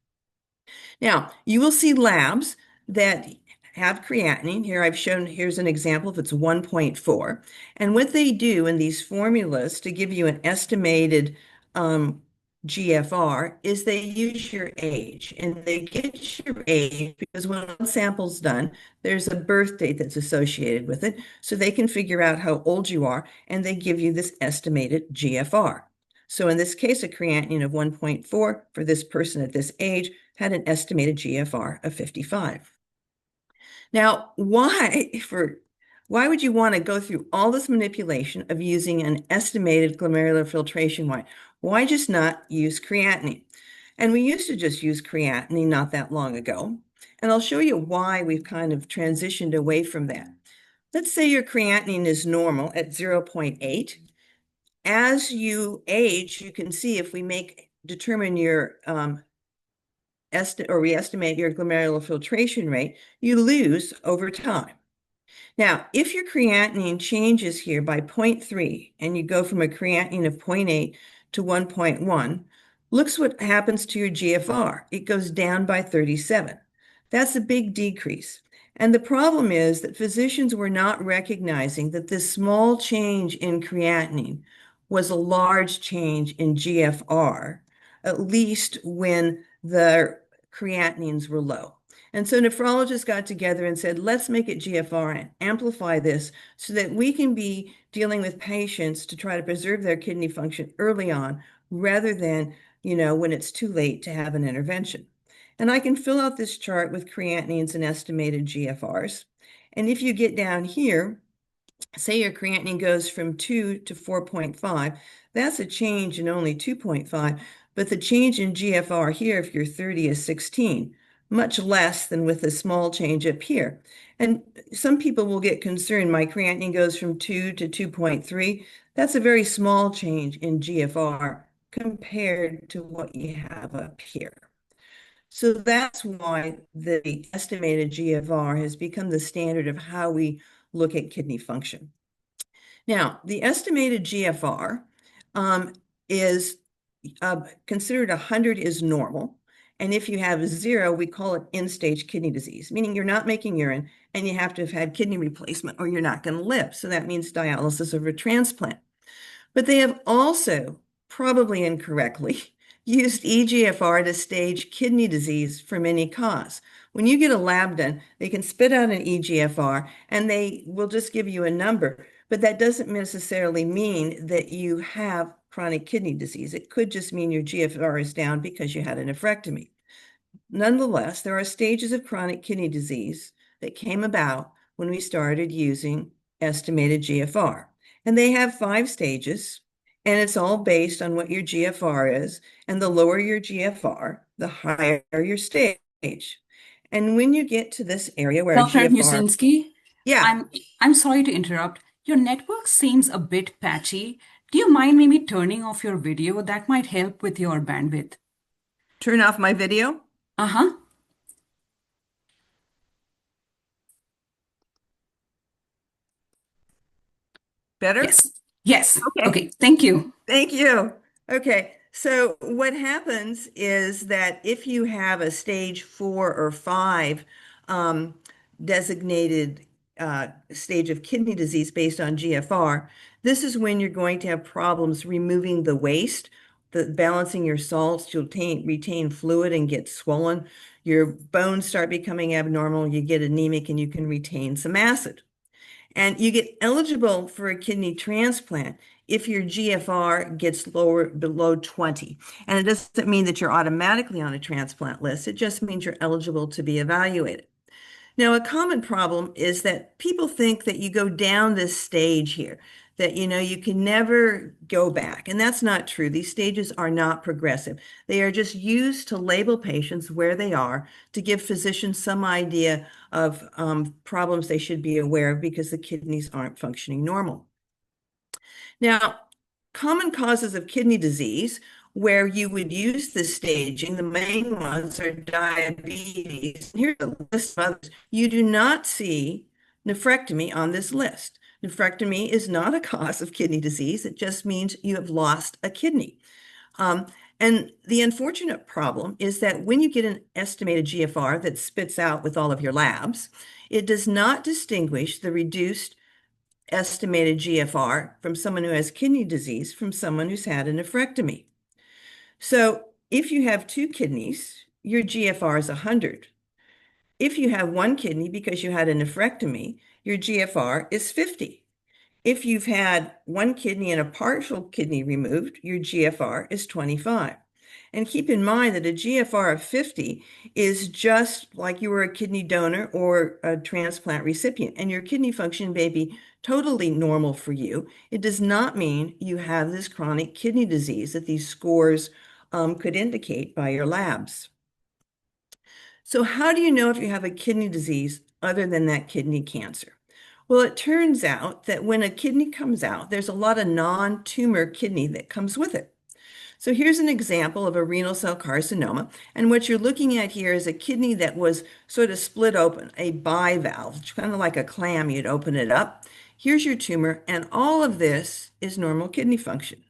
Now, you will see labs that have creatinine. Here I've shown, here's an example if it's 1.4. And what they do in these formulas to give you an estimated GFR is they use your age. And they get your age because when one sample's done, there's a birth date that's associated with it. So they can figure out how old you are, and they give you this estimated GFR. So in this case, a creatinine of 1.4 for this person at this age had an estimated GFR of 55. Now, why would you want to go through all this manipulation of using an estimated glomerular filtration rate? Why just not use creatinine? And we used to just use creatinine not that long ago. And I'll show you why we've kind of transitioned away from that. Let's say your creatinine is normal at 0.8. As you age, you can see if we determine your we estimate your glomerular filtration rate, you lose over time. Now, if your creatinine changes here by 0.3 and you go from a creatinine of 0.8 to 1.1, look what happens to your GFR. It goes down by 37. That's a big decrease. And the problem is that physicians were not recognizing that this small change in creatinine was a large change in GFR, at least when the creatinines were low. And so nephrologists got together and said, let's make it GFR and amplify this so that we can be dealing with patients to try to preserve their kidney function early on rather than, when it's too late to have an intervention. And I can fill out this chart with creatinines and estimated GFRs. And if you get down here, say your creatinine goes from 2 to 4.5, that's a change in only 2.5, but the change in GFR here, if you're 30, is 16, much less than with a small change up here. And some people will get concerned, my creatinine goes from 2 to 2.3. That's a very small change in GFR compared to what you have up here. So that's why the estimated GFR has become the standard of how we look at kidney function. Now, the estimated GFR is considered 100 is normal. And if you have 0, we call it end-stage kidney disease, meaning you're not making urine and you have to have had kidney replacement or you're not going to live. So that means dialysis or a transplant. But they have also, probably incorrectly, used eGFR to stage kidney disease from any cause. When you get a lab done, they can spit out an eGFR and they will just give you a number, but that doesn't necessarily mean that you have chronic kidney disease. It could just mean your GFR is down because you had a nephrectomy. Nonetheless, there are stages of chronic kidney disease that came about when we started using estimated GFR. And they have 5 stages, and it's all based on what your GFR is. And the lower your GFR, the higher your stage. And when you get to this area where Dr. GFR, Muczynski, yeah, I'm sorry to interrupt. Your network seems a bit patchy. Do you mind maybe turning off your video? That might help with your bandwidth. turn off my video. Uh-huh. Better? Yes. Yes. Okay. Okay. Thank you. Thank you. Okay, so what happens is that if you have a stage 4 or 5 designated stage of kidney disease based on GFR, this is when you're going to have problems removing the waste, balancing your salts, you'll retain fluid and get swollen. Your bones start becoming abnormal, you get anemic, and you can retain some acid. And you get eligible for a kidney transplant if your GFR gets lower below 20. And it doesn't mean that you're automatically on a transplant list. It just means you're eligible to be evaluated. Now, a common problem is that people think that you go down this stage here, that you can never go back. And that's not true. These stages are not progressive. They are just used to label patients where they are, to give physicians some idea of problems they should be aware of because the kidneys aren't functioning normal. Now, common causes of kidney disease where you would use the staging, the main ones are diabetes. Here's a list of others. You do not see nephrectomy on this list. Nephrectomy is not a cause of kidney disease. It just means you have lost a kidney. And the unfortunate problem is that when you get an estimated GFR that spits out with all of your labs, it does not distinguish the reduced estimated GFR from someone who has kidney disease from someone who's had a nephrectomy. So if you have 2 kidneys, your GFR is 100. If you have 1 kidney because you had a nephrectomy, your GFR is 50. If you've had 1 kidney and a partial kidney removed, your GFR is 25. And keep in mind that a GFR of 50 is just like you were a kidney donor or a transplant recipient, and your kidney function may be totally normal for you. It does not mean you have this chronic kidney disease that these scores could indicate by your labs. So how do you know if you have a kidney disease other than that kidney cancer? Well, it turns out that when a kidney comes out, there's a lot of non-tumor kidney that comes with it. So here's an example of a renal cell carcinoma. And what you're looking at here is a kidney that was sort of split open, a bivalve, kind of like a clam, you'd open it up. Here's your tumor, and all of this is normal kidney function.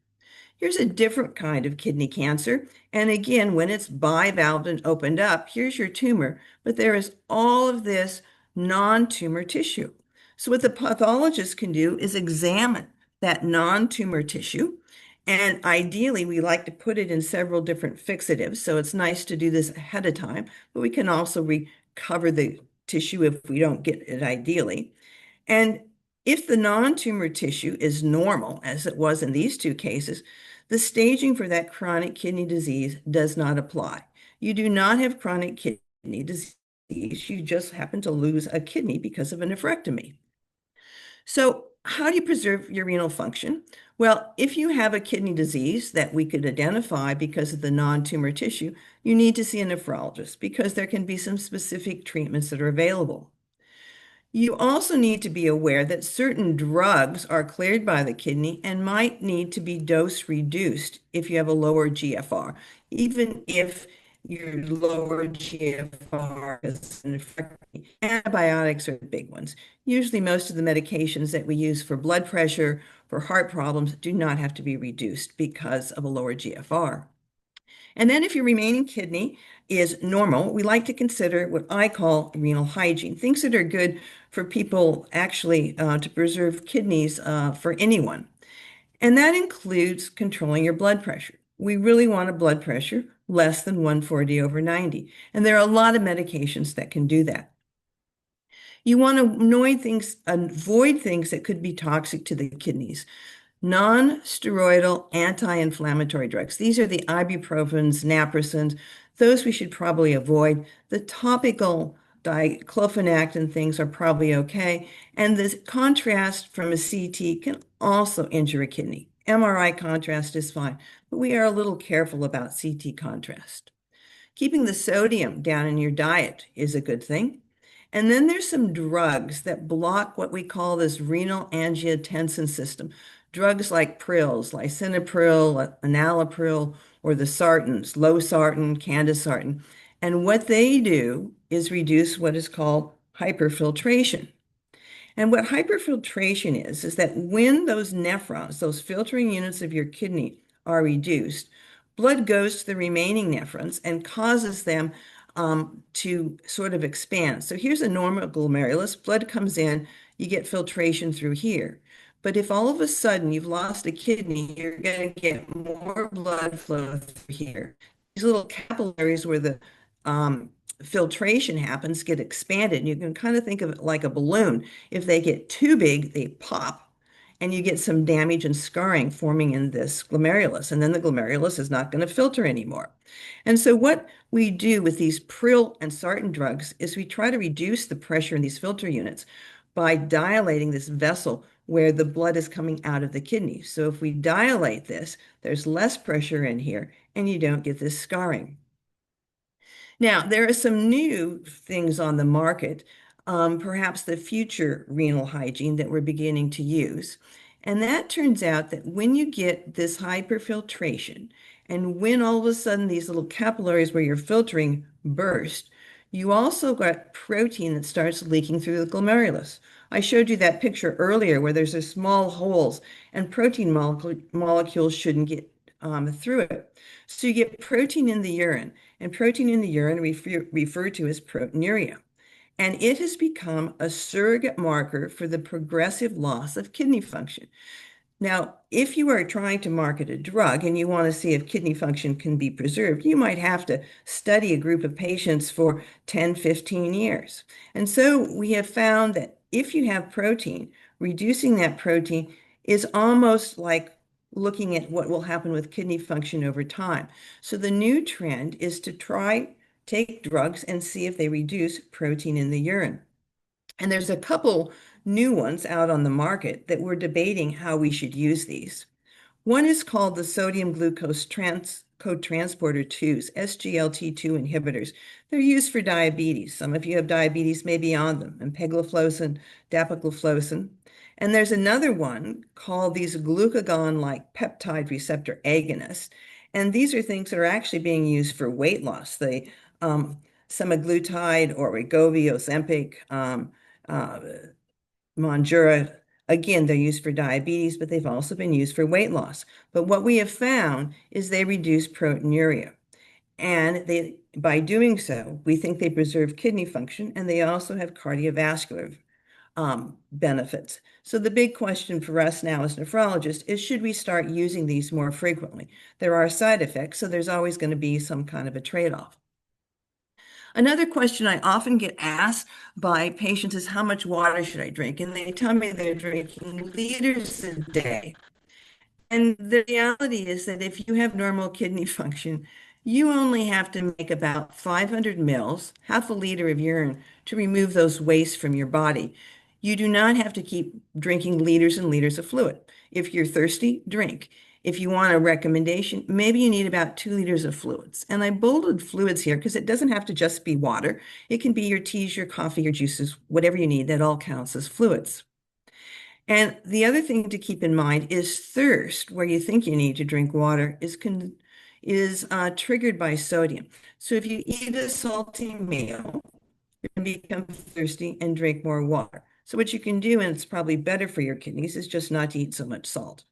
Here's a different kind of kidney cancer. And again, when it's bivalved and opened up, here's your tumor, but there is all of this non-tumor tissue. So what the pathologist can do is examine that non-tumor tissue. And ideally, we like to put it in several different fixatives. So it's nice to do this ahead of time, but we can also recover the tissue if we don't get it ideally. And if the non-tumor tissue is normal, as it was in these 2 cases, the staging for that chronic kidney disease does not apply. You do not have chronic kidney disease. You just happen to lose a kidney because of a nephrectomy. So how do you preserve your renal function? Well, if you have a kidney disease that we could identify because of the non-tumor tissue, you need to see a nephrologist because there can be some specific treatments that are available. You also need to be aware that certain drugs are cleared by the kidney and might need to be dose reduced if you have a lower GFR, even if your lower GFR, nephrectomy. Antibiotics are the big ones. Usually most of the medications that we use for blood pressure, for heart problems, do not have to be reduced because of a lower GFR. And then if your remaining kidney is normal, we like to consider what I call renal hygiene, things that are good for people actually to preserve kidneys for anyone. And that includes controlling your blood pressure. We really want a blood pressure less than 140/90. And there are a lot of medications that can do that. You want to avoid things that could be toxic to the kidneys. Non-steroidal anti-inflammatory drugs. These are the ibuprofens, naproxens. Those we should probably avoid. The topical diclofenac and things are probably okay. And the contrast from a CT can also injure a kidney. MRI contrast is fine, but we are a little careful about CT contrast. Keeping the sodium down in your diet is a good thing. And then there's some drugs that block what we call this renal angiotensin system. Drugs like prils, lisinopril, enalapril, or the sartans, losartan, candesartan. And what they do is reduce what is called hyperfiltration. And what hyperfiltration is that when those nephrons, those filtering units of your kidney, are reduced, blood goes to the remaining nephrons and causes them to sort of expand. So here's a normal glomerulus. Blood comes in, you get filtration through here. But if all of a sudden you've lost a kidney, you're going to get more blood flow through here. These little capillaries where the filtration happens get expanded. And you can kind of think of it like a balloon. If they get too big, they pop. And you get some damage and scarring forming in this glomerulus. And then the glomerulus is not going to filter anymore. And so what we do with these pril and sartan drugs is we try to reduce the pressure in these filter units by dilating this vessel where the blood is coming out of the kidney. So if we dilate this, there's less pressure in here and you don't get this scarring. Now, there are some new things on the market, perhaps the future renal hygiene that we're beginning to use. And that turns out that when you get this hyperfiltration, and when all of a sudden these little capillaries where you're filtering burst, you also got protein that starts leaking through the glomerulus. I showed you that picture earlier where there's a small holes and protein molecules shouldn't get through it. So you get protein in the urine, and protein in the urine referred to as proteinuria. And it has become a surrogate marker for the progressive loss of kidney function. Now, if you are trying to market a drug and you want to see if kidney function can be preserved, you might have to study a group of patients for 10, 15 years. And so we have found that if you have protein, reducing that protein is almost like looking at what will happen with kidney function over time. So the new trend is to take drugs and see if they reduce protein in the urine. And there's a couple new ones out on the market that we're debating how we should use these. One is called the sodium glucose cotransporter 2s, SGLT2 inhibitors. They're used for diabetes. Some of you have diabetes, may be on them, and empagliflozin, dapagliflozin. And there's another one called these glucagon-like peptide receptor agonists. And these are things that are actually being used for weight loss. The semaglutide or Wegovy, Ozempic, Mounjaro, again, they're used for diabetes, but they've also been used for weight loss. But what we have found is they reduce proteinuria. And by doing so, we think they preserve kidney function, and they also have cardiovascular benefits. So the big question for us now as nephrologists is, should we start using these more frequently? There are side effects, so there's always going to be some kind of a trade-off. Another question I often get asked by patients is, how much water should I drink? And they tell me they're drinking liters a day. And the reality is that if you have normal kidney function, you only have to make about 500 mils, half a liter of urine, to remove those wastes from your body. You do not have to keep drinking liters and liters of fluid. If you're thirsty, drink. If you want a recommendation, maybe you need about 2 liters of fluids. And I bolded fluids here because it doesn't have to just be water. It can be your teas, your coffee, your juices, whatever you need. That all counts as fluids. And the other thing to keep in mind is thirst, where you think you need to drink water, is triggered by sodium. So if you eat a salty meal, you're going to become thirsty and drink more water. So what you can do, and it's probably better for your kidneys, is just not to eat so much salt.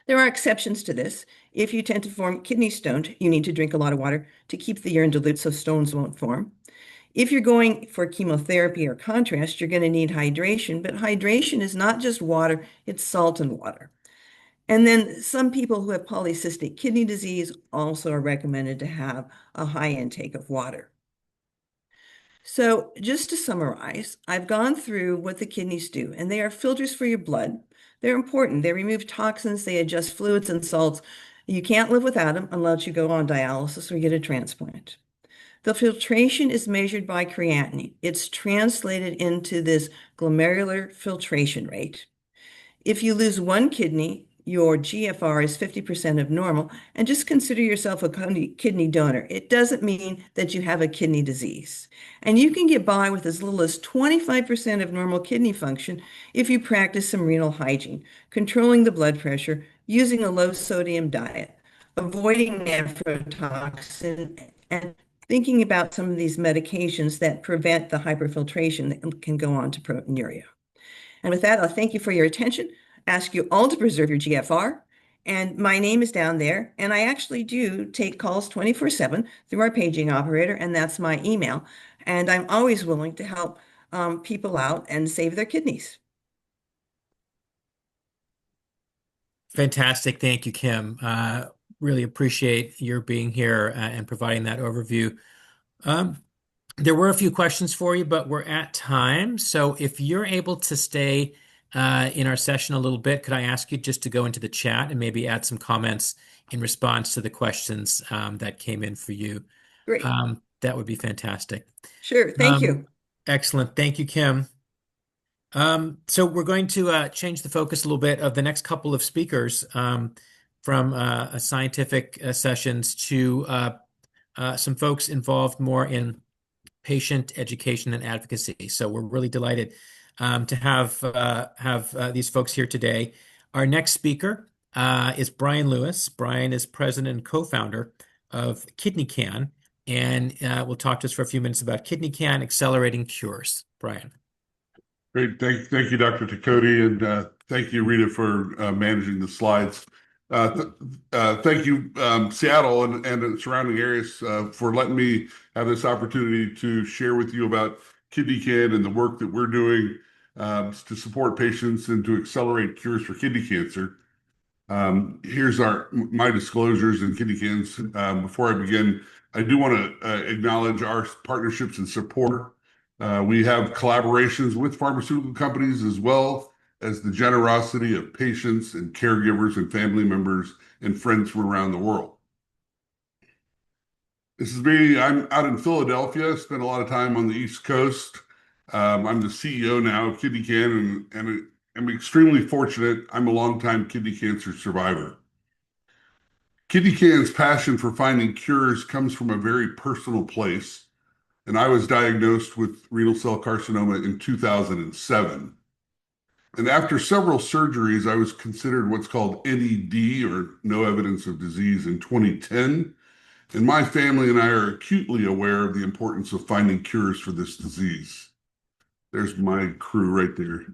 There are exceptions to this. If you tend to form kidney stones, you need to drink a lot of water to keep the urine dilute so stones won't form. If you're going for chemotherapy or contrast, you're going to need hydration, but hydration is not just water, it's salt and water. And then some people who have polycystic kidney disease also are recommended to have a high intake of water. So just to summarize, I've gone through what the kidneys do, and they are filters for your blood. They're important. They remove toxins, they adjust fluids and salts. You can't live without them unless you go on dialysis or get a transplant. The filtration is measured by creatinine. It's translated into this glomerular filtration rate. If you lose one kidney, your GFR is 50% of normal, and just consider yourself a kidney donor. It doesn't mean that you have a kidney disease. And you can get by with as little as 25% of normal kidney function if you practice some renal hygiene, controlling the blood pressure, using a low sodium diet, avoiding nephrotoxin, and thinking about some of these medications that prevent the hyperfiltration that can go on to proteinuria. And with that, I'll thank you for your attention, ask you all to preserve your GFR. And my name is down there. And I actually do take calls 24/7 through our paging operator, and that's my email. And I'm always willing to help people out and save their kidneys. Fantastic. Thank you, Kim. Really appreciate your being here and providing that overview. There were a few questions for you, but we're at time. So if you're able to stay in our session a little bit, could I ask you just to go into the chat and maybe add some comments in response to the questions that came in for you? Great. That would be fantastic. Sure. Thank you. Excellent. Thank you, Kim. So we're going to change the focus a little bit of the next couple of speakers from scientific sessions to some folks involved more in patient education and advocacy. So we're really delighted to have these folks here today. Our next speaker is Bryan Lewis. Bryan is president and co-founder of KidneyCAN, and will talk to us for a few minutes about KidneyCAN accelerating cures. Bryan. Great. Thank you, Dr. Tykodi, and thank you, Rita, for managing the slides. Thank you, Seattle and the surrounding areas for letting me have this opportunity to share with you about KidneyCAN and the work that we're doing to support patients and to accelerate cures for kidney cancer. Here's my disclosures in KidneyCANs. Before I begin, I do want to acknowledge our partnerships and support. We have collaborations with pharmaceutical companies as well as the generosity of patients and caregivers and family members and friends from around the world. This is me. I'm out in Philadelphia. I spent a lot of time on the East Coast. I'm the CEO now of KidneyCAN, and I'm extremely fortunate. I'm a longtime kidney cancer survivor. KidneyCAN's passion for finding cures comes from a very personal place, and I was diagnosed with renal cell carcinoma in 2007. And after several surgeries, I was considered what's called NED, or no evidence of disease, in 2010. And my family and I are acutely aware of the importance of finding cures for this disease. There's my crew right there.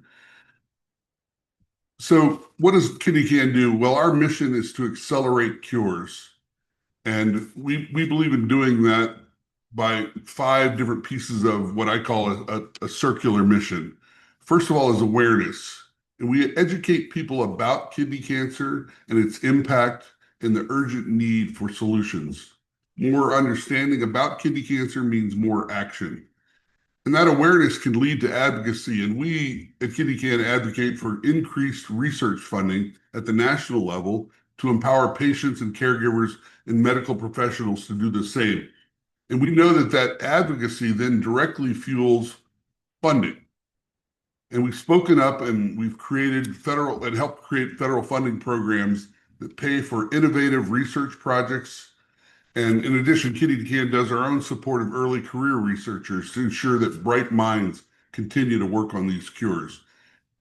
So what does KidneyCAN do? Well, our mission is to accelerate cures. And we believe in doing that by 5 different pieces of what I call a circular mission. First of all is awareness. And we educate people about kidney cancer and its impact and the urgent need for solutions. More understanding about kidney cancer means more action. And that awareness can lead to advocacy. And we at KidneyCAN advocate for increased research funding at the national level to empower patients and caregivers and medical professionals to do the same. And we know that advocacy then directly fuels funding. And we've spoken up and we've helped create federal funding programs that pay for innovative research projects. And in addition, KidneyCAN does our own support of early career researchers to ensure that bright minds continue to work on these cures.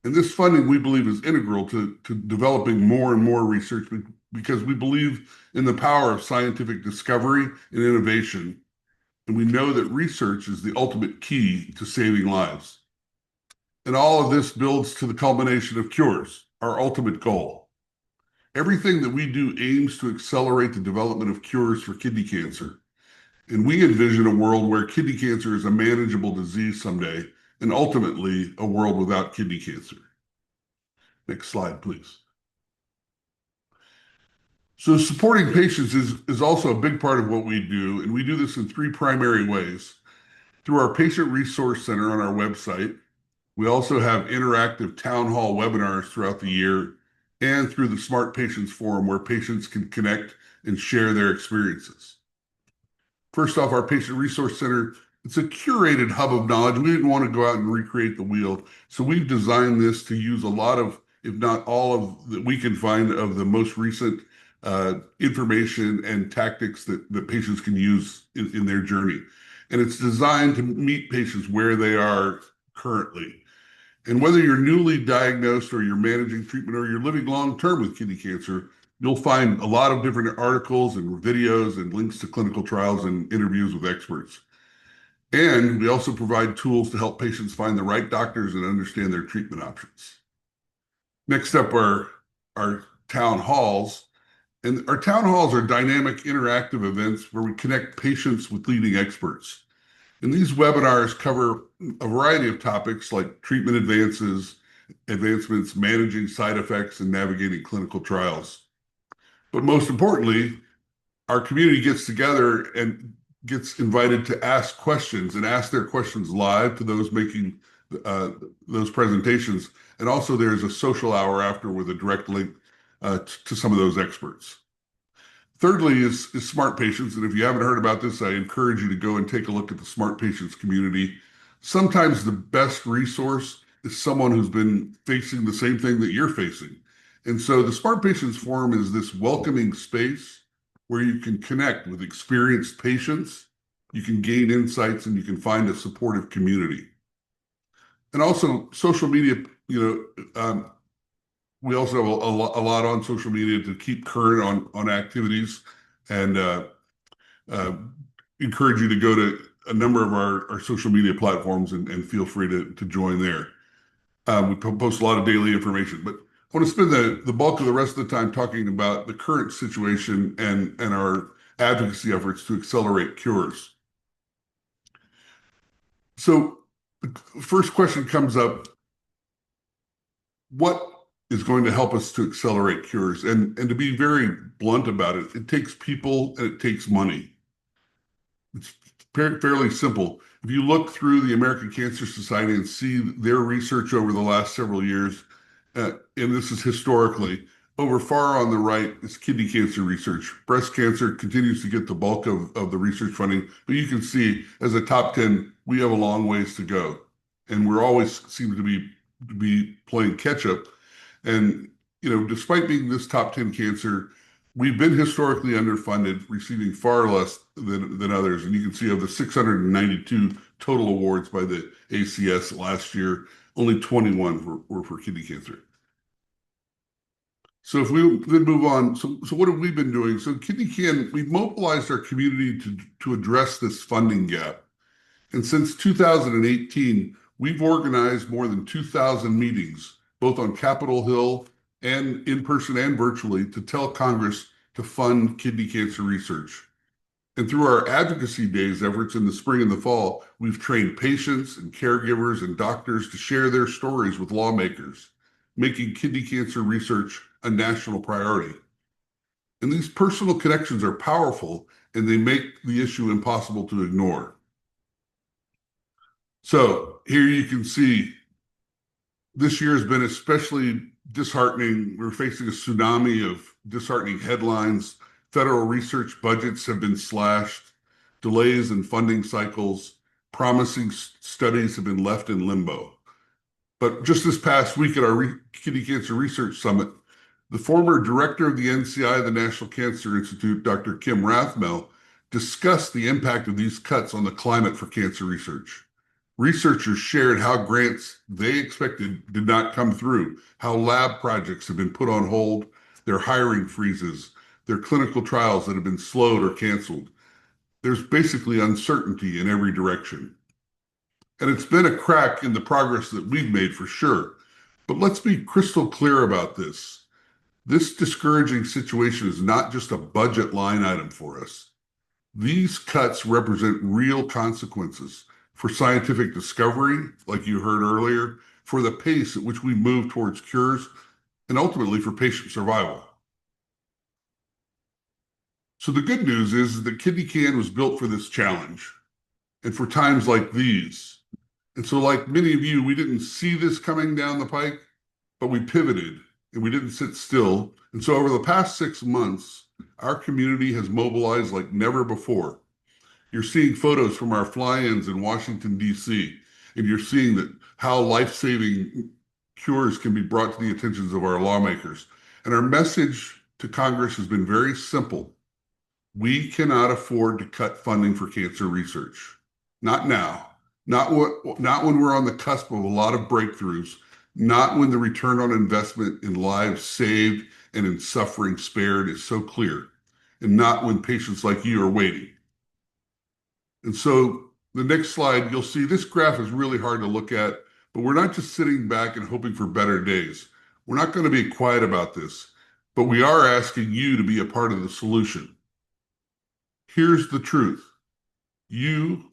And this funding, we believe, is integral to developing more and more research because we believe in the power of scientific discovery and innovation. And we know that research is the ultimate key to saving lives. And all of this builds to the culmination of cures, our ultimate goal. Everything that we do aims to accelerate the development of cures for kidney cancer. And we envision a world where kidney cancer is a manageable disease someday, and ultimately a world without kidney cancer. Next slide, please. So supporting patients is also a big part of what we do, and we do this in three primary ways. Through our Patient Resource Center on our website, we also have interactive town hall webinars throughout the year, and through the Smart Patients Forum, where patients can connect and share their experiences. First off, our Patient Resource Center, it's a curated hub of knowledge. We didn't want to go out and recreate the wheel, so we've designed this to use a lot of, if not all of, that we can find of the most recent information and tactics that patients can use in their journey. And it's designed to meet patients where they are currently. And whether you're newly diagnosed or you're managing treatment or you're living long-term with kidney cancer, you'll find a lot of different articles and videos and links to clinical trials and interviews with experts. And we also provide tools to help patients find the right doctors and understand their treatment options. Next up are our town halls. And our town halls are dynamic, interactive events where we connect patients with leading experts. And these webinars cover a variety of topics like treatment advancements, managing side effects, and navigating clinical trials. But most importantly, our community gets together and gets invited to ask questions and ask their questions live to those making those presentations. And also there's a social hour after with a direct link to some of those experts. Thirdly is Smart Patients. And if you haven't heard about this, I encourage you to go and take a look at the Smart Patients community. Sometimes the best resource is someone who's been facing the same thing that you're facing. And so the Smart Patients Forum is this welcoming space where you can connect with experienced patients, you can gain insights, and you can find a supportive community. And also social media, we also have a lot on social media to keep current on activities, and encourage you to go to a number of our social media platforms and feel free to join there. We post a lot of daily information, but I want to spend the bulk of the rest of the time talking about the current situation and our advocacy efforts to accelerate cures. So the first question comes up: what is going to help us to accelerate cures? And to be very blunt about it, it takes people and it takes money. It's fairly simple. If you look through the American Cancer Society and see their research over the last several years, and this is historically, over far on the right is kidney cancer research. Breast cancer continues to get the bulk of the research funding, but you can see as a top 10, we have a long ways to go. And we're always seem to be playing catch up. And, despite being this top 10 cancer, we've been historically underfunded, receiving far less than others. And you can see of the 692 total awards by the ACS last year, only 21 were for kidney cancer. So if we then move on, so what have we been doing? So KidneyCAN, we've mobilized our community to address this funding gap. And since 2018, we've organized more than 2,000 meetings, both on Capitol Hill and in person and virtually, to tell Congress to fund kidney cancer research. And through our advocacy days efforts in the spring and the fall, we've trained patients and caregivers and doctors to share their stories with lawmakers, making kidney cancer research a national priority. And these personal connections are powerful, and they make the issue impossible to ignore. So here you can see this year has been especially disheartening. We're facing a tsunami of disheartening headlines. Federal research budgets have been slashed, delays in funding cycles, promising studies have been left in limbo. But just this past week at our Kidney Cancer Research Summit, the former director of the NCI, the National Cancer Institute, Dr. Kim Rathmel, discussed the impact of these cuts on the climate for cancer research. Researchers shared how grants they expected did not come through, how lab projects have been put on hold, their hiring freezes, their clinical trials that have been slowed or canceled. There's basically uncertainty in every direction. And it's been a crack in the progress that we've made for sure. But let's be crystal clear about this. This discouraging situation is not just a budget line item for us. These cuts represent real consequences for scientific discovery, like you heard earlier, for the pace at which we move towards cures, and ultimately for patient survival. So the good news is that KidneyCAN was built for this challenge and for times like these. And so like many of you, we didn't see this coming down the pike, but we pivoted and we didn't sit still. And so over the past 6 months, our community has mobilized like never before. You're seeing photos from our fly-ins in Washington, D.C., and you're seeing that how life-saving cures can be brought to the attentions of our lawmakers. And our message to Congress has been very simple. We cannot afford to cut funding for cancer research. Not now. Not when we're on the cusp of a lot of breakthroughs. Not when the return on investment in lives saved and in suffering spared is so clear. And not when patients like you are waiting. And so the next slide, you'll see this graph is really hard to look at, but we're not just sitting back and hoping for better days. We're not going to be quiet about this, but we are asking you to be a part of the solution. Here's the truth. You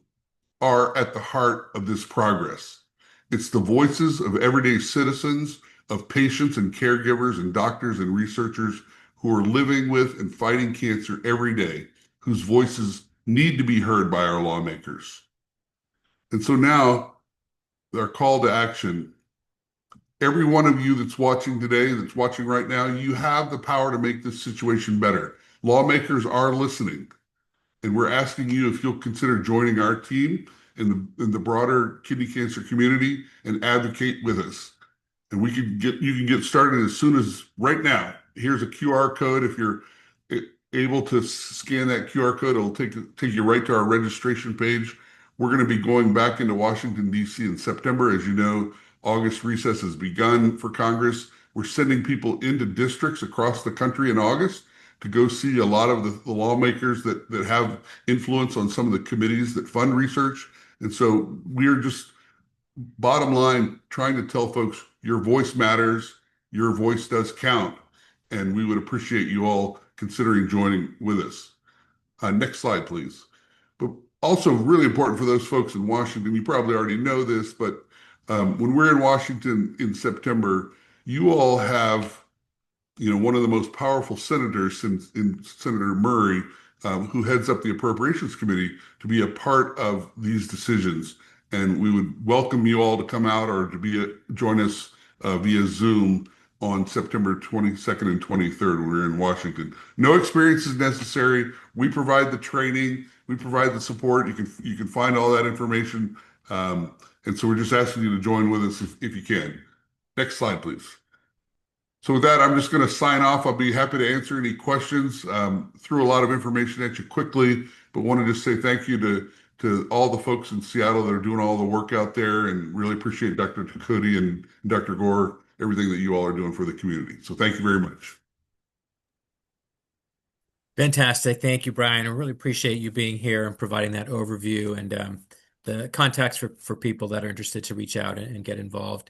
are at the heart of this progress. It's the voices of everyday citizens, of patients and caregivers and doctors and researchers who are living with and fighting cancer every day, whose voices need to be heard by our lawmakers. And so now, our call to action. Every one of you that's watching today, that's watching right now, you have the power to make this situation better. Lawmakers are listening. And we're asking you if you'll consider joining our team in the broader kidney cancer community and advocate with us. And you can get started as soon as right now. Here's a QR code. If you're able to scan that QR code, it'll take you right to our registration page. We're going to be going back into Washington, D.C. in September. As you know, August recess has begun for Congress. We're sending people into districts across the country in August to go see a lot of the lawmakers that have influence on some of the committees that fund research. And so we're just, bottom line, trying to tell folks your voice matters, your voice does count, and we would appreciate you all considering joining with us. Next slide, please. But also really important for those folks in Washington, you probably already know this, but when we're in Washington in September, you all have one of the most powerful senators in Senator Murray, who heads up the Appropriations Committee, to be a part of these decisions. And we would welcome you all to come out or to join us via Zoom on September 22nd and 23rd when we're in Washington. No experience is necessary. We provide the training. We provide the support. You can find all that information. And so we're just asking you to join with us if you can. Next slide, please. So with that, I'm just going to sign off. I'll be happy to answer any questions. Threw a lot of information at you quickly, but want to just say thank you to all the folks in Seattle that are doing all the work out there, and really appreciate Dr. Tykodi and Dr. Gore, everything that you all are doing for the community. So thank you very much. Fantastic. Thank you, Bryan. I really appreciate you being here and providing that overview and the contacts for people that are interested to reach out and get involved.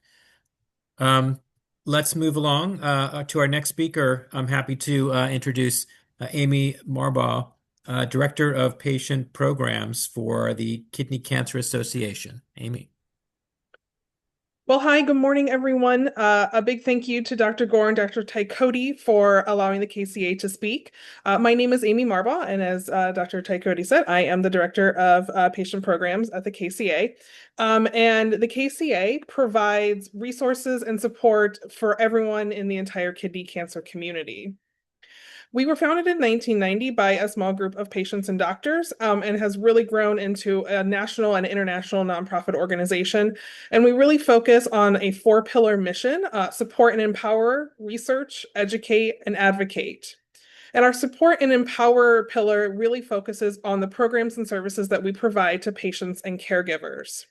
Let's move along to our next speaker. I'm happy to introduce Amy Marbaugh, Director of Patient Programs for the Kidney Cancer Association. Amy. Well, hi, good morning, everyone. A big thank you to Dr. Gore and Dr. Tykodi for allowing the KCA to speak. My name is Amy Marbaugh, and as Dr. Tykodi said, I am the Director of Patient Programs at the KCA. And the KCA provides resources and support for everyone in the entire kidney cancer community. We were founded in 1990 by a small group of patients and doctors, and has really grown into a national and international nonprofit organization. And we really focus on a 4-pillar mission: support and empower, research, educate, and advocate. And our support and empower pillar really focuses on the programs and services that we provide to patients and caregivers.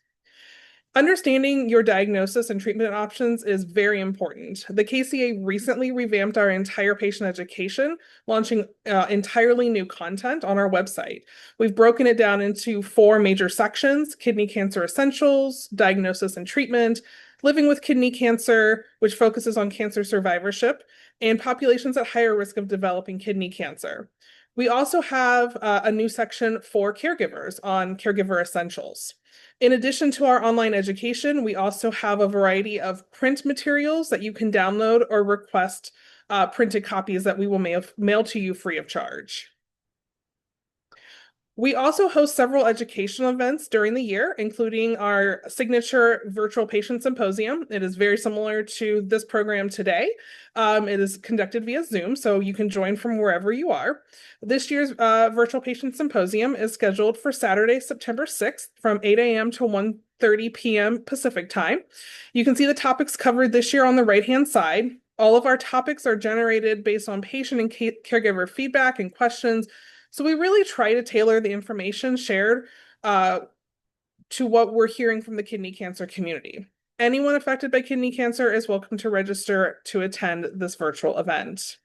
Understanding your diagnosis and treatment options is very important. The KCA recently revamped our entire patient education, launching entirely new content on our website. We've broken it down into 4 major sections: kidney cancer essentials, diagnosis and treatment, living with kidney cancer, which focuses on cancer survivorship, and populations at higher risk of developing kidney cancer. We also have a new section for caregivers on caregiver essentials. In addition to our online education, we also have a variety of print materials that you can download or request printed copies that we will mail to you free of charge. We also host several educational events during the year, including our signature virtual patient symposium. It is very similar to this program today. It is conducted via Zoom, so you can join from wherever you are. This year's virtual patient symposium is scheduled for Saturday, September 6th from 8 a.m. to 1:30 p.m. Pacific time. You can see the topics covered this year on the right-hand side. All of our topics are generated based on patient and caregiver feedback and questions. So we really try to tailor the information shared to what we're hearing from the kidney cancer community. Anyone affected by kidney cancer is welcome to register to attend this virtual event.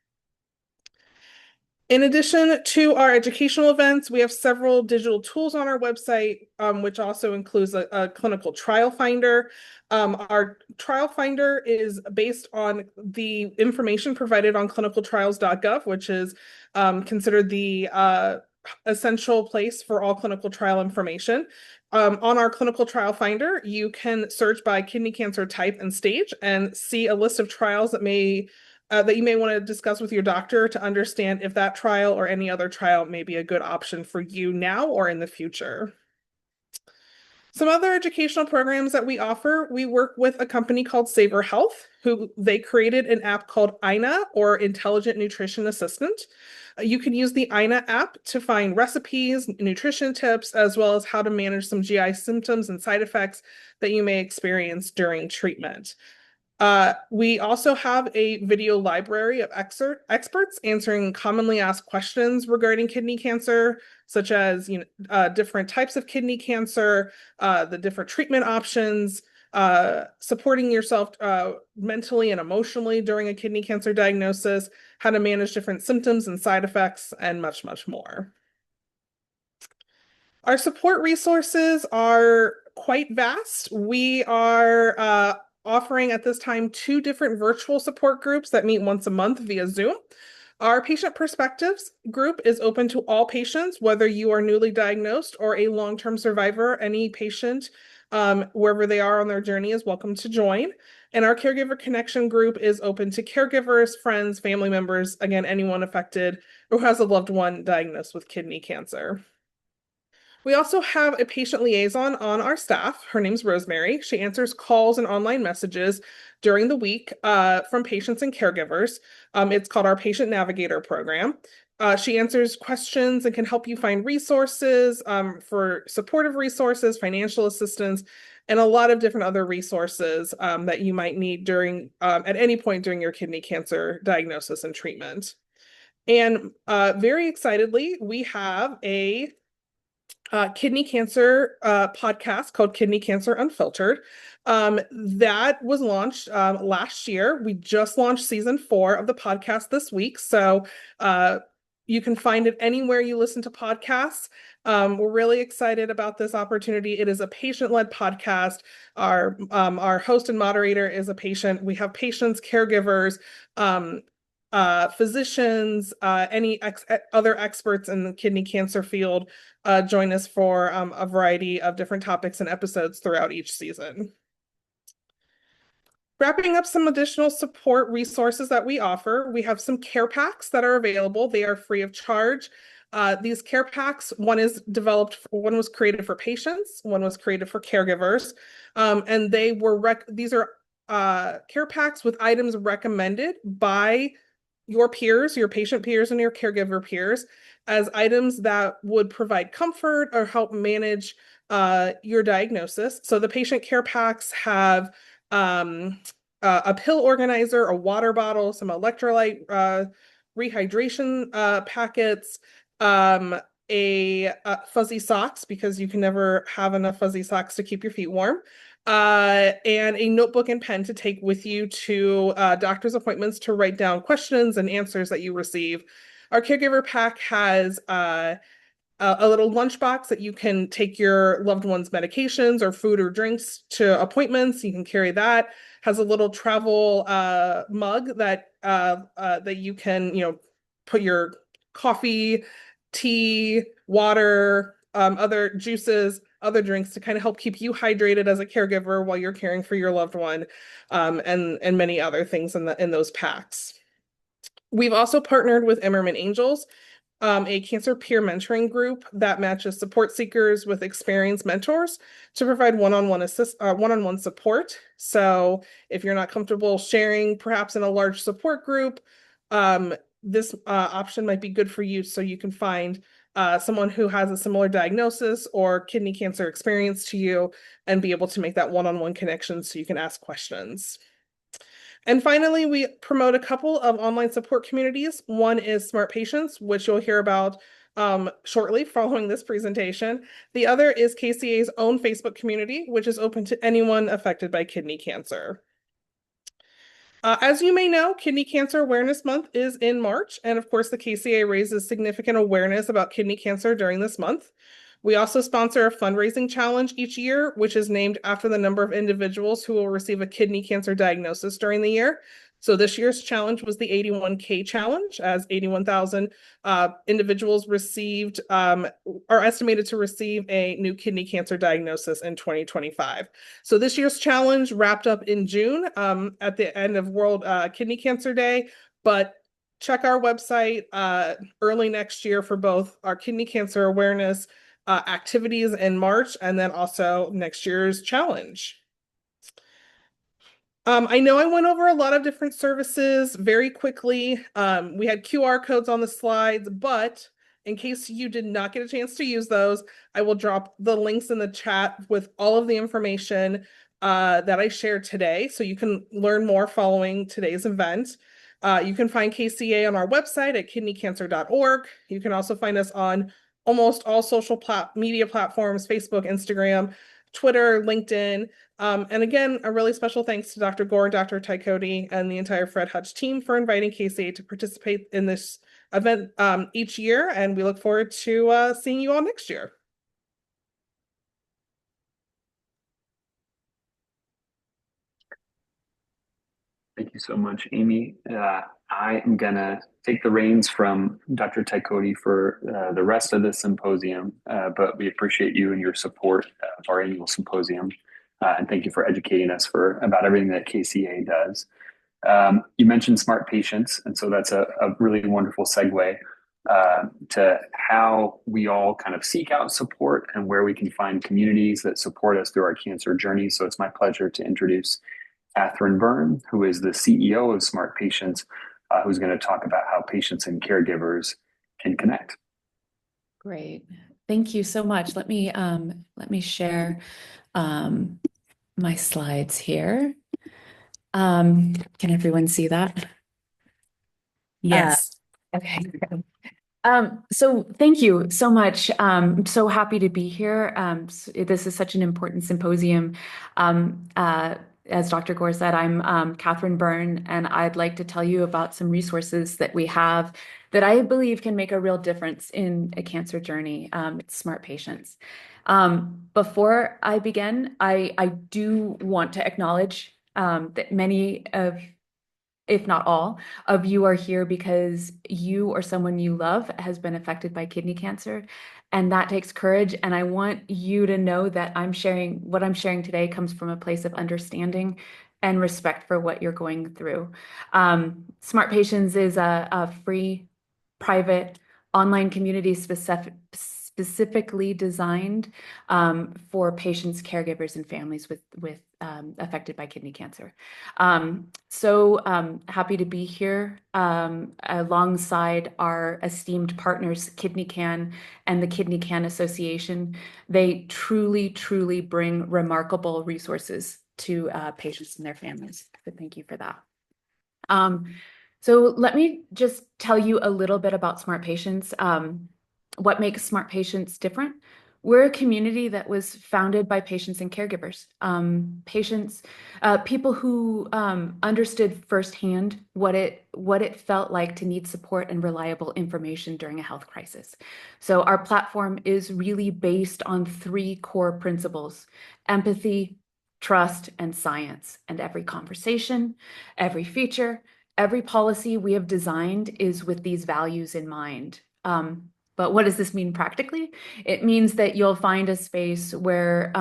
In addition to our educational events, we have several digital tools on our website, which also includes a clinical trial finder. Our trial finder is based on the information provided on clinicaltrials.gov, which is considered the essential place for all clinical trial information. On our clinical trial finder, you can search by kidney cancer type and stage and see a list of trials that you may want to discuss with your doctor to understand if that trial or any other trial may be a good option for you now or in the future. Some other educational programs that we offer, we work with a company called Savor Health, who they created an app called INA, or Intelligent Nutrition Assistant. You can use the INA app to find recipes, nutrition tips, as well as how to manage some GI symptoms and side effects that you may experience during treatment. We also have a video library of experts answering commonly asked questions regarding kidney cancer, such as different types of kidney cancer, the different treatment options, supporting yourself mentally and emotionally during a kidney cancer diagnosis, how to manage different symptoms and side effects, and much, much more. Our support resources are quite vast. We are offering at this time 2 different virtual support groups that meet once a month via Zoom. Our Patient Perspectives group is open to all patients, whether you are newly diagnosed or a long-term survivor. Any patient, wherever they are on their journey, is welcome to join. And our Caregiver Connection group is open to caregivers, friends, family members, again, anyone affected or who has a loved one diagnosed with kidney cancer. We also have a patient liaison on our staff. Her name's Rosemary. She answers calls and online messages during the week from patients and caregivers. It's called our Patient Navigator program. She answers questions and can help you find resources for supportive resources, financial assistance, and a lot of different other resources that you might need during at any point during your kidney cancer diagnosis and treatment. And very excitedly, we have a kidney cancer podcast called Kidney Cancer Unfiltered. That was launched last year. We just launched season 4 of the podcast this week. So you can find it anywhere you listen to podcasts. We're really excited about this opportunity. It is a patient-led podcast. Our host and moderator is a patient. We have patients, caregivers, physicians, any other experts in the kidney cancer field join us for a variety of different topics and episodes throughout each season. Wrapping up some additional support resources that we offer, we have some care packs that are available. They are free of charge. These care packs, one was created for patients, one was created for caregivers, and these are care packs with items recommended by your peers, your patient peers, and your caregiver peers as items that would provide comfort or help manage your diagnosis. So the patient care packs have a pill organizer, a water bottle, some electrolyte rehydration packets, fuzzy socks, because you can never have enough fuzzy socks to keep your feet warm, and a notebook and pen to take with you to doctor's appointments to write down questions and answers that you receive. Our caregiver pack has a little lunchbox that you can take your loved one's medications or food or drinks to appointments. You can carry that. Has a little travel mug that you can, put your coffee, tea, water, other juices, other drinks to kind of help keep you hydrated as a caregiver while you're caring for your loved one, and many other things in those packs. We've also partnered with Emmerman Angels, a cancer peer mentoring group that matches support seekers with experienced mentors to provide one-on-one support. So if you're not comfortable sharing, perhaps in a large support group, this option might be good for you, so you can find someone who has a similar diagnosis or kidney cancer experience to you and be able to make that one-on-one connection so you can ask questions. And finally, we promote a couple of online support communities. One is Smart Patients, which you'll hear about shortly following this presentation. The other is KCA's own Facebook community, which is open to anyone affected by kidney cancer. As you may know, Kidney Cancer Awareness Month is in March, and of course, the KCA raises significant awareness about kidney cancer during this month. We also sponsor a fundraising challenge each year, which is named after the number of individuals who will receive a kidney cancer diagnosis during the year. So this year's challenge was the 81K challenge, as 81,000 individuals are estimated to receive a new kidney cancer diagnosis in 2025. So this year's challenge wrapped up in June at the end of World Kidney Cancer Day, but check our website early next year for both our kidney cancer awareness activities in March and then also next year's challenge. I know I went over a lot of different services very quickly. We had QR codes on the slides, but in case you did not get a chance to use those, I will drop the links in the chat with all of the information that I shared today, so you can learn more following today's event. You can find KCA on our website at kidneycancer.org. You can also find us on almost all social media platforms: Facebook, Instagram, Twitter, LinkedIn. And again, a really special thanks to Dr. Gore, Dr. Tykodi, and the entire Fred Hutch team for inviting KCA to participate in this event each year. And we look forward to seeing you all next year. Thank you so much, Amy. I am going to take the reins from Dr. Tykodi for the rest of the symposium, but we appreciate you and your support of our annual symposium. And thank you for educating us about everything that KCA does. You mentioned Smart Patients, and so that's a really wonderful segue to how we all kind of seek out support and where we can find communities that support us through our cancer journey. So it's my pleasure to introduce Kathryn Byrne, who is the CEO of Smart Patients, who's going to talk about how patients and caregivers can connect. Great. Thank you so much. Let me share my slides here. Can everyone see that? Yes. Okay. So thank you so much. I'm so happy to be here. This is such an important symposium. As Dr. Gore said, I'm Kathryn Byrne, and I'd like to tell you about some resources that we have that I believe can make a real difference in a cancer journey. It's Smart Patients. Before I begin, I do want to acknowledge that many of, if not all, of you are here because you or someone you love has been affected by kidney cancer. And that takes courage. And I want you to know that what I'm sharing today comes from a place of understanding and respect for what you're going through. Smart Patients is a free, private, online community specifically designed for patients, caregivers, and families with affected by kidney cancer. So happy to be here alongside our esteemed partners, KidneyCAN and the KidneyCAN Association. They truly, truly bring remarkable resources to patients and their families. So thank you for that. So let me just tell you a little bit about Smart Patients. What makes Smart Patients different? We're a community that was founded by patients and caregivers, people who understood firsthand what it felt like to need support and reliable information during a health crisis. So our platform is really based on 3 core principles: empathy, trust, and science. And every conversation, every feature, every policy we have designed is with these values in mind. But what does this mean practically? It means that you'll find a space where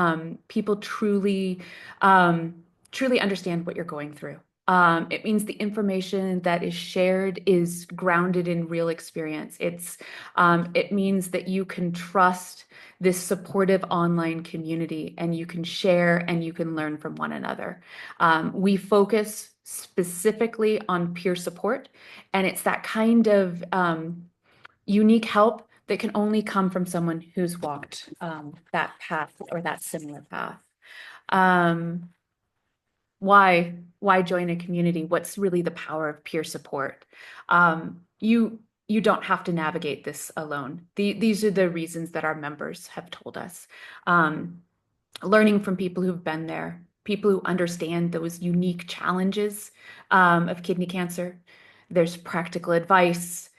people truly understand what you're going through. It means the information that is shared is grounded in real experience. It means that you can trust this supportive online community, and you can share and you can learn from one another. We focus specifically on peer support, and it's that kind of unique help that can only come from someone who's walked that path or that similar path. Why join a community? What's really the power of peer support? You don't have to navigate this alone. These are the reasons that our members have told us. Learning from people who've been there, people who understand those unique challenges of kidney cancer. There's practical advice,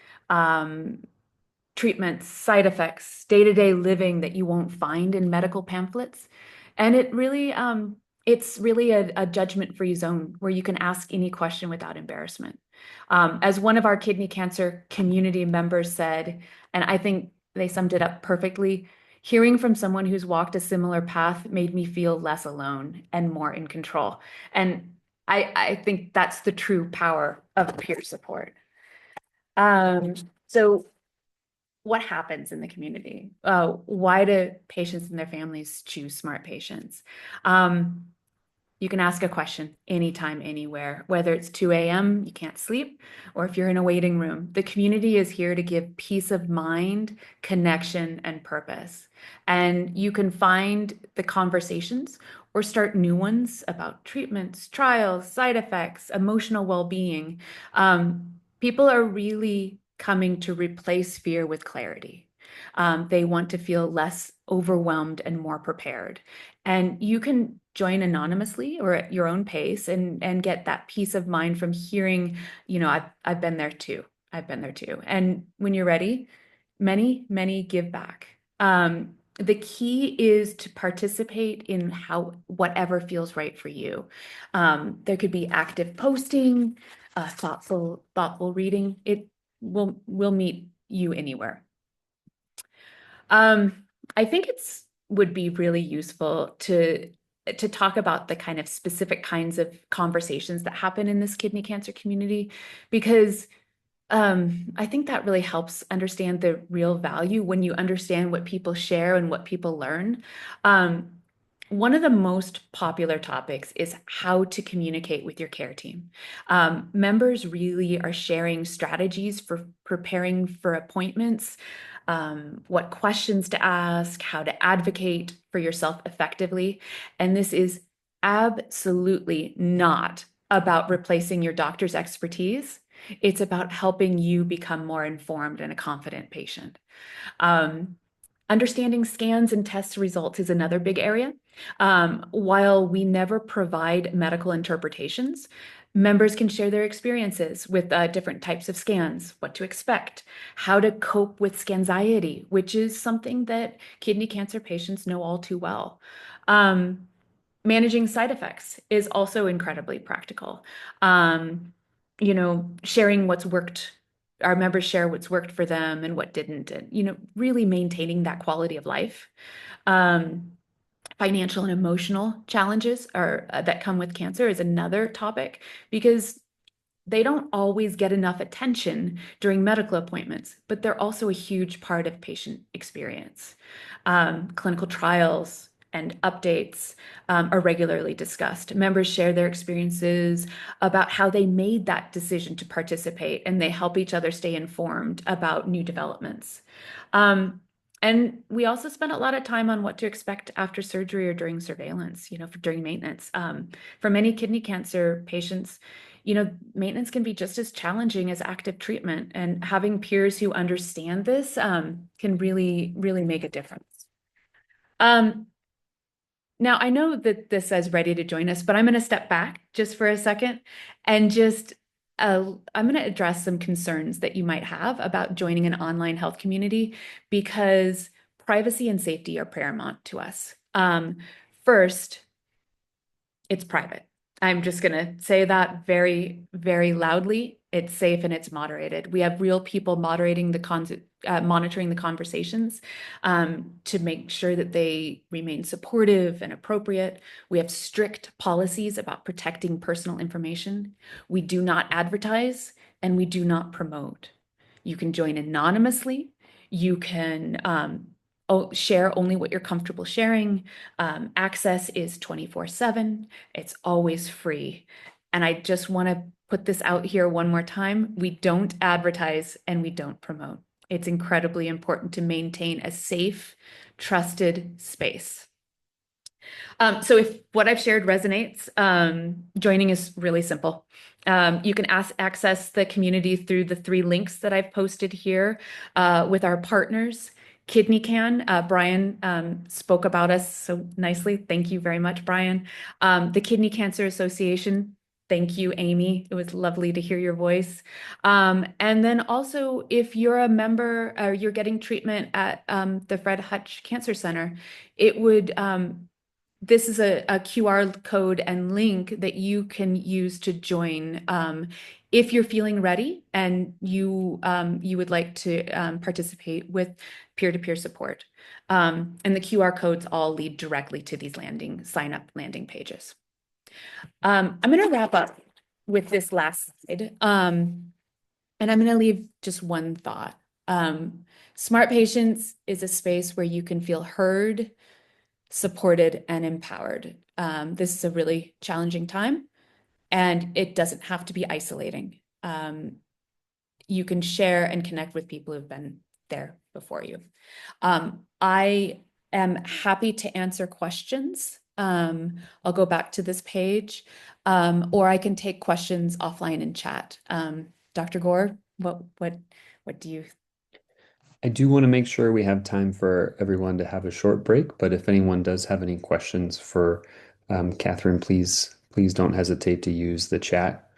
treatments, side effects, day-to-day living that you won't find in medical pamphlets. And it's really a judgment-free zone where you can ask any question without embarrassment. As one of our kidney cancer community members said, and I think they summed it up perfectly, hearing from someone who's walked a similar path made me feel less alone and more in control. And I think that's the true power of peer support. So what happens in the community? Why do patients and their families choose Smart Patients? You can ask a question anytime, anywhere, whether it's 2 a.m., you can't sleep, or if you're in a waiting room. The community is here to give peace of mind, connection, and purpose. And you can find the conversations or start new ones about treatments, trials, side effects, emotional well-being. People are really coming to replace fear with clarity. They want to feel less overwhelmed and more prepared. And you can join anonymously or at your own pace and get that peace of mind from hearing, I've been there too. I've been there too. And when you're ready, many give back. The key is to participate in whatever feels right for you. There could be active posting, thoughtful reading. It will meet you anywhere. I think would be really useful to talk about the kind of specific kinds of conversations that happen in this kidney cancer community, because I think that really helps understand the real value when you understand what people share and what people learn. One of the most popular topics is how to communicate with your care team. Members really are sharing strategies for preparing for appointments, what questions to ask, how to advocate for yourself effectively. And this is absolutely not about replacing your doctor's expertise. It's about helping you become more informed and a confident patient. Understanding scans and test results is another big area. While we never provide medical interpretations, members can share their experiences with different types of scans, what to expect, how to cope with scanxiety, which is something that kidney cancer patients know all too well. Managing side effects is also incredibly practical. Sharing what's worked. Our members share what's worked for them and what didn't, and really maintaining that quality of life. Financial and emotional challenges that come with cancer is another topic, because they don't always get enough attention during medical appointments, but they're also a huge part of patient experience. Clinical trials and updates are regularly discussed. Members share their experiences about how they made that decision to participate, and they help each other stay informed about new developments. And we also spend a lot of time on what to expect after surgery or during surveillance, during maintenance. For many kidney cancer patients, maintenance can be just as challenging as active treatment, and having peers who understand this can really, really make a difference. Now, I know that this says ready to join us, but I'm going to step back just for a second and I'm going to address some concerns that you might have about joining an online health community, because privacy and safety are paramount to us. First, it's private. I'm just going to say that very, very loudly. It's safe and it's moderated. We have real people monitoring the conversations to make sure that they remain supportive and appropriate. We have strict policies about protecting personal information. We do not advertise and we do not promote. You can join anonymously. You can share only what you're comfortable sharing. Access is 24/7. It's always free. And I just want to put this out here one more time. We don't advertise and we don't promote. It's incredibly important to maintain a safe, trusted space. So if what I've shared resonates, joining is really simple. You can access the community through the 3 links that I've posted here with our partners. KidneyCAN, Bryan spoke about us so nicely. Thank you very much, Bryan. The Kidney Cancer Association. Thank you, Amy. It was lovely to hear your voice. And then also, if you're a member or you're getting treatment at the Fred Hutch Cancer Center, this is a QR code and link that you can use to join if you're feeling ready and you would like to participate with peer-to-peer support. And the QR codes all lead directly to these sign-up landing pages. I'm going to wrap up with this last slide. And I'm going to leave just one thought. Smart Patients is a space where you can feel heard, supported, and empowered. This is a really challenging time, and it doesn't have to be isolating. You can share and connect with people who've been there before you. I am happy to answer questions. I'll go back to this page, or I can take questions offline in chat. Dr. Gore, what do you? I do want to make sure we have time for everyone to have a short break, but if anyone does have any questions for Kathryn, please don't hesitate to use the chat.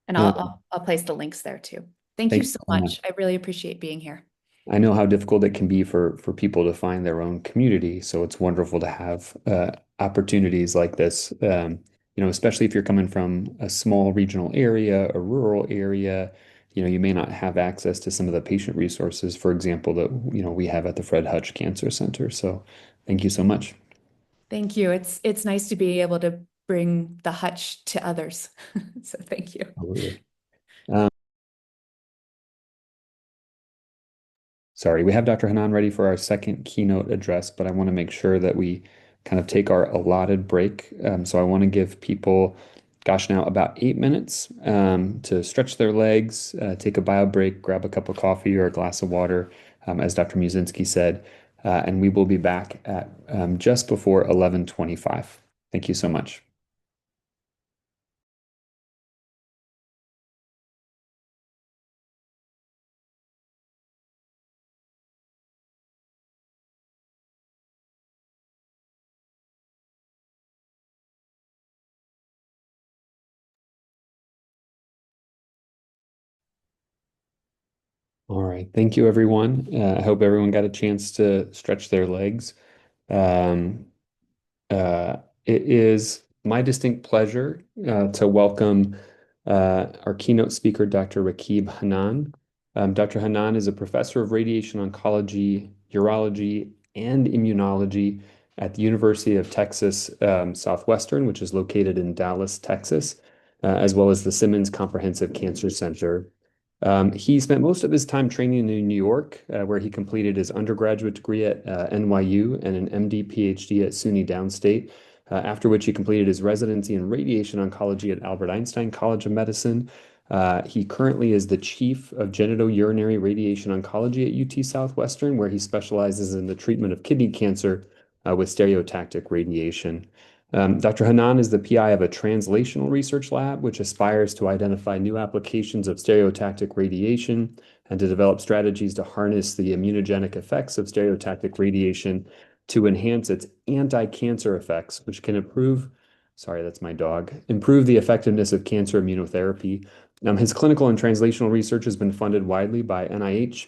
And I'll place the links there too. Thank you so much. I really appreciate being here. I know how difficult it can be for people to find their own community, so it's wonderful to have opportunities like this. Especially if you're coming from a small regional area, a rural area, you may not have access to some of the patient resources, for example, that we have at the Fred Hutch Cancer Center. So thank you so much. Thank you. It's nice to be able to bring the Hutch to others. So thank you. Absolutely. Sorry, we have Dr. Hannan ready for our second keynote address, but I want to make sure that we kind of take our allotted break. So I want to give people, now about 8 minutes to stretch their legs, take a bio break, grab a cup of coffee or a glass of water, as Dr. Muczynski said, and we will be back at just before 11:25. Thank you so much. All right. Thank you, everyone. I hope everyone got a chance to stretch their legs. It is my distinct pleasure to welcome our keynote speaker, Dr. Raquibul Hannan. Dr. Hannan is a professor of radiation oncology, urology, and immunology at the University of Texas Southwestern, which is located in Dallas, Texas, as well as the Simmons Comprehensive Cancer Center. He spent most of his time training in New York, where he completed his undergraduate degree at NYU and an MD PhD at SUNY Downstate, after which he completed his residency in radiation oncology at Albert Einstein College of Medicine, He currently is the chief of genitourinary radiation oncology at UT Southwestern, where he specializes in the treatment of kidney cancer with stereotactic radiation. Dr. Hannan is the PI of a translational research lab, which aspires to identify new applications of stereotactic radiation and to develop strategies to harness the immunogenic effects of stereotactic radiation to enhance its anti-cancer effects, which can improve the effectiveness of cancer immunotherapy. His clinical and translational research has been funded widely by NIH,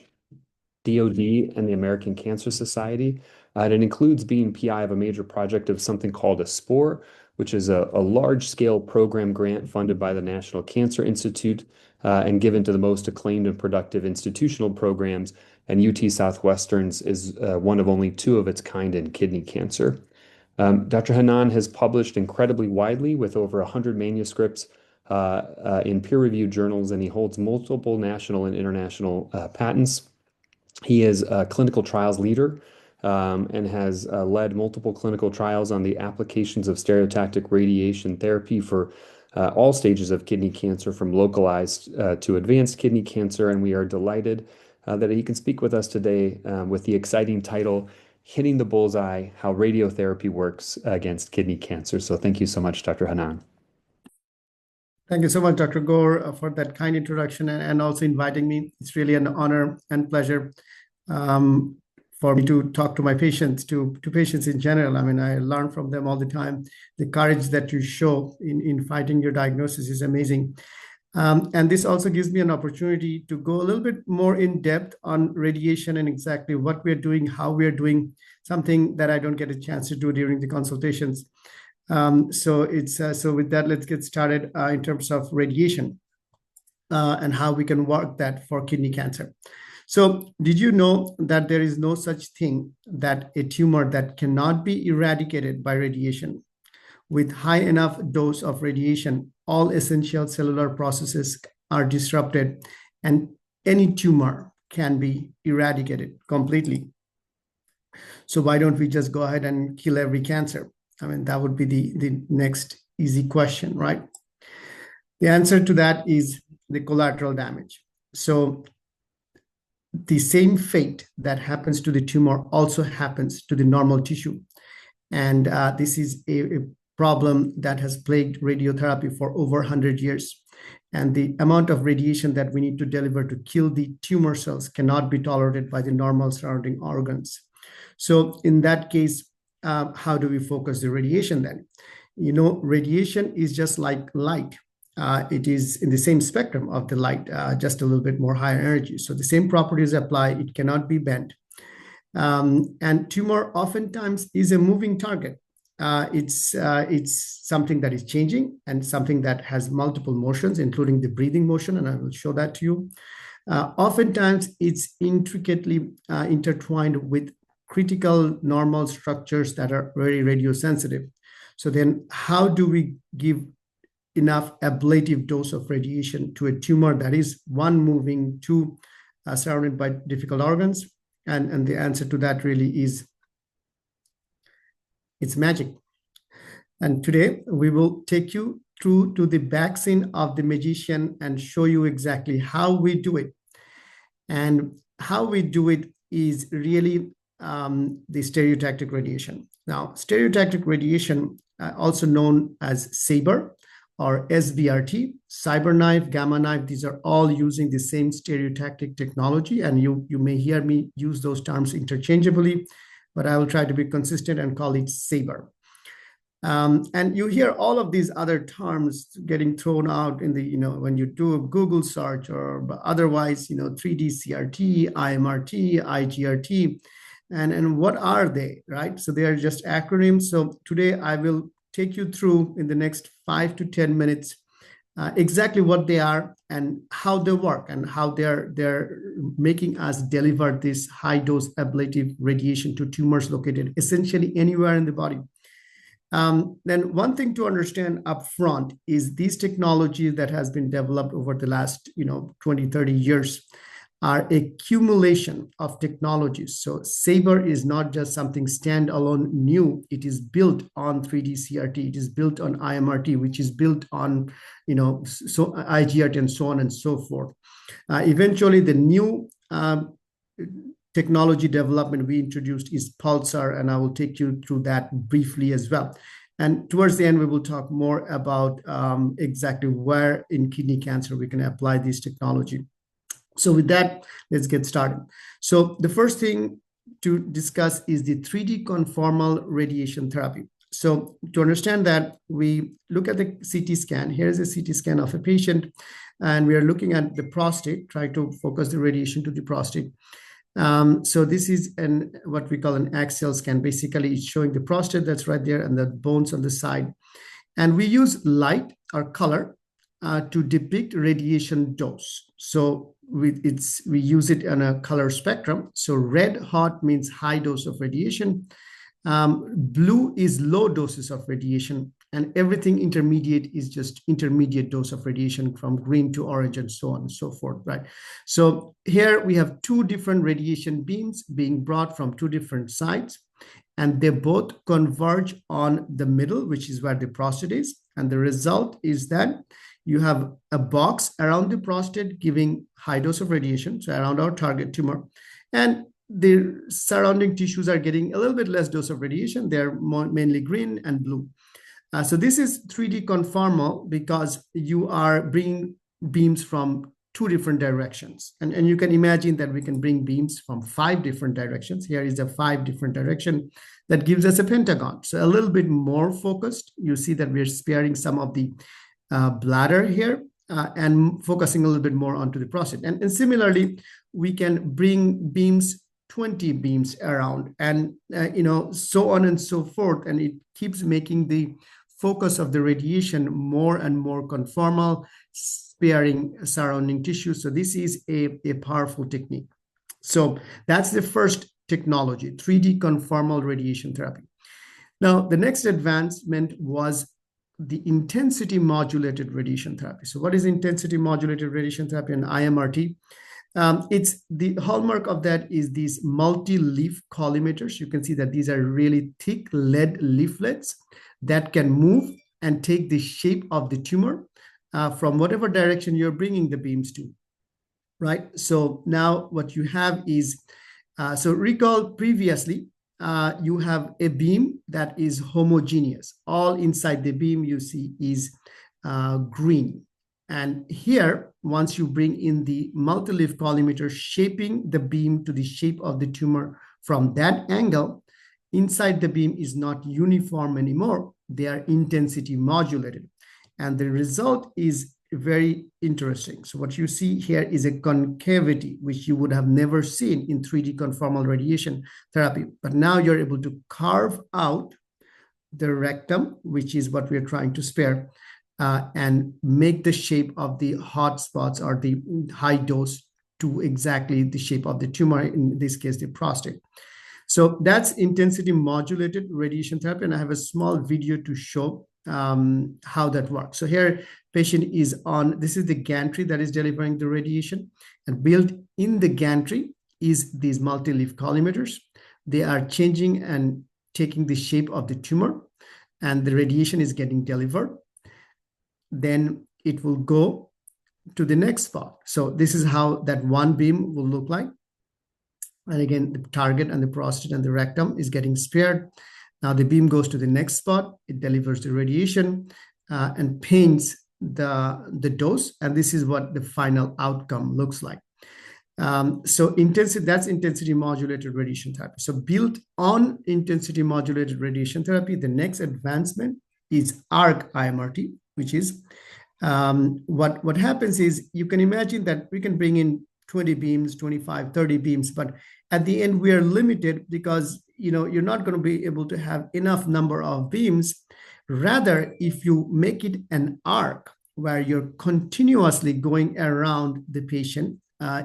DoD, and the American Cancer Society. And it includes being PI of a major project of something called a SPORE, which is a large-scale program grant funded by the National Cancer Institute and given to the most acclaimed and productive institutional programs. And UT Southwestern's is one of only 2 of its kind in kidney cancer. Dr. Hannan has published incredibly widely with over 100 manuscripts in peer-reviewed journals, and he holds multiple national and international patents. He is a clinical trials leader and has led multiple clinical trials on the applications of stereotactic radiation therapy for all stages of kidney cancer, from localized to advanced kidney cancer. And we are delighted that he can speak with us today with the exciting title, Hitting the Bullseye, How Radiotherapy Works Against Kidney Cancer. So thank you so much, Dr. Hannan. Thank you so much, Dr. Gore, for that kind introduction and also inviting me. It's really an honor and pleasure for me to talk to my patients, to patients in general. I mean, I learn from them all the time. The courage that you show in fighting your diagnosis is amazing. And this also gives me an opportunity to go a little bit more in depth on radiation and exactly what we're doing, how we're doing, something that I don't get a chance to do during the consultations. So with that, let's get started in terms of radiation and how we can work that for kidney cancer. So did you know that there is no such thing that a tumor that cannot be eradicated by radiation? With high enough dose of radiation, all essential cellular processes are disrupted and any tumor can be eradicated completely. So why don't we just go ahead and kill every cancer? I mean, that would be the next easy question, right? The answer to that is the collateral damage. So the same fate that happens to the tumor also happens to the normal tissue. And this is a problem that has plagued radiotherapy for over 100 years. And the amount of radiation that we need to deliver to kill the tumor cells cannot be tolerated by the normal surrounding organs. So in that case, how do we focus the radiation then? You know, radiation is just like light. It is in the same spectrum of the light, just a little bit more higher energy. So the same properties apply. It cannot be bent. And tumor oftentimes is a moving target. It's something that is changing and something that has multiple motions, including the breathing motion, and I will show that to you. Oftentimes, it's intricately intertwined with critical normal structures that are very radiosensitive. So then how do we give enough ablative dose of radiation to a tumor that is one, moving, two, surrounded by difficult organs? And the answer to that really is it's magic. And today we will take you through to the back scene of the magician and show you exactly how we do it. And how we do it is really the stereotactic radiation. Now, stereotactic radiation, also known as SABR or SBRT, CyberKnife, Gamma Knife, these are all using the same stereotactic technology. And you may hear me use those terms interchangeably, but I will try to be consistent and call it SABR. And you hear all of these other terms getting thrown out in the, when you do a Google search or otherwise, 3D CRT, IMRT, IGRT, and what are they, right? So they are just acronyms. So today I will take you through in the next 5 to 10 minutes exactly what they are and how they work and how they're making us deliver this high dose ablative radiation to tumors located essentially anywhere in the body. Then one thing to understand up front is these technologies that has been developed over the last 20, 30 years are a accumulation of technologies. So SABR is not just something standalone new. It is built on 3D CRT. It is built on IMRT, which is built on, so IGRT and so on and so forth. Eventually, the new technology development we introduced is Pulsar, and I will take you through that briefly as well. And towards the end, we will talk more about exactly where in kidney cancer we can apply this technology. So with that, let's get started. So the first thing to discuss is the 3D conformal radiation therapy. So to understand that, we look at the CT scan. Here's a CT scan of a patient, and we are looking at the prostate, try to focus the radiation to the prostate. So this is what we call an axial scan. Basically, it's showing the prostate that's right there and the bones on the side. And we use light or color to depict radiation dose. So we use it on a color spectrum. So red hot means high dose of radiation. Blue is low doses of radiation, and everything intermediate is just intermediate dose of radiation, from green to orange and so on and so forth, right? So here we have two different radiation beams being brought from two different sides, and they both converge on the middle, which is where the prostate is. And the result is that you have a box around the prostate giving high dose of radiation, so around our target tumor, and the surrounding tissues are getting a little bit less dose of radiation. They're mainly green and blue. So this is 3D conformal because you are bringing beams from two different directions. And you can imagine that we can bring beams from 5 different directions. Here is a 5 different direction that gives us a pentagon. So a little bit more focused. You see that we're sparing some of the bladder here and focusing a little bit more onto the prostate. And similarly, we can bring beams, 20 beams around, and so on and so forth. And it keeps making the focus of the radiation more and more conformal, sparing surrounding tissue. So this is a powerful technique. So that's the first technology, 3D conformal radiation therapy. Now, the next advancement was the intensity modulated radiation therapy. So what is intensity modulated radiation therapy and IMRT? It's the hallmark of that is these multi-leaf collimators. You can see that these are really thick lead leaflets that can move and take the shape of the tumor from whatever direction you're bringing the beams to, right? So now what you have is, so recall previously, you have a beam that is homogeneous. All inside the beam you see is green. And here, once you bring in the multi-leaf collimator, shaping the beam to the shape of the tumor from that angle, inside the beam is not uniform anymore. They are intensity modulated. And the result is very interesting. So what you see here is a concavity, which you would have never seen in 3D conformal radiation therapy. But now you're able to carve out the rectum, which is what we're trying to spare, and make the shape of the hot spots or the high dose to exactly the shape of the tumor, in this case, the prostate. So that's intensity modulated radiation therapy. And I have a small video to show how that works. So here, patient is on, this is the gantry that is delivering the radiation, and built in the gantry is these multi-leaf collimators. They are changing and taking the shape of the tumor, and the radiation is getting delivered. Then it will go to the next spot. So this is how that one beam will look like. And again, the target and the prostate and the rectum is getting spared. Now the beam goes to the next spot. It delivers the radiation and paints the dose. And this is what the final outcome looks like. So that's intensity modulated radiation therapy. So built on intensity modulated radiation therapy, the next advancement is arc IMRT, which is what happens is, you can imagine that we can bring in 20 beams, 25, 30 beams, but at the end we are limited because you're not going to be able to have enough number of beams. Rather, if you make it an arc where you're continuously going around the patient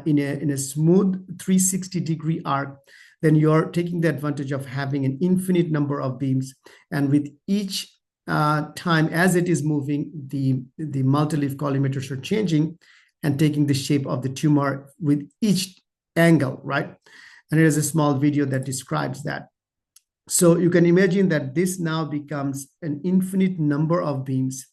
in a smooth 360-degree arc, then you're taking the advantage of having an infinite number of beams. And with each time as it is moving, the multi-leaf collimators are changing, and taking the shape of the tumor with each angle, right? And here's a small video that describes that. So you can imagine that this now becomes an infinite number of beams.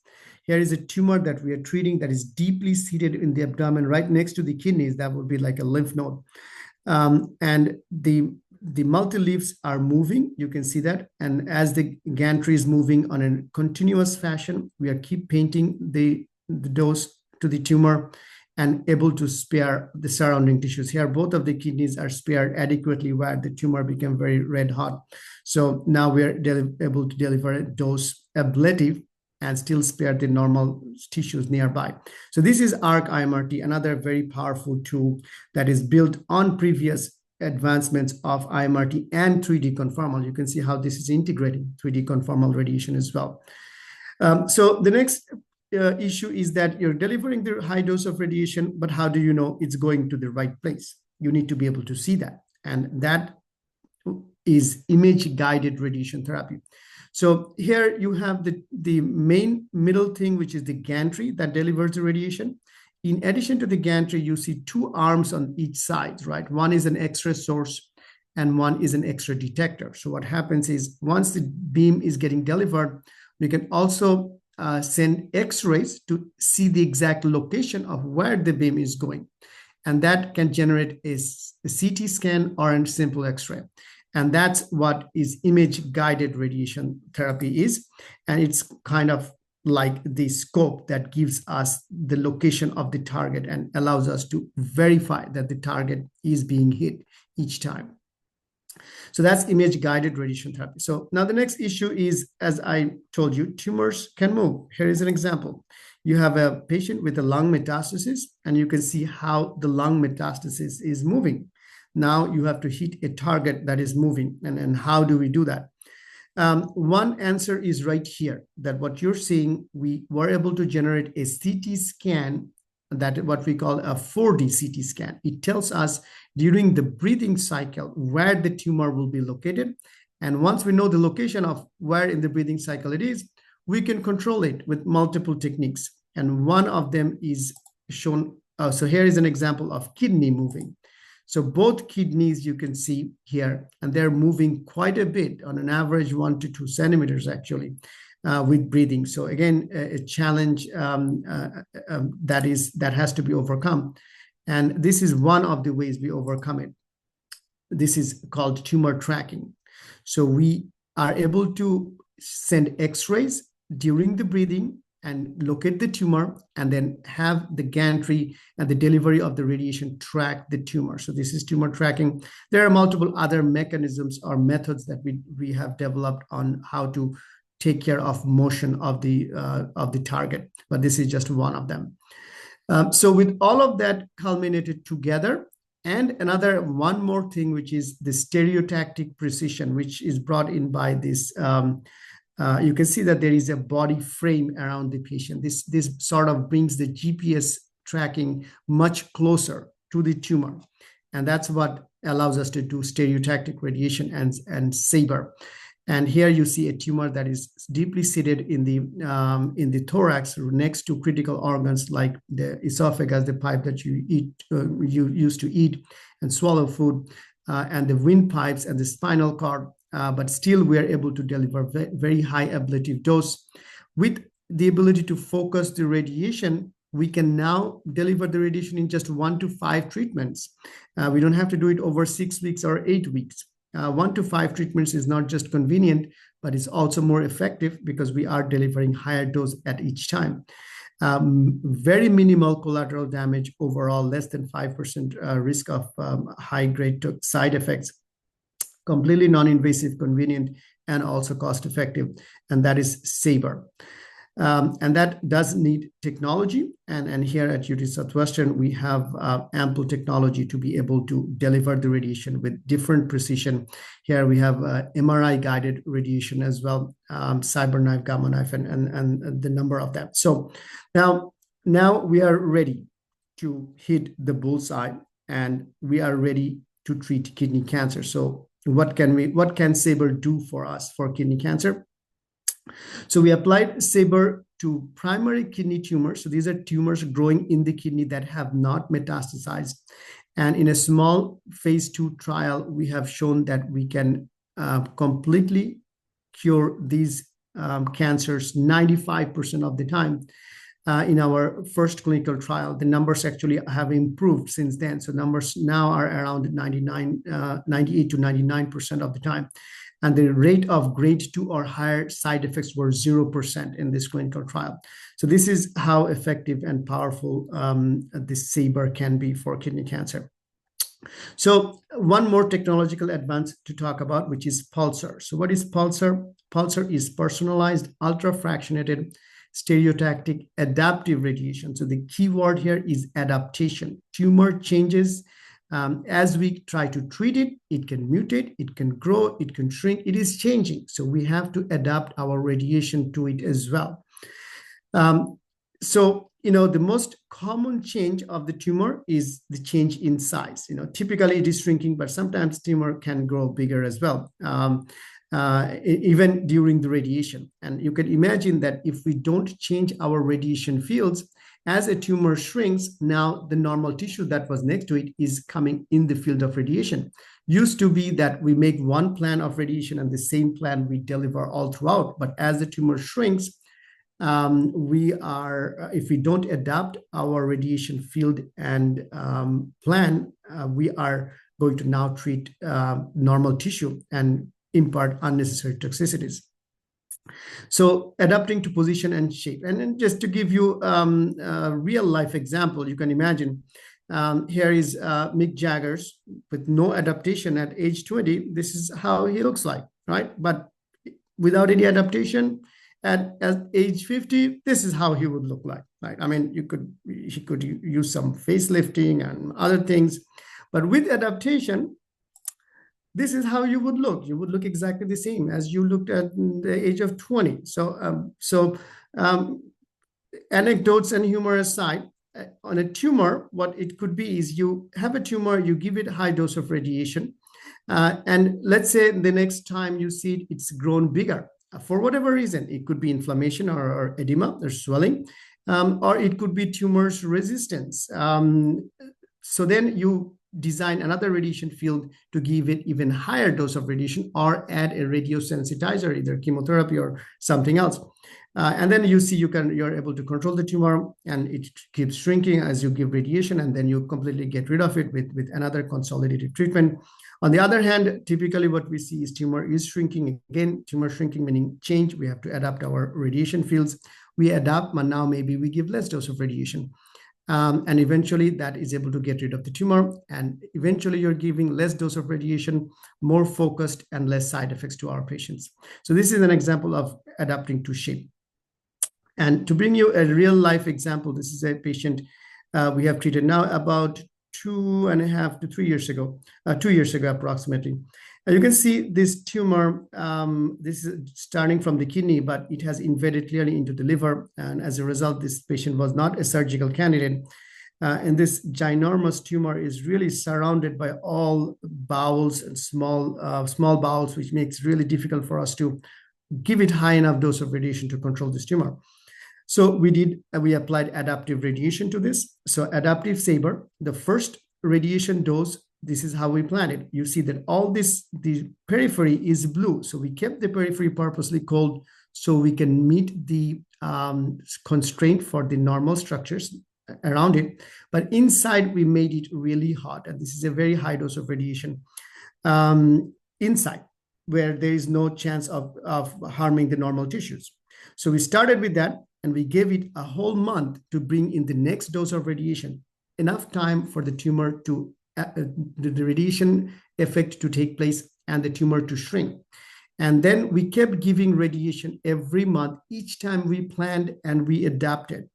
Here is a tumor that we are treating that is deeply seated in the abdomen, right next to the kidneys. That would be like a lymph node. And the multi-leaves are moving. You can see that. And as the gantry is moving on a continuous fashion, we are keep painting the dose to the tumor and able to spare the surrounding tissues. Here, both of the kidneys are spared adequately where the tumor became very red hot. So now we are able to deliver a dose ablative and still spare the normal tissues nearby. So this is ARC-IMRT, another very powerful tool that is built on previous advancements of IMRT and 3D conformal. You can see how this is integrating 3D conformal radiation as well. So the next issue is that you're delivering the high dose of radiation, but how do you know it's going to the right place? You need to be able to see that. And that is image-guided radiation therapy. So here you have the main middle thing, which is the gantry that delivers the radiation. In addition to the gantry, you see two arms on each side, right? One is an X-ray source and one is an X-ray detector. So what happens is once the beam is getting delivered, we can also send X-rays to see the exact location of where the beam is going. And that can generate a CT scan or a simple X-ray. And that's what is image-guided radiation therapy is. And it's kind of like the scope that gives us the location of the target and allows us to verify that the target is being hit each time. So that's image-guided radiation therapy. So now the next issue is, as I told you, tumors can move. Here is an example. You have a patient with a lung metastasis, and you can see how the lung metastasis is moving. Now you have to hit a target that is moving. And how do we do that? One answer is right here, that what you're seeing, we were able to generate a CT scan, that what we call a 4D CT scan. It tells us during the breathing cycle where the tumor will be located. And once we know the location of where in the breathing cycle it is, we can control it with multiple techniques. And one of them is shown. So here is an example of kidney moving. So both kidneys you can see here, and they're moving quite a bit, on an average 1 to 2 centimeters actually, with breathing. So again, a challenge that has to be overcome. And this is one of the ways we overcome it. This is called tumor tracking. So we are able to send X-rays during the breathing and locate the tumor, and then have the gantry and the delivery of the radiation track the tumor. So this is tumor tracking. There are multiple other mechanisms or methods that we have developed on how to take care of motion of the target, but this is just one of them. So with all of that culminated together, and one more thing, which is the stereotactic precision, which is brought in by this. You can see that there is a body frame around the patient. This sort of brings the GPS tracking much closer to the tumor. And that's what allows us to do stereotactic radiation and SABR. And here you see a tumor that is deeply seated in the thorax next to critical organs like the esophagus, the pipe that you use to eat and swallow food, and the windpipes and the spinal cord. But still we are able to deliver very high ablative dose. With the ability to focus the radiation, we can now deliver the radiation in just 1 to 5 treatments. We don't have to do it over 6 weeks or 8 weeks. 1 to 5 treatments is not just convenient, but it's also more effective because we are delivering higher dose at each time. Very minimal collateral damage overall, less than 5% risk of high-grade side effects. Completely non-invasive, convenient, and also cost-effective, and that is SABR. And that does need technology, and here at UT Southwestern, we have ample technology to be able to deliver the radiation with different precision. Here we have MRI-guided radiation as well, CyberKnife, Gamma Knife, and the number of them. So now we are ready to hit the bullseye, and we are ready to treat kidney cancer. So what can SABR do for us for kidney cancer? So we applied SABR to primary kidney tumors. So these are tumors growing in the kidney that have not metastasized. And in a small phase 2 trial, we have shown that we can completely cure these cancers 95% of the time. In our first clinical trial, the numbers actually have improved since then. So numbers now are around 98 to 99% of the time. And the rate of grade 2 or higher side effects were 0% in this clinical trial. So this is how effective and powerful this SABR can be for kidney cancer. So one more technological advance to talk about, which is Pulsar. So what is Pulsar? Pulsar is personalized, ultrafractionated, stereotactic adaptive radiation. So the key word here is adaptation. Tumor changes. As we try to treat it, it can mutate, it can grow, it can shrink, it is changing. So we have to adapt our radiation to it as well. The most common change of the tumor is the change in size. Typically it is shrinking, but sometimes tumor can grow bigger as well, even during the radiation. And you can imagine that if we don't change our radiation fields, as a tumor shrinks, now the normal tissue that was next to it is coming in the field of radiation. Used to be that we make one plan of radiation and the same plan we deliver all throughout. But as the tumor shrinks, if we don't adapt our radiation field and plan, we are going to now treat normal tissue and impart unnecessary toxicities. So adapting to position and shape. And then just to give you a real life example, you can imagine here is Mick Jagger's with no adaptation at age 20. This is how he looks like, right? But without any adaptation at age 50, this is how he would look like, right? I mean, he could use some facelifting and other things, but with adaptation, this is how you would look. You would look exactly the same as you looked at the age of 20. So anecdotes and humor aside, on a tumor, what it could be is you have a tumor, you give it a high dose of radiation, and let's say the next time you see it, it's grown bigger. For whatever reason, it could be inflammation or edema or swelling, or it could be tumor's resistance. So then you design another radiation field to give it even higher dose of radiation or add a radiosensitizer, either chemotherapy or something else. And then you see you're able to control the tumor and it keeps shrinking as you give radiation, and then you completely get rid of it with another consolidated treatment. On the other hand, typically what we see is tumor is shrinking. Again, tumor shrinking meaning change. We have to adapt our radiation fields. We adapt, but now maybe we give less dose of radiation. And eventually that is able to get rid of the tumor. And eventually you're giving less dose of radiation, more focused and less side effects to our patients. So this is an example of adapting to shape. And to bring you a real life example, this is a patient we have treated now about 2.5 to 3 years ago, 2 years ago approximately. You can see this tumor, this is starting from the kidney, but it has invaded clearly into the liver. And as a result, this patient was not a surgical candidate. And this ginormous tumor is really surrounded by all bowels and small bowels, which makes it really difficult for us to give it high enough dose of radiation to control this tumor. So we applied adaptive radiation to this. So adaptive SABR, the first radiation dose, this is how we planned it. You see that the periphery is blue. So we kept the periphery purposely cold so we can meet the constraint for the normal structures around it. But inside, we made it really hot. And this is a very high dose of radiation inside, where there is no chance of harming the normal tissues. So we started with that, and we gave it a whole month to bring in the next dose of radiation, enough time for the tumor to the radiation effect to take place and the tumor to shrink. And then we kept giving radiation every month, each time we planned and we adapted.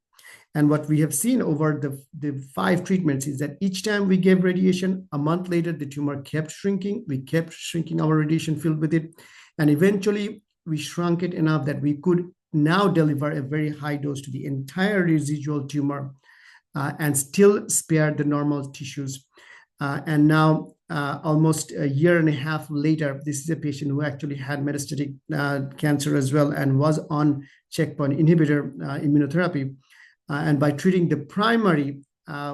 And what we have seen over the 5 treatments is that each time we gave radiation, a month later, the tumor kept shrinking. We kept shrinking our radiation field with it. And eventually we shrunk it enough that we could now deliver a very high dose to the entire residual tumor and still spare the normal tissues. And now almost a year and a half later, this is a patient who actually had metastatic cancer as well and was on checkpoint inhibitor immunotherapy. And by treating the primary,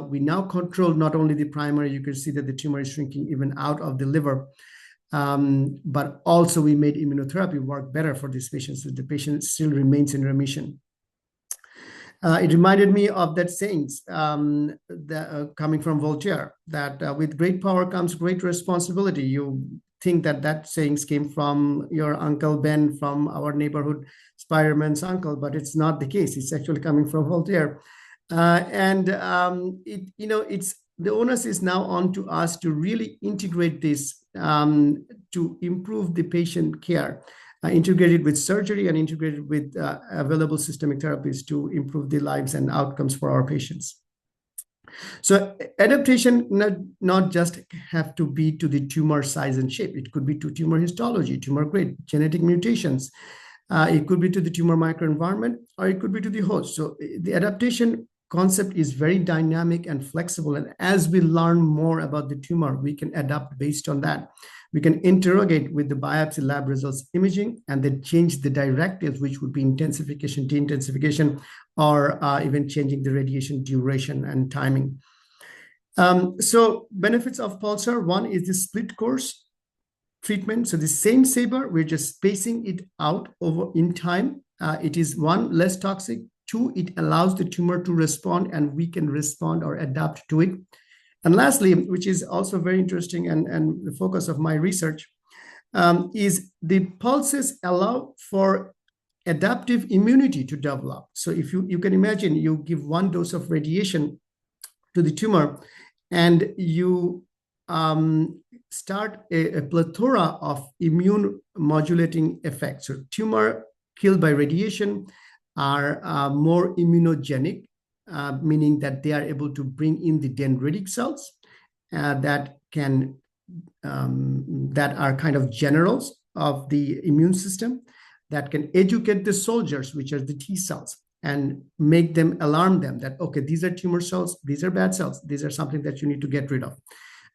we now control not only the primary, you can see that the tumor is shrinking even out of the liver, but also we made immunotherapy work better for this patient, so the patient still remains in remission. It reminded me of that saying coming from Voltaire, that with great power comes great responsibility. You think that that sayings came from your Uncle Ben, from our neighborhood Spider-Man's uncle, but it's not the case. It's actually coming from Voltaire. It's the onus is now on to us to really integrate this to improve the patient care, integrated with surgery and integrated with available systemic therapies to improve the lives and outcomes for our patients. So adaptation not just have to be to the tumor size and shape. It could be to tumor histology, tumor grade, genetic mutations. It could be to the tumor microenvironment, or it could be to the host. So the adaptation concept is very dynamic and flexible. And as we learn more about the tumor, we can adapt based on that. We can interrogate with the biopsy lab results imaging and then change the directives, which would be intensification, de-intensification, or even changing the radiation duration and timing. So benefits of Pulsar, one is the split course treatment. So the same SABR, we're just spacing it out over in time. It is one, less toxic. Two, it allows the tumor to respond and we can respond or adapt to it. And lastly, which is also very interesting and the focus of my research, is the pulses allow for adaptive immunity to develop. So if you can imagine, you give one dose of radiation to the tumor and you start a plethora of immune modulating effects. So tumor killed by radiation are more immunogenic, meaning that they are able to bring in the dendritic cells that are kind of generals of the immune system, that can educate the soldiers, which are the T cells, and make them alarm them that, okay, these are tumor cells, these are bad cells, these are something that you need to get rid of.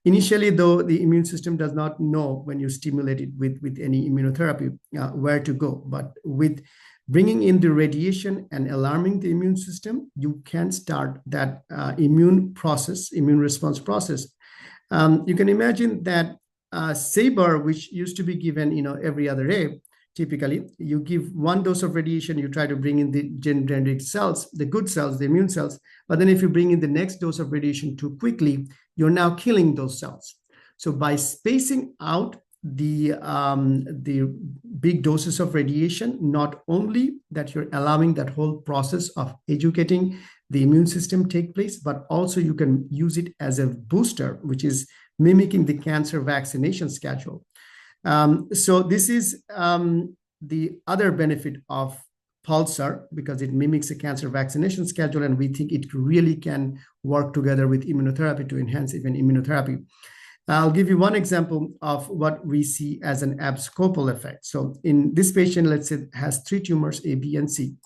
Initially, though, the immune system does not know when you stimulate it with any immunotherapy where to go, but with bringing in the radiation and alarming the immune system, you can start that immune response process. You can imagine that SABR, which used to be given, every other day, typically, you give one dose of radiation, you try to bring in the dendritic cells, the good cells, the immune cells. But then if you bring in the next dose of radiation too quickly, you're now killing those cells. So by spacing out the big doses of radiation, not only that you're allowing that whole process of educating the immune system take place, but also you can use it as a booster, which is mimicking the cancer vaccination schedule. So this is the other benefit of Pulsar, because it mimics a cancer vaccination schedule, and we think it really can work together with immunotherapy to enhance even immunotherapy. I'll give you one example of what we see as an abscopal effect. So in this patient, let's say, has 3 tumors, A, B, and C.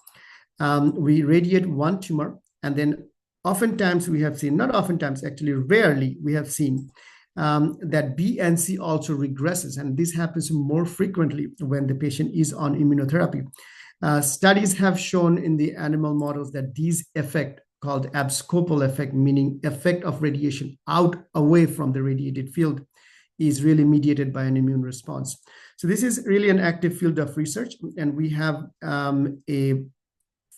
We radiate one tumor, and then oftentimes we have seen, not oftentimes, actually rarely, we have seen that B and C also regresses. And this happens more frequently when the patient is on immunotherapy. Studies have shown in the animal models that these effect, called abscopal effect, meaning effect of radiation out away from the radiated field, is really mediated by an immune response. So this is really an active field of research, and we have a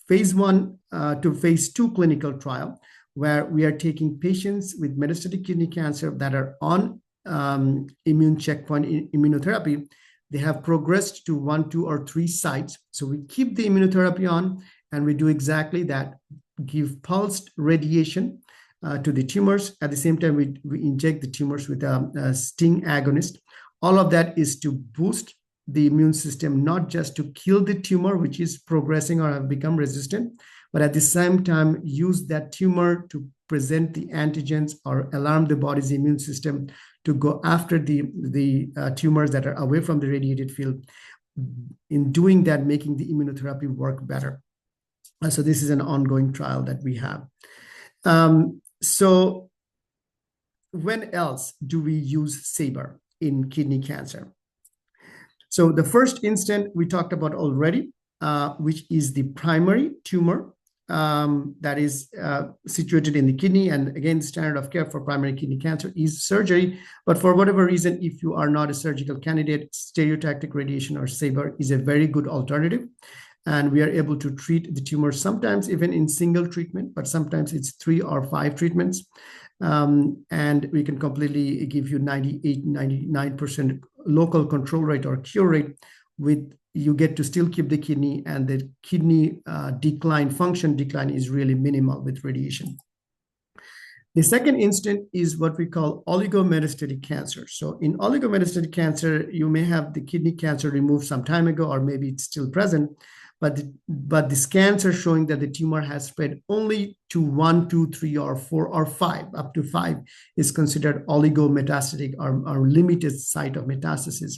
phase 1 to phase 2 clinical trial where we are taking patients with metastatic kidney cancer that are on immune checkpoint immunotherapy. They have progressed to 1, 2, or 3 sites. So we keep the immunotherapy on, and we do exactly that, give pulsed radiation to the tumors. At the same time, we inject the tumors with a sting agonist. All of that is to boost the immune system, not just to kill the tumor, which is progressing or have become resistant, but at the same time, use that tumor to present the antigens or alarm the body's immune system to go after the tumors that are away from the radiated field. In doing that, making the immunotherapy work better. So this is an ongoing trial that we have. So when else do we use SABR in kidney cancer? So the first instant we talked about already, which is the primary tumor that is situated in the kidney. And again, standard of care for primary kidney cancer is surgery. But for whatever reason, if you are not a surgical candidate, stereotactic radiation or SABR is a very good alternative. And we are able to treat the tumor sometimes even in single treatment, but sometimes it's 3 or 5 treatments. And we can completely give you 98, 99% local control rate or cure rate with you get to still keep the kidney, and the kidney function decline is really minimal with radiation. The second instant is what we call oligometastatic cancer. So in oligometastatic cancer, you may have the kidney cancer removed some time ago, or maybe it's still present, but the scans are showing that the tumor has spread only to 1, 2, 3, or 4, or 5, up to 5 is considered oligometastatic or limited site of metastasis.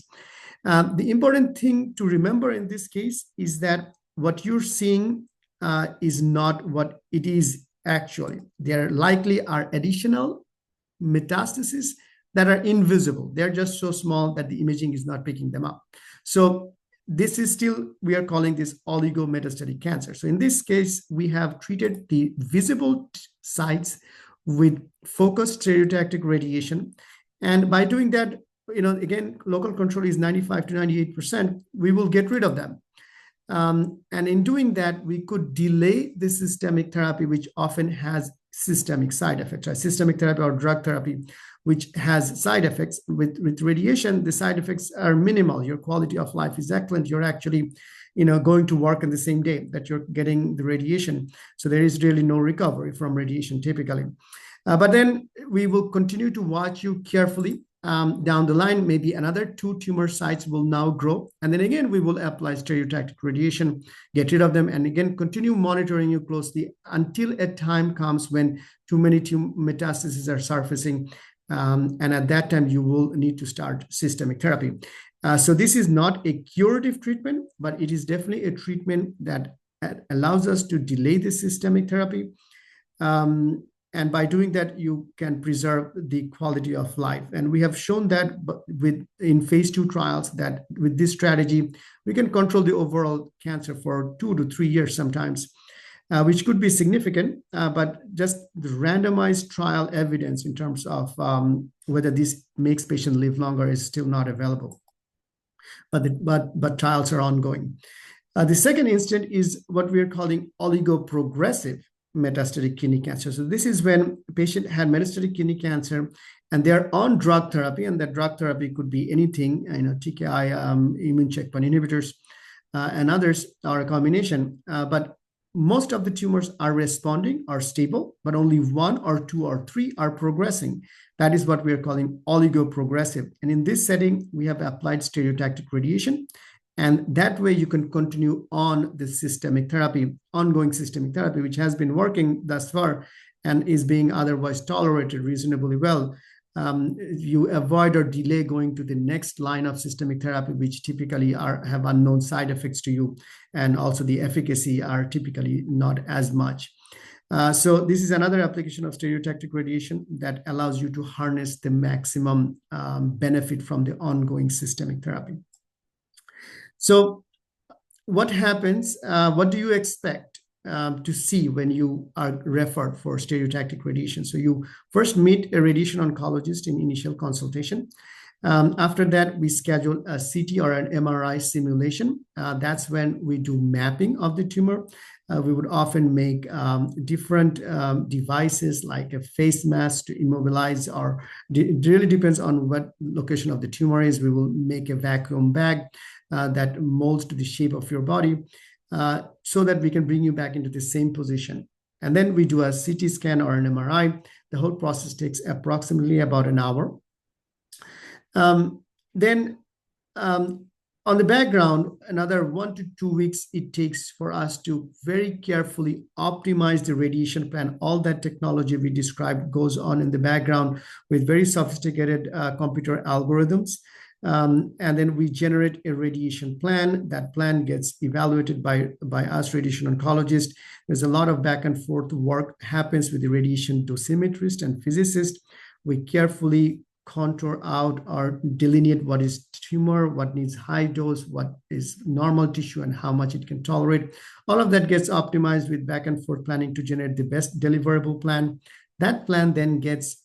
The important thing to remember in this case is that what you're seeing is not what it is actually. There likely are additional metastases that are invisible. They're just so small that the imaging is not picking them up. So this is still, we are calling this oligometastatic cancer. So in this case, we have treated the visible sites with focused stereotactic radiation. And by doing that, again, local control is 95 to 98%, we will get rid of them. And in doing that, we could delay the systemic therapy, which often has systemic side effects, right? Systemic therapy or drug therapy, which has side effects. With radiation, the side effects are minimal. Your quality of life is excellent. You're actually, going to work on the same day that you're getting the radiation. So there is really no recovery from radiation typically. But then we will continue to watch you carefully. Down the line, maybe another 2 tumor sites will now grow. And then again, we will apply stereotactic radiation, get rid of them, and again, continue monitoring you closely until a time comes when too many metastases are surfacing. And at that time, you will need to start systemic therapy. So this is not a curative treatment, but it is definitely a treatment that allows us to delay the systemic therapy. And by doing that, you can preserve the quality of life. And we have shown that in phase 2 trials that with this strategy, we can control the overall cancer for 2 to 3 years sometimes, which could be significant, but just the randomized trial evidence in terms of whether this makes patients live longer is still not available. But trials are ongoing. The second instant is what we are calling oligoprogressive metastatic kidney cancer. So this is when a patient had metastatic kidney cancer and they're on drug therapy, and that drug therapy could be anything, TKI, immune checkpoint inhibitors, and others, or a combination. But most of the tumors are responding, are stable, but only 1 or 2 or 3 are progressing. That is what we are calling oligoprogressive. And in this setting, we have applied stereotactic radiation. And that way you can continue on the systemic therapy, ongoing systemic therapy, which has been working thus far and is being otherwise tolerated reasonably well. You avoid or delay going to the next line of systemic therapy, which typically have unknown side effects to you. And also the efficacy are typically not as much. So this is another application of stereotactic radiation that allows you to harness the maximum benefit from the ongoing systemic therapy. So what happens, what do you expect to see when you are referred for stereotactic radiation? So you first meet a radiation oncologist in initial consultation. After that, we schedule a CT or an MRI simulation. That's when we do mapping of the tumor. We would often make different devices like a face mask to immobilize, or it really depends on what location of the tumor is. We will make a vacuum bag that molds to the shape of your body so that we can bring you back into the same position. And then we do a CT scan or an MRI. The whole process takes approximately about an hour. Then on the background, another 1 to 2 weeks it takes for us to very carefully optimize the radiation plan. All that technology we described goes on in the background with very sophisticated computer algorithms. And then we generate a radiation plan. That plan gets evaluated by us radiation oncologists. There's a lot of back and forth work happens with the radiation dosimetrist and physicist. We carefully contour out or delineate what is tumor, what needs high dose, what is normal tissue, and how much it can tolerate. All of that gets optimized with back and forth planning to generate the best deliverable plan. That plan then gets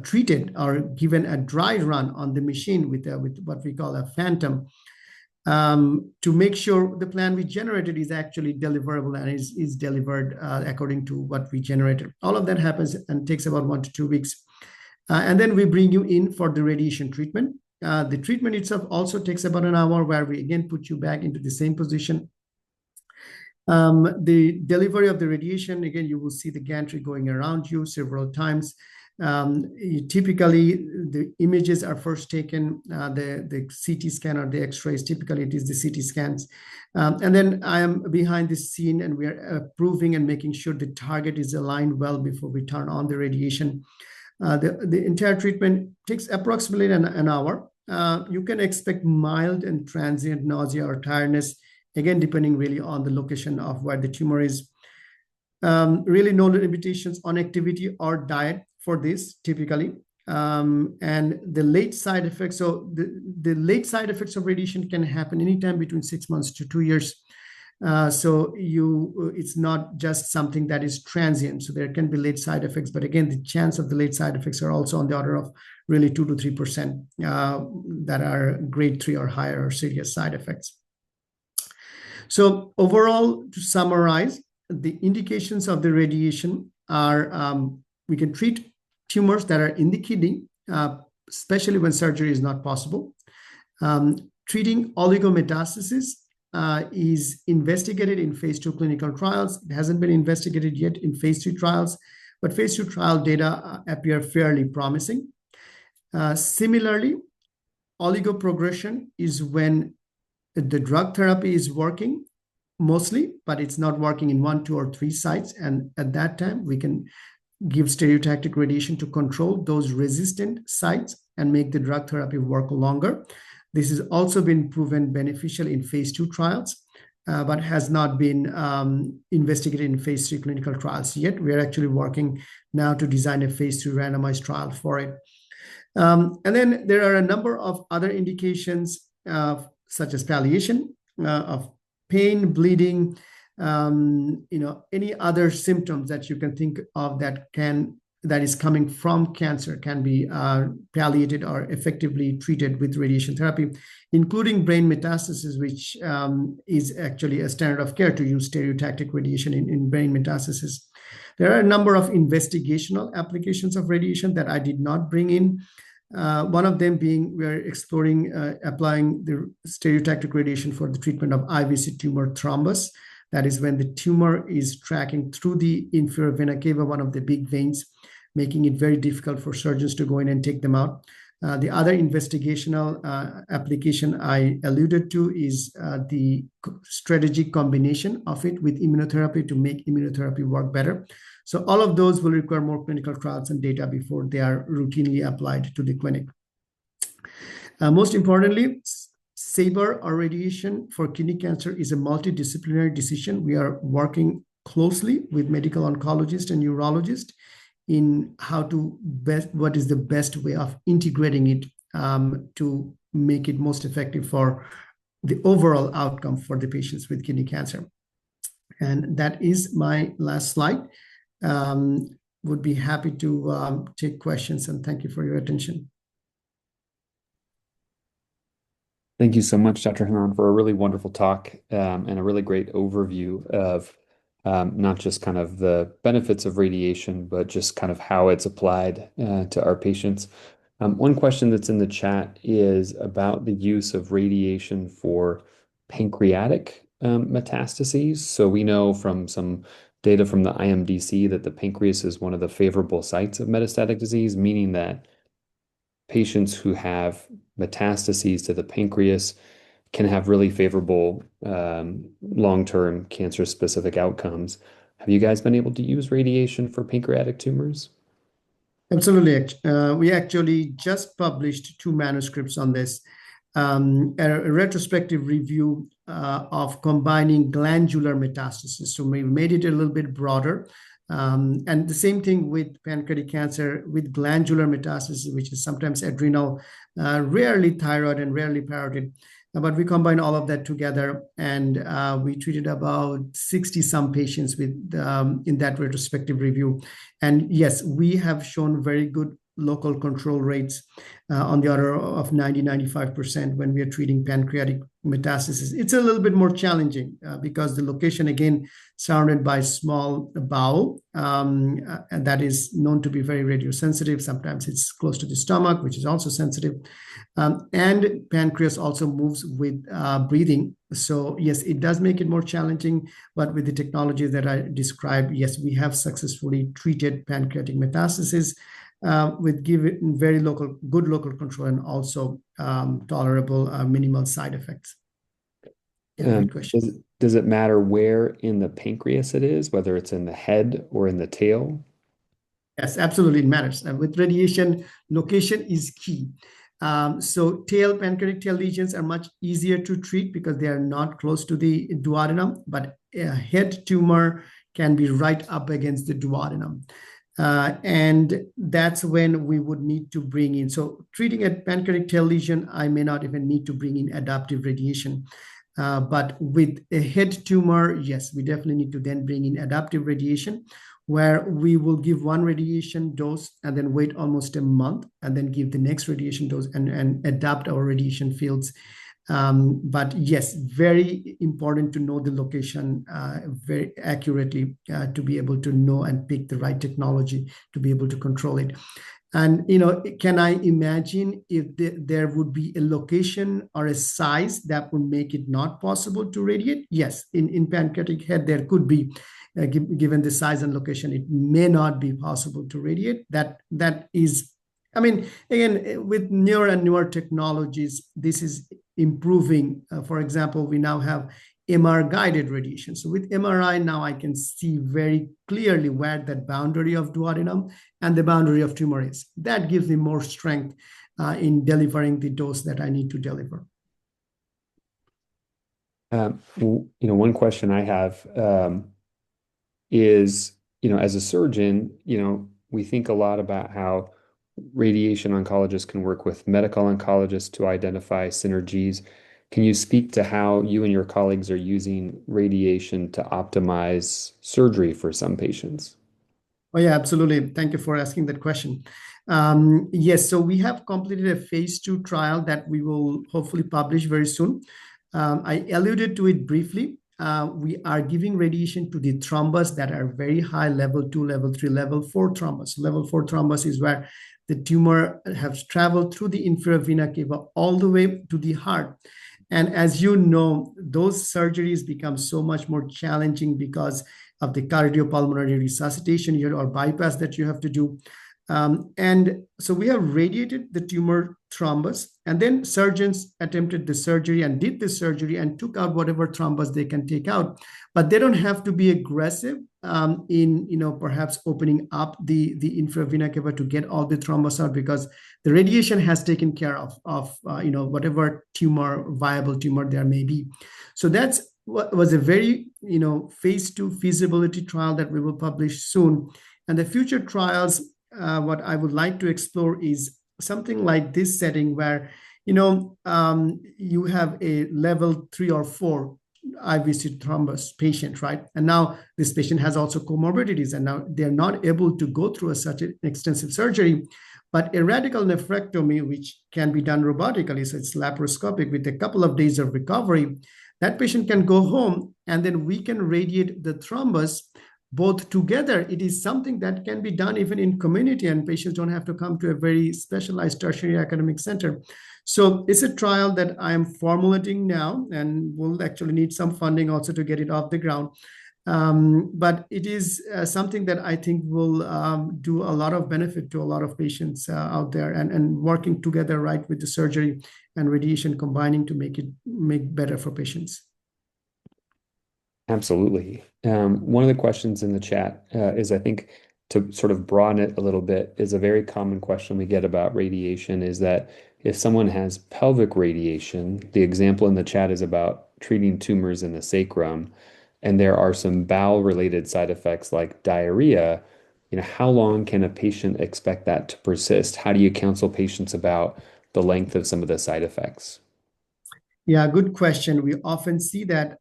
treated or given a dry run on the machine with what we call a phantom, to make sure the plan we generated is actually deliverable and is delivered according to what we generated. All of that happens and takes about 1 to 2 weeks. And then we bring you in for the radiation treatment. The treatment itself also takes about an hour, where we again put you back into the same position. The delivery of the radiation, again, you will see the gantry going around you several times. Typically, the images are first taken, the CT scan or the X-rays. Typically, it is the CT scans. And then I am behind the scene, and we are approving and making sure the target is aligned well before we turn on the radiation. The entire treatment takes approximately an hour. You can expect mild and transient nausea or tiredness, again, depending really on the location of where the tumor is. Really no limitations on activity or diet for this, typically. And the late side effects, so the late side effects of radiation can happen anytime between 6 months to 2 years. So it's not just something that is transient. So there can be late side effects, but again, the chance of the late side effects are also on the order of really 2 to 3% that are grade 3 or higher or serious side effects. So overall, to summarize, the indications of the radiation are we can treat tumors that are in the kidney, especially when surgery is not possible. Treating oligometastasis is investigated in phase 2 clinical trials. It hasn't been investigated yet in phase 3 trials, but phase 2 trial data appear fairly promising. Similarly, oligoprogression is when the drug therapy is working mostly, but it's not working in 1, 2, or 3 sites. And at that time, we can give stereotactic radiation to control those resistant sites and make the drug therapy work longer. This has also been proven beneficial in phase 2 trials, but has not been investigated in phase 3 clinical trials yet. We are actually working now to design a phase 3 randomized trial for it. And then there are a number of other indications, such as palliation of pain, bleeding, any other symptoms that you can think of that is coming from cancer can be palliated or effectively treated with radiation therapy, including brain metastasis, which is actually a standard of care to use stereotactic radiation in brain metastasis. There are a number of investigational applications of radiation that I did not bring in. One of them being we're exploring applying the stereotactic radiation for the treatment of IVC tumor thrombus. That is when the tumor is tracking through the inferior vena cava, one of the big veins, making it very difficult for surgeons to go in and take them out. The other investigational application I alluded to is the strategic combination of it with immunotherapy to make immunotherapy work better. So all of those will require more clinical trials and data before they are routinely applied to the clinic. Most importantly, SABR or radiation for kidney cancer is a multidisciplinary decision. We are working closely with medical oncologists and neurologists in what is the best way of integrating it to make it most effective for the overall outcome for the patients with kidney cancer. And that is my last slide. Would be happy to take questions, and thank you for your attention. Thank you so much, Dr. Hannan, for a really wonderful talk and a really great overview of not just kind of the benefits of radiation, but just kind of how it's applied to our patients. One question that's in the chat is about the use of radiation for pancreatic metastases. So we know from some data from the IMDC that the pancreas is one of the favorable sites of metastatic disease, meaning that patients who have metastases to the pancreas can have really favorable long-term cancer-specific outcomes. Have you guys been able to use radiation for pancreatic tumors? Absolutely. We actually just published 2 manuscripts on this. A retrospective review of combining glandular metastasis. So we made it a little bit broader And the same thing with pancreatic cancer, with glandular metastasis, which is sometimes adrenal, rarely thyroid, and rarely parotid. But we combine all of that together, and we treated about 60 some patients with in that retrospective review. And yes, we have shown very good local control rates on the order of 90-95% when we are treating pancreatic metastasis. It's a little bit more challenging because the location, again, surrounded by small bowel, and that is known to be very radiosensitive. Sometimes it's close to the stomach, which is also sensitive. And pancreas also moves with breathing. So yes, it does make it more challenging, but with the technology that I described, yes, we have successfully treated pancreatic metastasis with given very good local control and also tolerable minimal side effects. Yeah, good question. Does it matter where in the pancreas it is, whether it's in the head or in the tail? Yes, absolutely, it matters. With radiation, location is key. So pancreatic tail lesions are much easier to treat because they are not close to the duodenum, but a head tumor can be right up against the duodenum. And that's when we would need to bring in. So treating a pancreatic tail lesion, I may not even need to bring in adaptive radiation. But with a head tumor, yes, we definitely need to then bring in adaptive radiation, where we will give one radiation dose and then wait almost a month and then give the next radiation dose and adapt our radiation fields. But yes, very important to know the location very accurately to be able to know and pick the right technology to be able to control it. And, can I imagine if there would be a location or a size that would make it not possible to radiate? Yes, in pancreatic head, there could be, given the size and location, it may not be possible to radiate. That is, I mean, again, with newer and newer technologies, this is improving. For example, we now have MR-guided radiation. So with MRI, now I can see very clearly where that boundary of duodenum and the boundary of tumor is. That gives me more strength in delivering the dose that I need to deliver. One question I have is, as a surgeon, we think a lot about how radiation oncologists can work with medical oncologists to identify synergies. Can you speak to how you and your colleagues are using radiation to optimize surgery for some patients? Oh, yeah, absolutely. Thank you for asking that question. Yes, so we have completed a phase 2 trial that we will hopefully publish very soon. I alluded to it briefly. We are giving radiation to the thrombus that are very high, level 2, level 3, level 4 thrombus. Level 4 thrombus is where the tumor has traveled through the inferior vena cava all the way to the heart. And as you know, those surgeries become so much more challenging because of the cardiopulmonary resuscitation or bypass that you have to do. And so we have radiated the tumor thrombus, and then surgeons attempted the surgery and did the surgery and took out whatever thrombus they can take out. But they don't have to be aggressive in perhaps opening up the inferior vena cava to get all the thrombus out, because the radiation has taken care of whatever viable tumor there may be. So that's what was a very phase 2 feasibility trial that we will publish soon. And the future trials, what I would like to explore is something like this setting where you have a level 3 or 4 IVC thrombus patient, right? And now this patient has also comorbidities, and now they're not able to go through such an extensive surgery. But a radical nephrectomy, which can be done robotically, so it's laparoscopic with a couple of days of recovery, that patient can go home and then we can radiate the thrombus both together. It is something that can be done even in community, and patients don't have to come to a very specialized tertiary academic center. So it's a trial that I am formulating now, and we'll actually need some funding also to get it off the ground. But it is something that I think will do a lot of benefit to a lot of patients out there, and working together right with the surgery and radiation combining to make better for patients. Absolutely. One of the questions in the chat is, I think, to sort of broaden it a little bit, is a very common question we get about radiation is that if someone has pelvic radiation, the example in the chat is about treating tumors in the sacrum. and there are some bowel-related side effects like diarrhea, how long can a patient expect that to persist? How do you counsel patients about the length of some of the side effects? Yeah, good question. We often see that.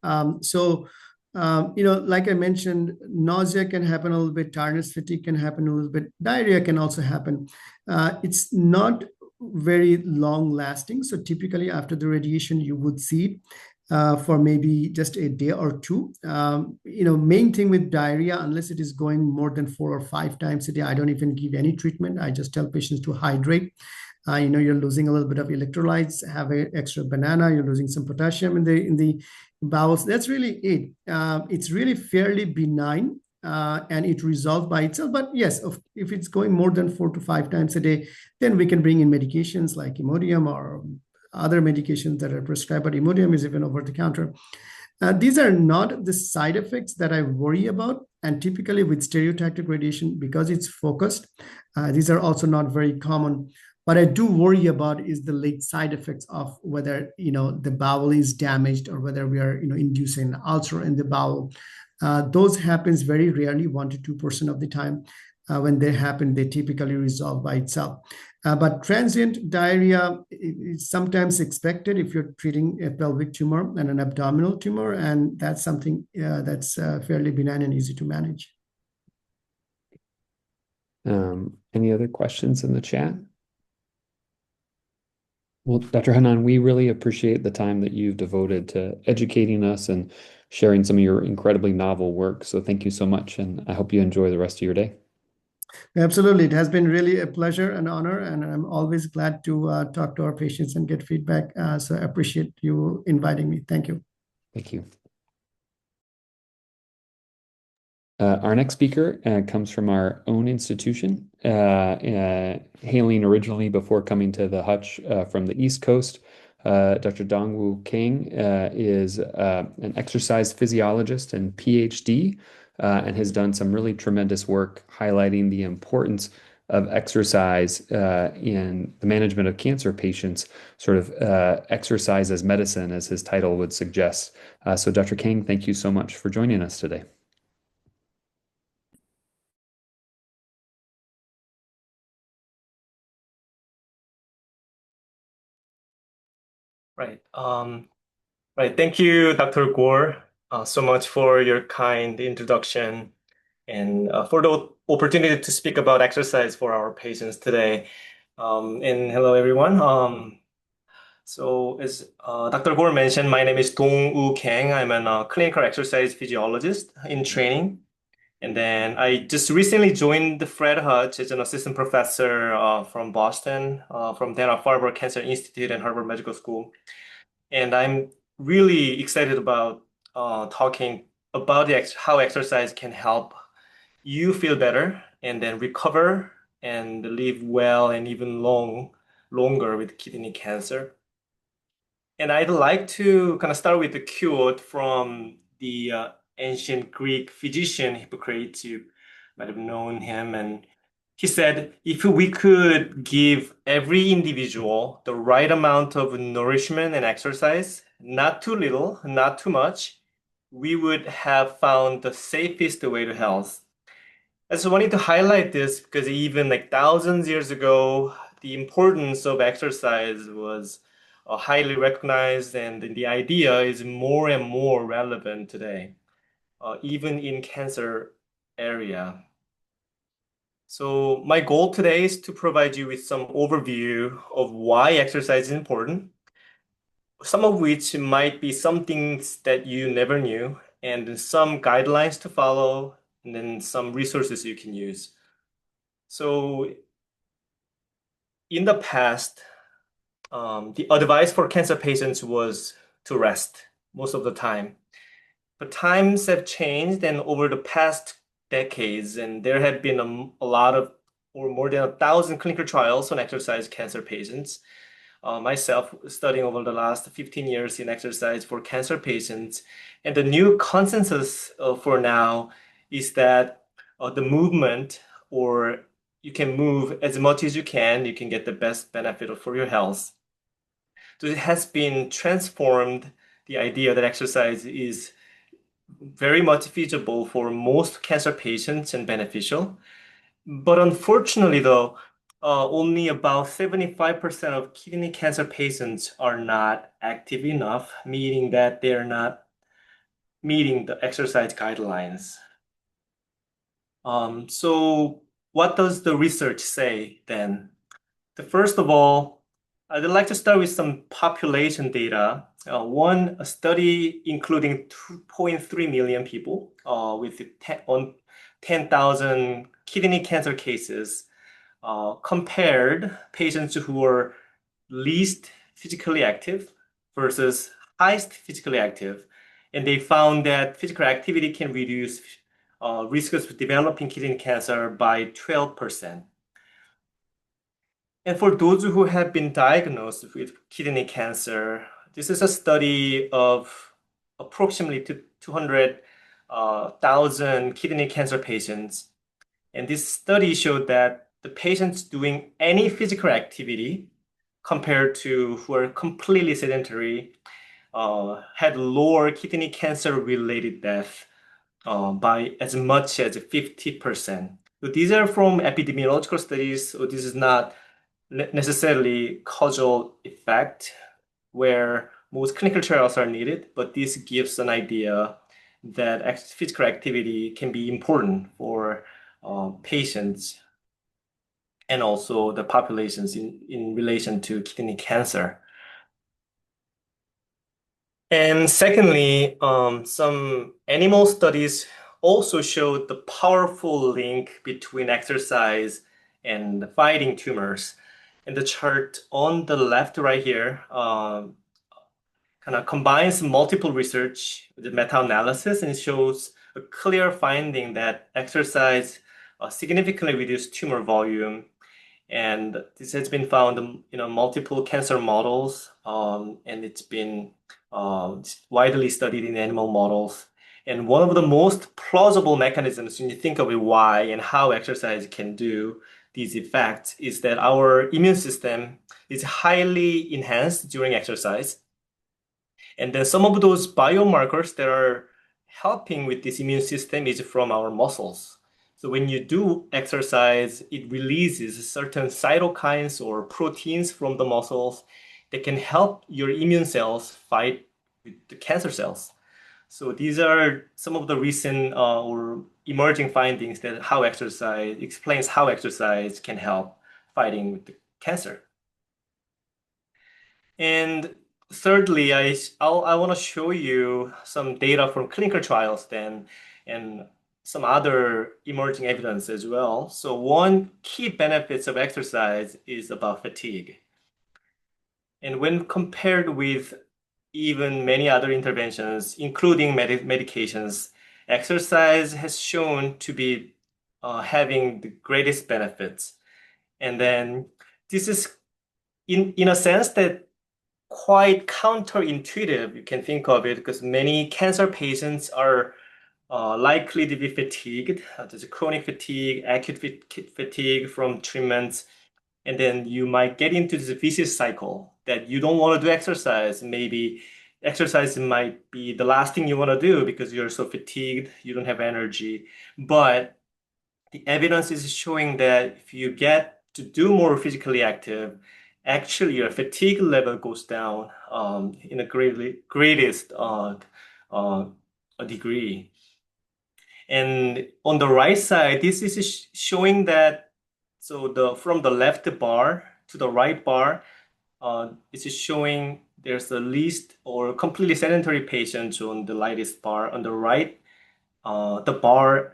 Like I mentioned, nausea can happen a little bit, tiredness, fatigue can happen a little bit, diarrhea can also happen. It's not very long lasting. So typically after the radiation, you would see it for maybe just a day or two. Main thing with diarrhea, unless it is going more than 4 or 5 times a day, I don't even give any treatment. I just tell patients to hydrate. You're losing a little bit of electrolytes, have an extra banana, you're losing some potassium in the bowels. That's really it. It's really fairly benign and it resolves by itself. But yes, if it's going more than 4 to 5 times a day, then we can bring in medications like Imodium or other medications that are prescribed, but Imodium is even over the counter. These are not the side effects that I worry about. And typically with stereotactic radiation, because it's focused, these are also not very common. What I do worry about is the late side effects of whether the bowel is damaged or whether we are inducing an ulcer in the bowel. Those happens very rarely, 1 to 2% of the time. When they happen, they typically resolve by itself. But transient diarrhea is sometimes expected if you're treating a pelvic tumor and an abdominal tumor, and that's something that's fairly benign and easy to manage. Any other questions in the chat? Well, Dr. Hannan, we really appreciate the time that you've devoted to educating us and sharing some of your incredibly novel work. So thank you so much, and I hope you enjoy the rest of your day. Absolutely. It has been really a pleasure and honor, and I'm always glad to talk to our patients and get feedback. So I appreciate you inviting me. Thank you. Thank you. Our next speaker comes from our own institution, hailing originally before coming to the Hutch from the East Coast. Dr. Dongwoo Kang is an exercise physiologist and PhD, and has done some really tremendous work highlighting the importance of exercise in the management of cancer patients, sort of exercise as medicine, as his title would suggest. So Dr. Kang, thank you so much for joining us today. Right. Right. Thank you, Dr. Gore, so much for your kind introduction and for the opportunity to speak about exercise for our patients today. And hello, everyone. So as Dr. Gore mentioned, my name is Dong-woo Kang. I'm a clinical exercise physiologist in training. And then I just recently joined the Fred Hutch as an assistant professor from Boston, from Dana-Farber Cancer Institute and Harvard Medical School. And I'm really excited about talking about how exercise can help you feel better and then recover and live well and even longer with kidney cancer. And I'd like to kind of start with a quote from the ancient Greek physician Hippocrates. You might have known him. And he said, if we could give every individual the right amount of nourishment and exercise, not too little, not too much, we would have found the safest way to health. I just wanted to highlight this because even like thousands of years ago, the importance of exercise was highly recognized, and the idea is more and more relevant today, even in cancer area. So my goal today is to provide you with some overview of why exercise is important, some of which might be some things that you never knew, and some guidelines to follow, and then some resources you can use. So in the past, the advice for cancer patients was to rest most of the time. But times have changed, and over the past decades, and there have been a lot of, or more than 1,000 clinical trials on exercise cancer patients. Myself studying over the last 15 years in exercise for cancer patients. And the new consensus for now is that the movement, or you can move as much as you can get the best benefit for your health. So it has been transformed, the idea that exercise is very much feasible for most cancer patients and beneficial. But unfortunately, though, only about 75% of kidney cancer patients are not active enough, meaning that they're not meeting the exercise guidelines. So what does the research say then? First of all, I'd like to start with some population data. A study including 2.3 million people with 10,000 kidney cancer cases compared patients who were least physically active versus highest physically active. And they found that physical activity can reduce risk of developing kidney cancer by 12%. And for those who have been diagnosed with kidney cancer, this is a study of approximately 200,000 kidney cancer patients. And this study showed that the patients doing any physical activity compared to who are completely sedentary had lower kidney cancer-related death by as much as 50%. So these are from epidemiological studies, so this is not necessarily causal effect where most clinical trials are needed, but this gives an idea that physical activity can be important for patients and also the populations in relation to kidney cancer. And secondly, some animal studies also showed the powerful link between exercise and fighting tumors. And the chart on the left right here kind of combines multiple research with the meta-analysis and shows a clear finding that exercise significantly reduced tumor volume. And this has been found in multiple cancer models, and it's been widely studied in animal models. And one of the most plausible mechanisms when you think of it, why and how exercise can do these effects is that our immune system is highly enhanced during exercise. And then some of those biomarkers that are helping with this immune system is from our muscles. So when you do exercise, it releases certain cytokines or proteins from the muscles that can help your immune cells fight with the cancer cells. So these are some of the recent or emerging findings that explains how exercise can help fighting with the cancer. And thirdly, I want to show you some data from clinical trials then, and some other emerging evidence as well. So one key benefits of exercise is about fatigue. And when compared with even many other interventions, including medications, exercise has shown to be having the greatest benefits. And then this is in a sense that quite counterintuitive, you can think of it, because many cancer patients are likely to be fatigued. There's chronic fatigue, acute fatigue from treatments, and then you might get into this vicious cycle that you don't want to do exercise. Maybe exercise might be the last thing you want to do because you're so fatigued, you don't have energy. But the evidence is showing that if you get to do more physically active, actually your fatigue level goes down in a greatest degree. And on the right side, this is showing that, so from the left bar to the right bar, this is showing there's the least or completely sedentary patients on the lightest bar. On the right, the bar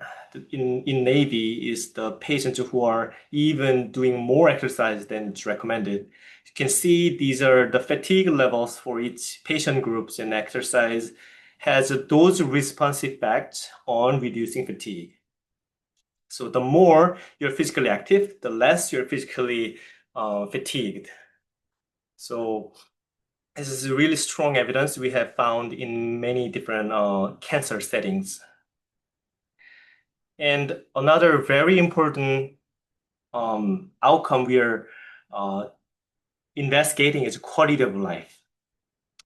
in navy is the patients who are even doing more exercise than it's recommended. You can see these are the fatigue levels for each patient groups, and exercise has a dose response effect on reducing fatigue. So the more you're physically active, the less you're physically fatigued. So this is really strong evidence we have found in many different cancer settings. And another very important outcome we are investigating is quality of life.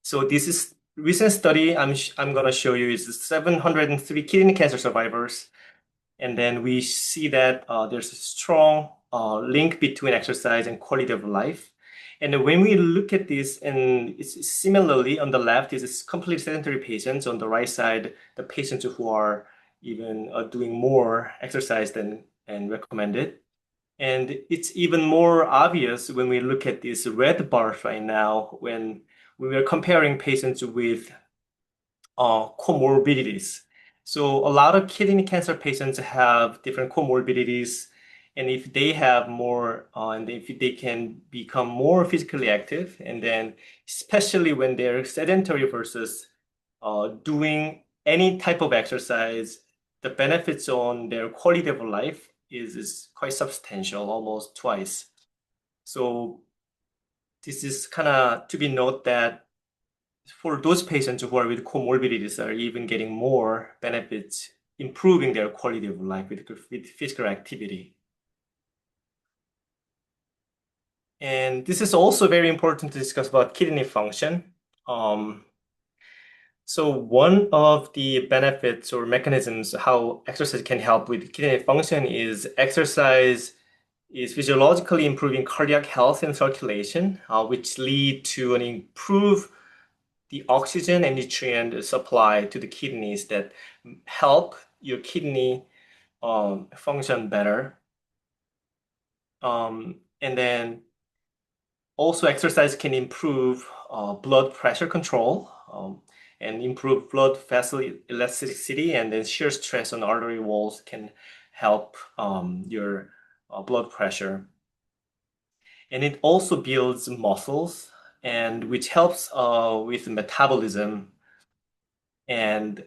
So this is recent study I'm going to show you is 703 kidney cancer survivors. And then we see that there's a strong link between exercise and quality of life. And when we look at this, and it's similarly on the left is completely sedentary patients. On the right side, the patients who are even doing more exercise than recommended. And it's even more obvious when we look at these red bars right now when we were comparing patients with comorbidities. So a lot of kidney cancer patients have different comorbidities, and if they have more, and if they can become more physically active, and then especially when they're sedentary versus doing any type of exercise, the benefits on their quality of life is quite substantial, almost twice. So this is kind of to be noted that for those patients who are with comorbidities are even getting more benefits, improving their quality of life with physical activity. And this is also very important to discuss about kidney function. So one of the benefits or mechanisms how exercise can help with kidney function is exercise is physiologically improving cardiac health and circulation, which lead to an improved the oxygen and nutrient supply to the kidneys that help your kidney function better. And then also exercise can improve blood pressure control and improve blood vessel elasticity, and then shear stress on artery walls can help your blood pressure. And it also builds muscles, and which helps with metabolism. And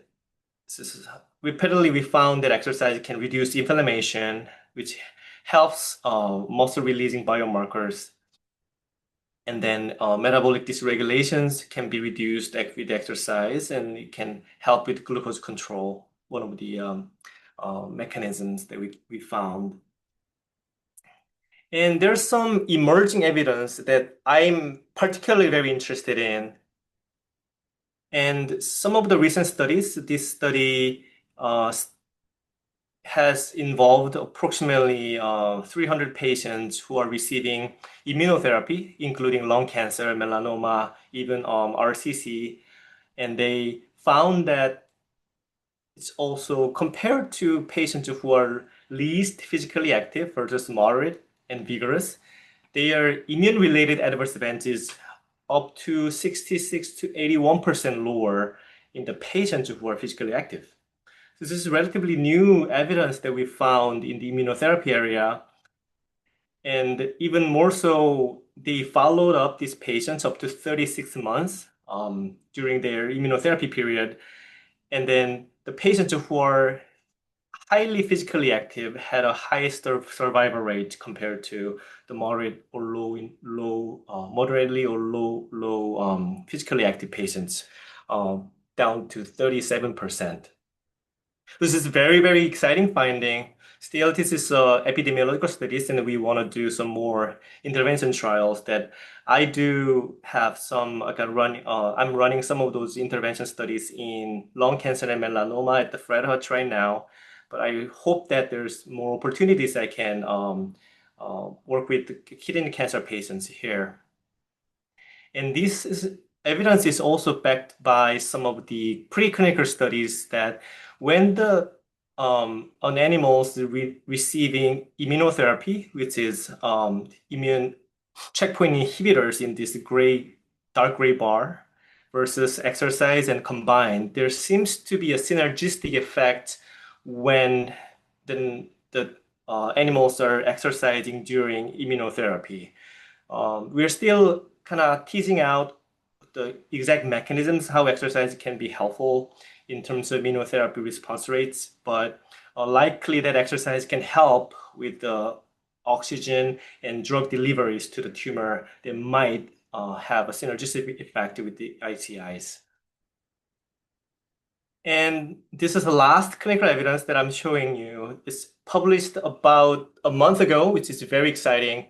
repeatedly, we found that exercise can reduce inflammation, which helps muscle-releasing biomarkers. And then metabolic dysregulations can be reduced with exercise, and it can help with glucose control, one of the mechanisms that we found. And there's some emerging evidence that I'm particularly very interested in. And some of the recent studies, this study has involved approximately 300 patients who are receiving immunotherapy, including lung cancer, melanoma, even RCC. And they found that it's also compared to patients who are least physically active versus moderate and vigorous, their immune-related adverse events is up to 66 to 81% lower in the patients who are physically active. This is relatively new evidence that we found in the immunotherapy area. And even more so, they followed up these patients up to 36 months during their immunotherapy period. And then the patients who are highly physically active had a highest survival rate compared to the moderate or moderately or low physically active patients, down to 37%. This is very, very exciting finding. Still, this is epidemiological studies, and we want to do some more intervention trials that I do have some, I'm running some of those intervention studies in lung cancer and melanoma at the Fred Hutch right now. But I hope that there's more opportunities I can work with the kidney cancer patients here. And this evidence is also backed by some of the preclinical studies that when the on animals receiving immunotherapy, which is immune checkpoint inhibitors in this dark gray bar, versus exercise and combined, there seems to be a synergistic effect when the animals are exercising during immunotherapy. We're still kind of teasing out the exact mechanisms how exercise can be helpful in terms of immunotherapy response rates, but likely that exercise can help with the oxygen and drug deliveries to the tumor that might have a synergistic effect with the ICIs. And this is the last clinical evidence that I'm showing you. It's published about a month ago, which is very exciting.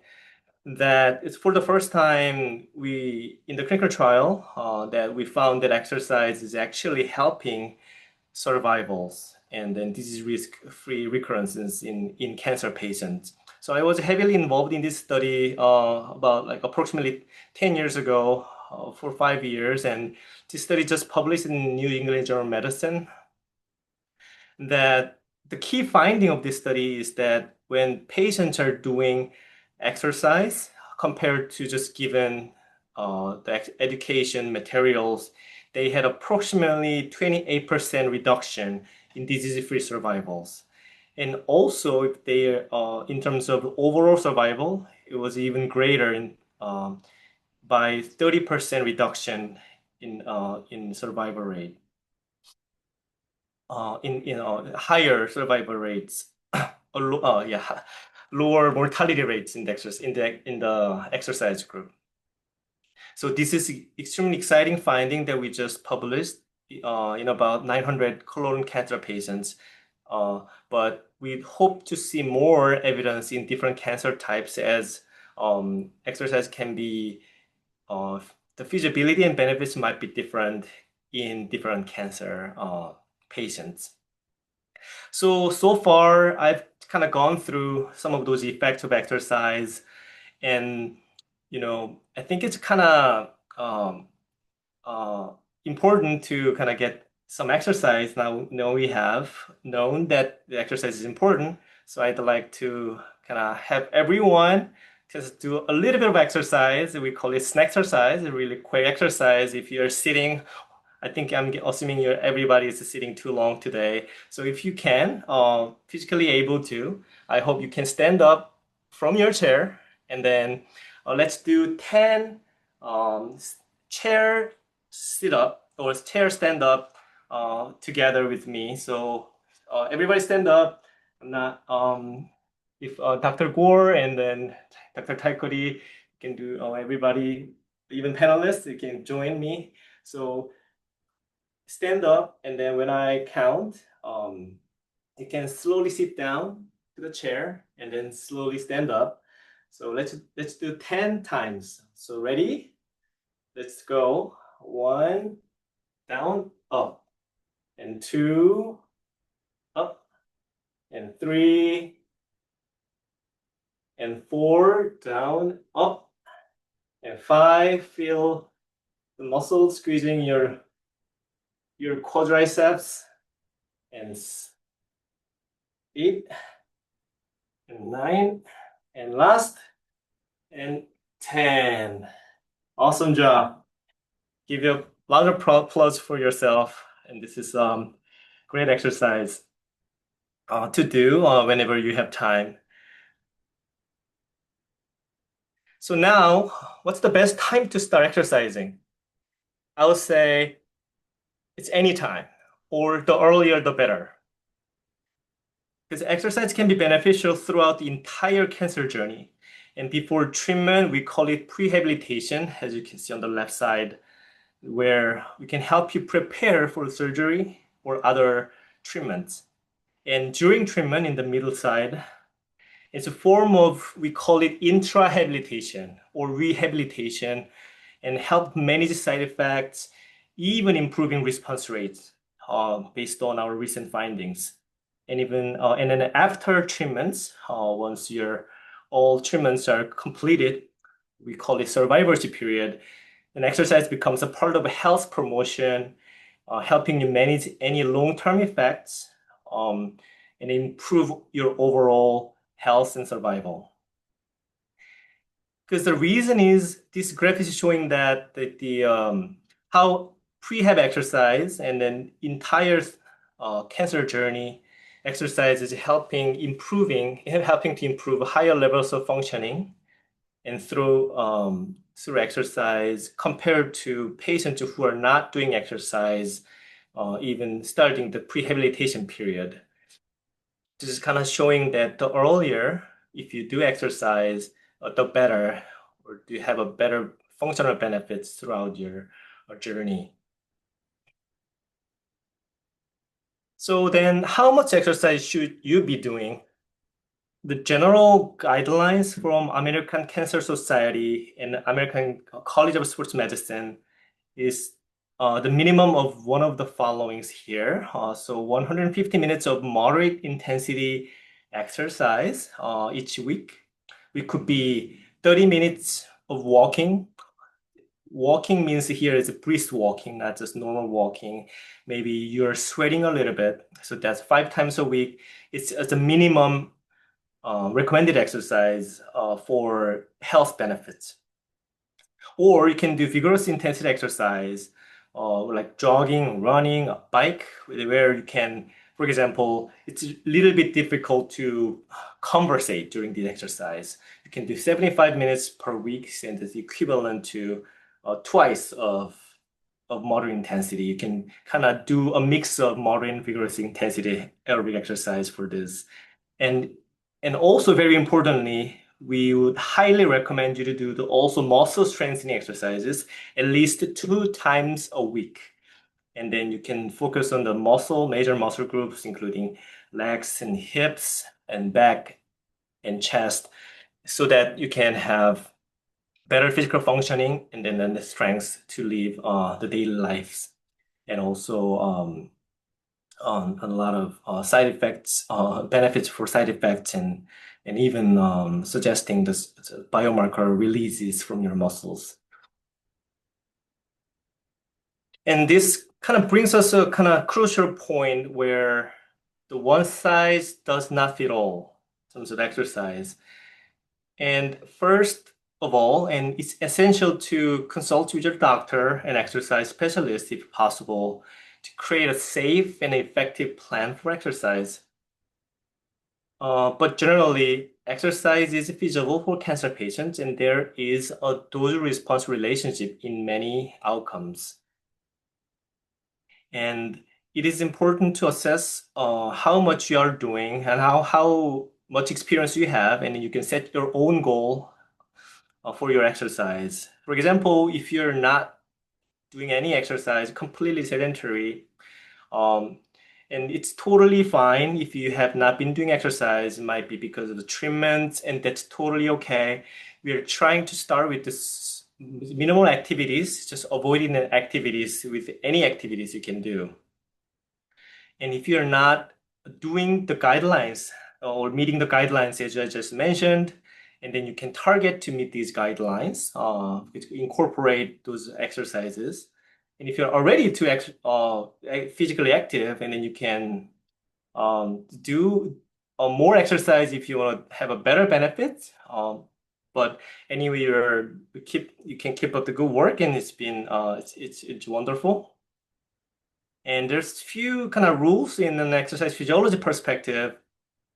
that it's for the first time in the clinical trial that we found that exercise is actually helping survivals and then disease risk-free recurrences in cancer patients. So I was heavily involved in this study about like approximately 10 years ago for 5 years, and this study just published in New England Journal of Medicine. That the key finding of this study is that when patients are doing exercise compared to just given the education materials, they had approximately 28% reduction in disease-free survivals. And also, if they, in terms of overall survival, it was even greater by 30% reduction in survival rate. In higher survival rates, lower mortality rates in the exercise group. So this is extremely exciting finding that we just published in about 900 colon cancer patients. But we hope to see more evidence in different cancer types as exercise can be, the feasibility and benefits might be different in different cancer patients. So far, I've kind of gone through some of those effects of exercise, and I think it's kind of important to kind of get some exercise. Now we have known that the exercise is important, so I'd like to kind of have everyone just do a little bit of exercise. We call it snack exercise, a really quick exercise. If you're sitting, I think I'm assuming everybody is sitting too long today. So if you can, physically able to, I hope you can stand up from your chair, and then let's do 10 chair sit up or chair stand up together with me. So everybody stand up. If Dr. Gore and then Dr. Tykodi can do, everybody, even panelists, you can join me. So stand up, and then when I count, you can slowly sit down to the chair and then slowly stand up. So let's do 10 times. So ready? Let's go. 1, down, up, and 2, up, and 3, and 4, down, up, and 5. Feel the muscles squeezing your quadriceps, and 8, and 9, and last, and 10. Awesome job. Give you a lot of applause for yourself. And this is great exercise to do whenever you have time. So now, what's the best time to start exercising? I would say it's any time, or the earlier the better. Because exercise can be beneficial throughout the entire cancer journey. And before treatment, we call it prehabilitation, as you can see on the left side, where we can help you prepare for surgery or other treatments. And during treatment, in the middle side, it's a form of, we call it intrahabilitation or rehabilitation, and help manage side effects, even improving response rates based on our recent findings. And even and then after treatments, once all treatments are completed, we call it survivorship period. And exercise becomes a part of health promotion, helping you manage any long-term effects and improve your overall health and survival. Because the reason is this graph is showing that how prehab exercise and then entire cancer journey exercise is helping to improve higher levels of functioning, and through exercise compared to patients who are not doing exercise, even starting the prehabilitation period. This is kind of showing that the earlier, if you do exercise, the better, or do you have a better functional benefits throughout your journey. So then how much exercise should you be doing? the general guidelines from American Cancer Society and American College of Sports Medicine is the minimum of one of the followings here. So 150 minutes of moderate intensity exercise each week. We could be 30 minutes of walking. Walking means here is brisk walking, not just normal walking. Maybe you're sweating a little bit. So that's 5 times a week. It's a minimum recommended exercise for health benefits. Or you can do vigorous intensity exercise, like jogging, running, a bike, where you can, for example, it's a little bit difficult to conversate during the exercise. You can do 75 minutes per week, and it's equivalent to twice of moderate intensity. You can kind of do a mix of moderate and vigorous intensity aerobic exercise for this. And also very importantly, we would highly recommend you to do also muscle strengthening exercises at least 2 times a week. And then you can focus on the major muscle groups, including legs and hips and back and chest, so that you can have better physical functioning and then the strength to live the daily lives. And also a lot of side effects, benefits for side effects, and even suggesting this biomarker releases from your muscles. And this kind of brings us to a kind of crucial point where the one size does not fit all in terms of exercise. And first of all, and it's essential to consult with your doctor and exercise specialist if possible, to create a safe and effective plan for exercise. But generally, exercise is feasible for cancer patients, and there is a dose-response relationship in many outcomes. And it is important to assess how much you are doing and how much experience you have, and you can set your own goal for your exercise. For example, if you're not doing any exercise, completely sedentary, and it's totally fine if you have not been doing exercise. It might be because of the treatment, and that's totally okay. We are trying to start with this minimal activities, just avoiding the activities with any activities you can do. And if you're not doing the guidelines or meeting the guidelines as I just mentioned, and then you can target to meet these guidelines, incorporate those exercises. And if you're already physically active, and then you can do more exercise if you want to have a better benefit. But anyway, you can keep up the good work, and it's been it's wonderful. And there's few kind of rules in an exercise physiology perspective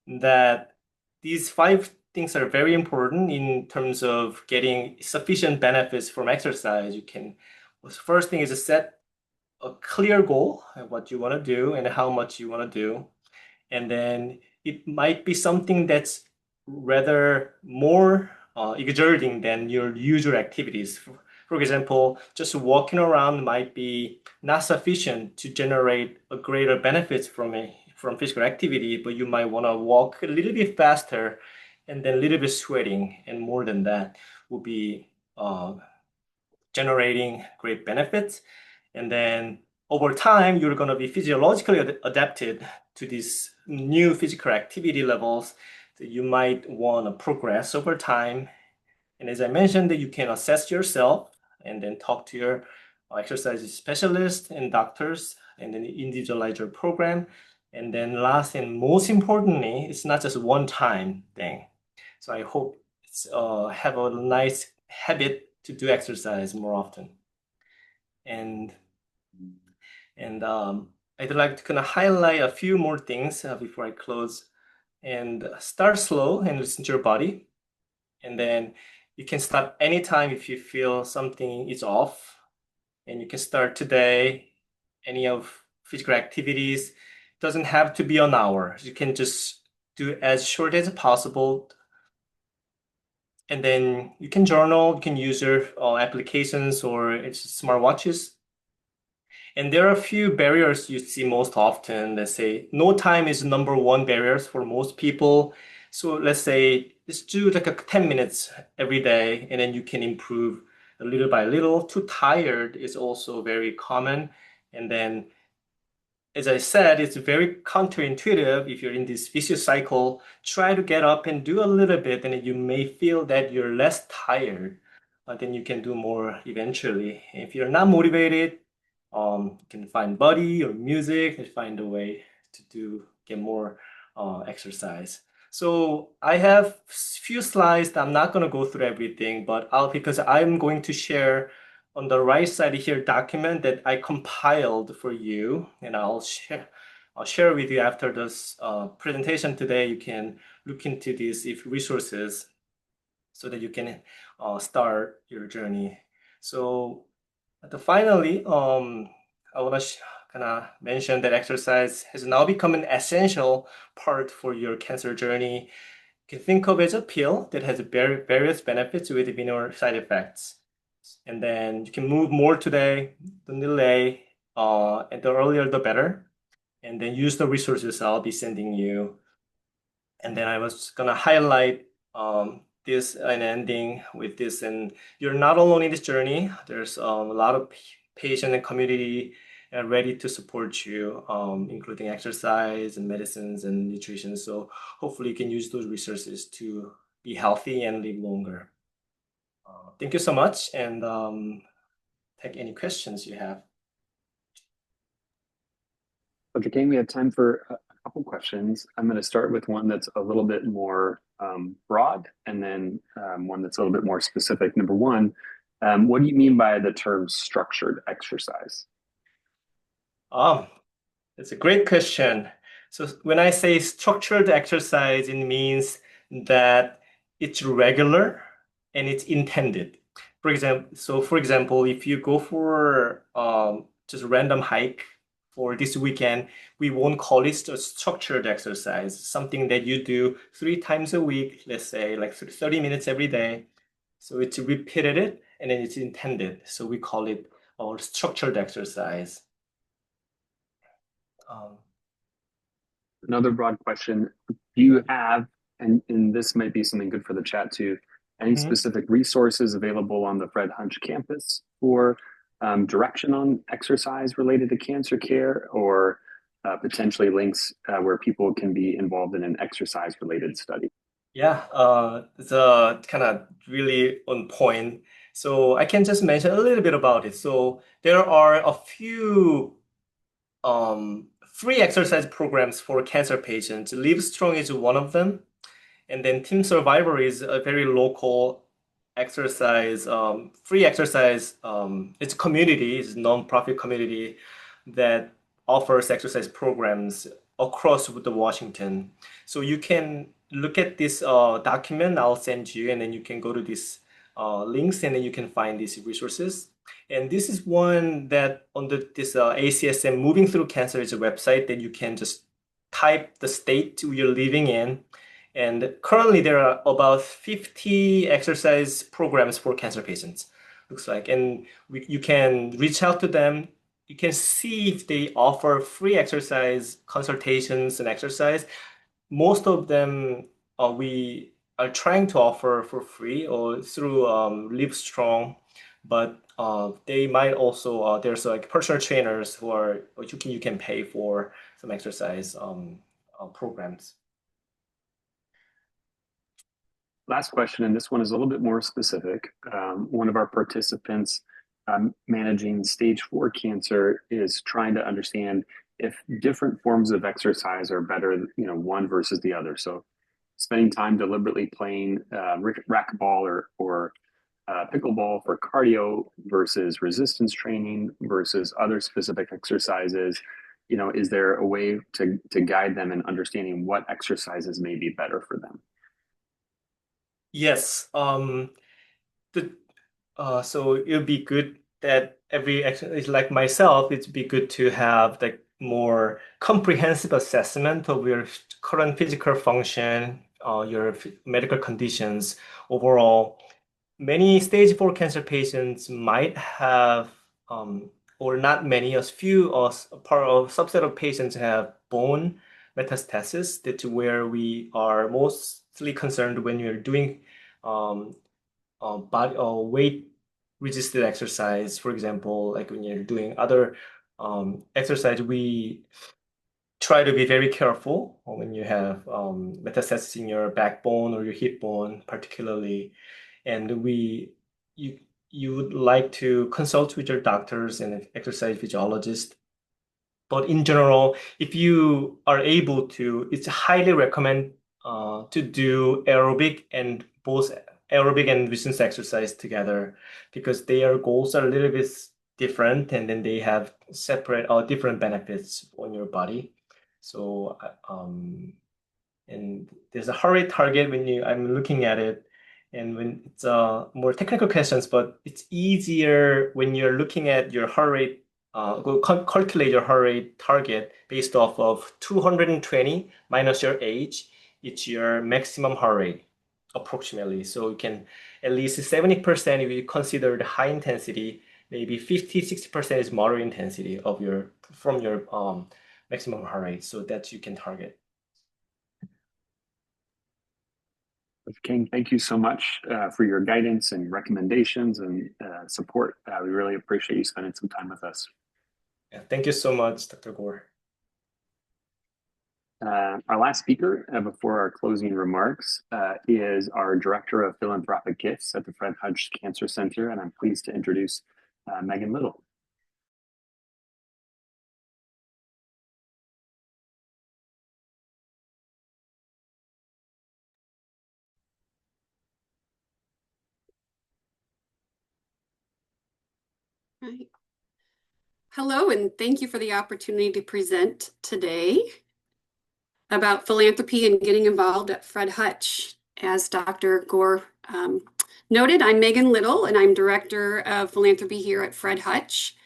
that these 5 things are very important in terms of getting sufficient benefits from exercise. First thing is to set a clear goal of what you want to do and how much you want to do. And then it might be something that's rather more exerting than your usual activities. For example, just walking around might be not sufficient to generate a greater benefits from physical activity, but you might want to walk a little bit faster, and then a little bit sweating, and more than that will be generating great benefits. And then over time, you're going to be physiologically adapted to these new physical activity levels that you might want to progress over time. And as I mentioned, that you can assess yourself and then talk to your exercise specialist and doctors, and then individualize your program. And then last and most importantly, it's not just a one-time thing. So I hope it's have a nice habit to do exercise more often. And I'd like to kind of highlight a few more things before I close. And start slow and listen to your body. And then you can stop anytime if you feel something is off. And you can start today, any of physical activities. It doesn't have to be an hour. You can just do as short as possible. And then you can journal, you can use your applications or it's smartwatches. And there are a few barriers you see most often that say no time is number one barriers for most people. So let's say just do like a 10 minutes every day, and then you can improve a little by little. Too tired is also very common. And then, as I said, it's very counterintuitive. If you're in this vicious cycle, try to get up and do a little bit, and then you may feel that you're less tired, but then you can do more eventually. If you're not motivated, you can find buddy or music and find a way to get more exercise. So I have few slides that I'm not going to go through everything, but because I'm going to share on the right side here document that I compiled for you, and I'll share with you after this presentation today. You can look into these resources so that you can start your journey. So finally, I want to kind of mention that exercise has now become an essential part for your cancer journey. You can think of it as a pill that has various benefits with minimal side effects. And then you can move more today, don't delay, and the earlier the better. And then use the resources I'll be sending you. And then I was gonna highlight this and ending with this. And you're not alone in this journey. There's a lot of patient and community ready to support you, including exercise and medicines and nutrition. So hopefully you can use those resources to be healthy and live longer. Thank you so much, and take any questions you have. Dr. Kang, we have time for a couple questions. I'm going to start with one that's a little bit more broad, and then one that's a little bit more specific. Number one, what do you mean by the term structured exercise? It's a great question. So when I say structured exercise, it means that it's regular and it's intended. For example, if you go for just a random hike for this weekend, we won't call it a structured exercise, something that you do 3 times a week, let's say like 30 minutes every day. So it's repeated and then it's intended. So we call it our structured exercise. Another broad question, do you have, and this might be something good for the chat too, any specific resources available on the Fred Hutch campus for direction on exercise related to cancer care, or potentially links where people can be involved in an exercise related study? Yeah, it's kind of really on point. So I can just mention a little bit about it. So there are a few free exercise programs for cancer patients. Live Strong is one of them. And then Team Survivor is a very local exercise, free exercise. It's a community, it's a non-profit community that offers exercise programs across the Washington. So you can look at this document I'll send you, and then you can go to these links, and then you can find these resources. And this is one that on this ACSM Moving Through Cancer is a website that you can just type the state you're living in. And currently there are about 50 exercise programs for cancer patients, looks like. And you can reach out to them. You can see if they offer free exercise consultations and exercise. Most of them we are trying to offer for free or through Live Strong, but they might also there's like personal trainers who are you can pay for some exercise programs. Last question, and this one is a little bit more specific. One of our participants managing stage 4 cancer is trying to understand if different forms of exercise are better, one versus the other. So spending time deliberately playing racquetball or pickleball for cardio versus resistance training versus other specific exercises. Is there a way to guide them in understanding what exercises may be better for them? Yes. So it would be good that every exercise, like myself, it'd be good to have like more comprehensive assessment of your current physical function, your medical conditions overall. Many stage 4 cancer patients might have, or not many, a few, a subset of patients have bone metastasis. That's where we are mostly concerned when you're doing body or weight resisted exercise. For example, like when you're doing other exercise, we try to be very careful when you have metastasis in your backbone or your hip bone, particularly. And you would like to consult with your doctors and exercise physiologist. But in general, if you are able to, it's highly recommend to do aerobic and both aerobic and resistance exercise together, because their goals are a little bit different, and then they have separate or different benefits on your body. So and there's a heart rate target when I'm looking at it, and when it's more technical questions, but it's easier when you're looking at your heart rate, calculate your heart rate target based off of 220 minus your age. It's your maximum heart rate, approximately. So you can at least 70% if you consider the high intensity, maybe 50-60% is moderate intensity of your maximum heart rate, so that you can target. King, thank you so much for your guidance and recommendations and support. We really appreciate you spending some time with us. Yeah, thank you so much, Dr. Gore. Our last speaker before our closing remarks is our Director of Philanthropic Gifts at the Fred Hutch Cancer Center, and I'm pleased to introduce Megan Little. Right. Hello, and thank you for the opportunity to present today about philanthropy and getting involved at Fred Hutch. As Dr. Gore noted, I'm Megan Little, and I'm Director of Philanthropy here at Fred Hutch.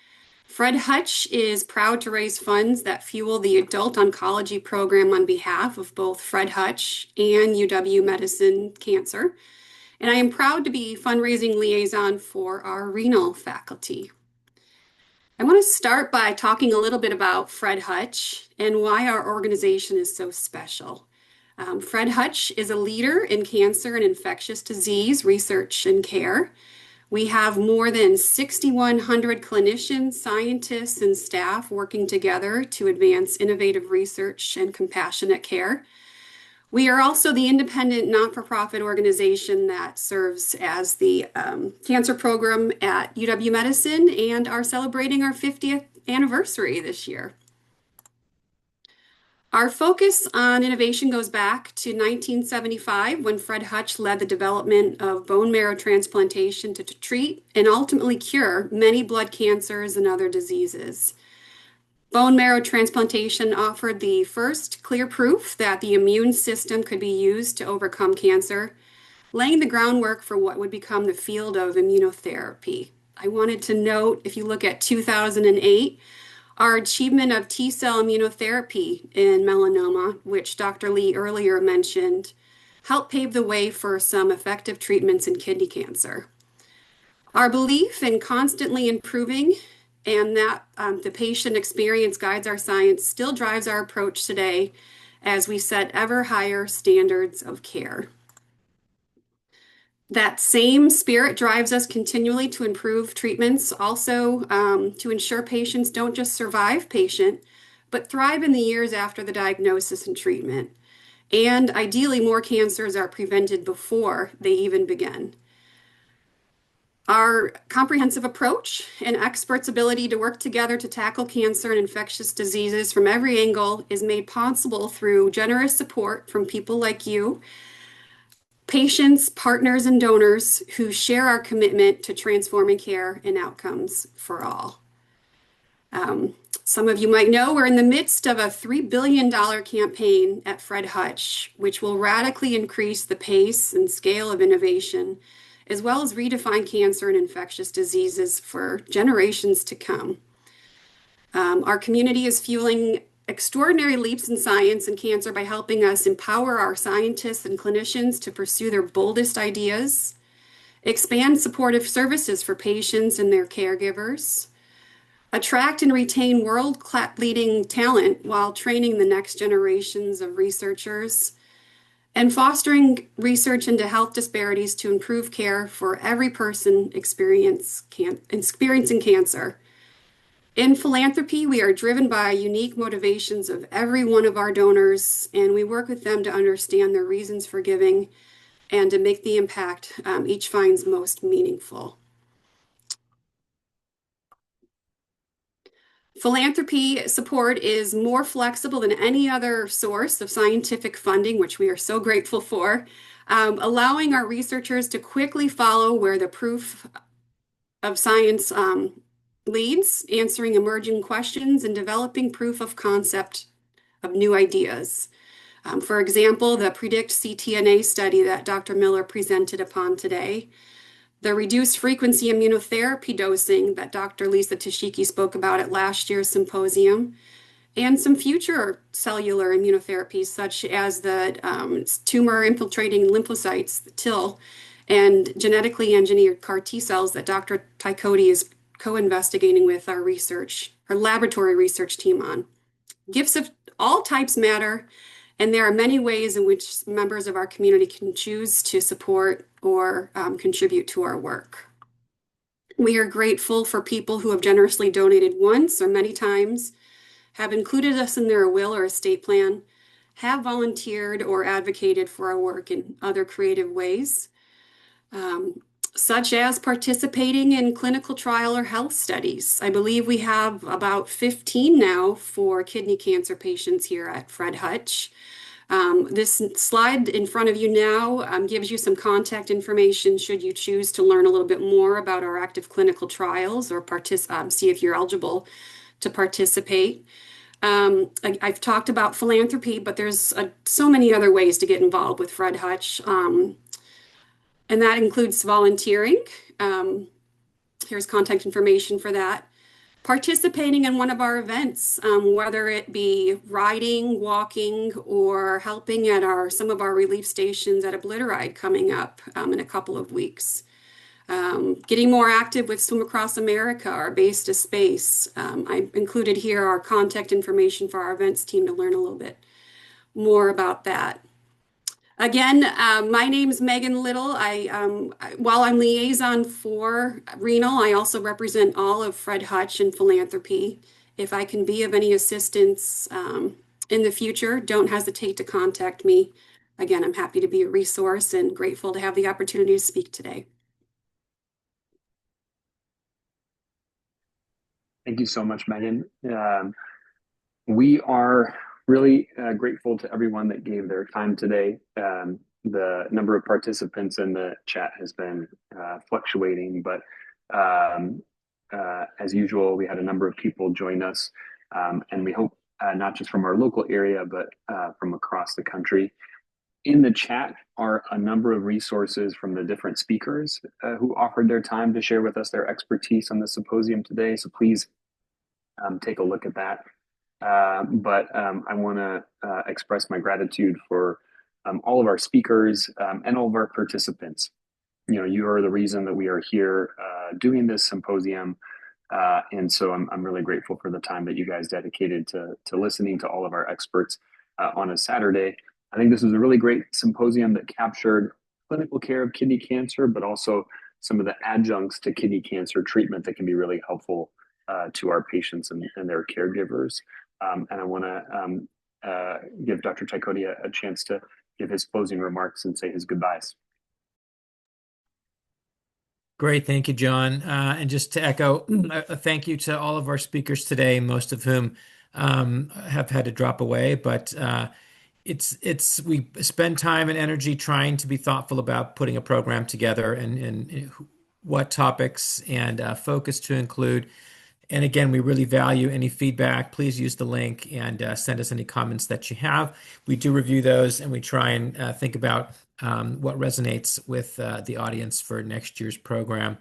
Fred Hutch is proud to raise funds that fuel the adult oncology program on behalf of both Fred Hutch and UW-Medicine Cancer. And I am proud to be fundraising liaison for our renal faculty. I want to start by talking a little bit about Fred Hutch and why our organization is so special. Fred Hutch is a leader in cancer and infectious disease research and care. We have more than 6,100 clinicians, scientists, and staff working together to advance innovative research and compassionate care. We are also the independent not-for-profit organization that serves as the cancer program at UW-Medicine and are celebrating our 50th anniversary this year. Our focus on innovation goes back to 1975 when Fred Hutch led the development of bone marrow transplantation to treat and ultimately cure many blood cancers and other diseases. Bone marrow transplantation offered the first clear proof that the immune system could be used to overcome cancer, laying the groundwork for what would become the field of immunotherapy. I wanted to note, if you look at 2008, our achievement of T-cell immunotherapy in melanoma, which Dr. Lee earlier mentioned, helped pave the way for some effective treatments in kidney cancer. Our belief in constantly improving and that the patient experience guides our science still drives our approach today as we set ever higher standards of care. That same spirit drives us continually to improve treatments, also to ensure patients don't just survive patient, but thrive in the years after the diagnosis and treatment. And ideally, more cancers are prevented before they even begin. Our comprehensive approach and experts' ability to work together to tackle cancer and infectious diseases from every angle is made possible through generous support from people like you, patients, partners, and donors who share our commitment to transforming care and outcomes for all. Some of you might know we're in the midst of a $3 billion campaign at Fred Hutch, which will radically increase the pace and scale of innovation, as well as redefine cancer and infectious diseases for generations to come. Our community is fueling extraordinary leaps in science and cancer by helping us empower our scientists and clinicians to pursue their boldest ideas, expand supportive services for patients and their caregivers, attract and retain world-class leading talent while training the next generations of researchers, and fostering research into health disparities to improve care for every person experiencing cancer. In philanthropy, we are driven by unique motivations of every one of our donors, and we work with them to understand their reasons for giving and to make the impact each finds most meaningful. Philanthropy support is more flexible than any other source of scientific funding, which we are so grateful for, allowing our researchers to quickly follow where the proof of science leads, answering emerging questions, and developing proof of concept of new ideas. For example, the PREDICT ctDNA study that Dr. Miller presented upon today, the reduced frequency immunotherapy dosing that Dr. Lisa Tashiki spoke about at last year's symposium, and some future cellular immunotherapies such as the tumor infiltrating lymphocytes, the TIL, and genetically engineered CAR T cells that Dr. Tykodi is co-investigating with our laboratory research team on. Gifts of all types matter, and there are many ways in which members of our community can choose to support or contribute to our work. We are grateful for people who have generously donated once or many times, have included us in their will or estate plan, have volunteered or advocated for our work in other creative ways, such as participating in clinical trial or health studies. I believe we have about 15 now for kidney cancer patients here at Fred Hutch. This slide in front of you now gives you some contact information should you choose to learn a little bit more about our active clinical trials or see if you're eligible to participate. I've talked about philanthropy, but there's so many other ways to get involved with Fred Hutch. And that includes volunteering. Here's contact information for that. Participating in one of our events, whether it be riding, walking, or helping at some of our relief stations at Obliteride coming up in a couple of weeks. Getting more active with Swim Across America, our Base to Space. I included here our contact information for our events team to learn a little bit more about that. Again, my name is Megan Little. While I'm liaison for Renal, I also represent all of Fred Hutch and Philanthropy. If I can be of any assistance in the future, don't hesitate to contact me. Again, I'm happy to be a resource and grateful to have the opportunity to speak today. Thank you so much, Megan. We are really grateful to everyone that gave their time today. The number of participants in the chat has been fluctuating, but as usual, we had a number of people join us, and we hope not just from our local area, but from across the country. In the chat are a number of resources from the different speakers who offered their time to share with us their expertise on the symposium today. So please take a look at that. But I want to express my gratitude for all of our speakers and all of our participants. You are the reason that we are here doing this symposium. And so I'm really grateful for the time that you guys dedicated to listening to all of our experts on a Saturday. I think this was a really great symposium that captured clinical care of kidney cancer, but also some of the adjuncts to kidney cancer treatment that can be really helpful to our patients and their caregivers. And I want to give Dr. Tykodi a chance to give his closing remarks and say his goodbyes. Great. Thank you, John. And just to echo a thank you to all of our speakers today, most of whom have had to drop away, but we spend time and energy trying to be thoughtful about putting a program together and what topics and focus to include. And again, we really value any feedback. Please use the link and send us any comments that you have. We do review those and we try and think about what resonates with the audience for next year's program.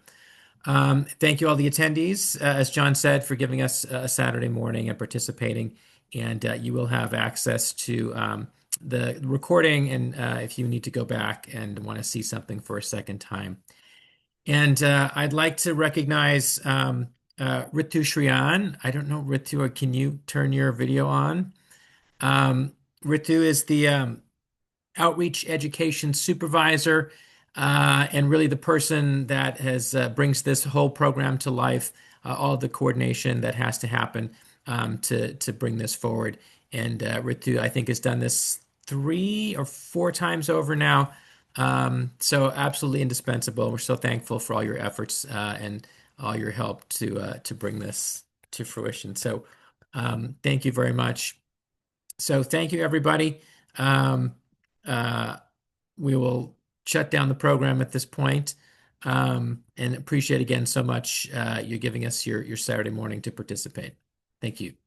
Thank you all the attendees, as John said, for giving us a Saturday morning and participating. And you will have access to the recording and if you need to go back and want to see something for a second time. And I'd like to recognize Ritu Shriyan. I don't know, Ritu, or can you turn your video on? Ritu is the outreach education supervisor and really the person that has brings this whole program to life, all the coordination that has to happen to bring this forward. And Ritu, I think, has done this 3 or 4 times over now. So absolutely indispensable. We're so thankful for all your efforts and all your help to bring this to fruition. So thank you very much. So thank you, everybody. We will shut down the program at this point, and appreciate again so much you giving us your Saturday morning to participate. Thank you.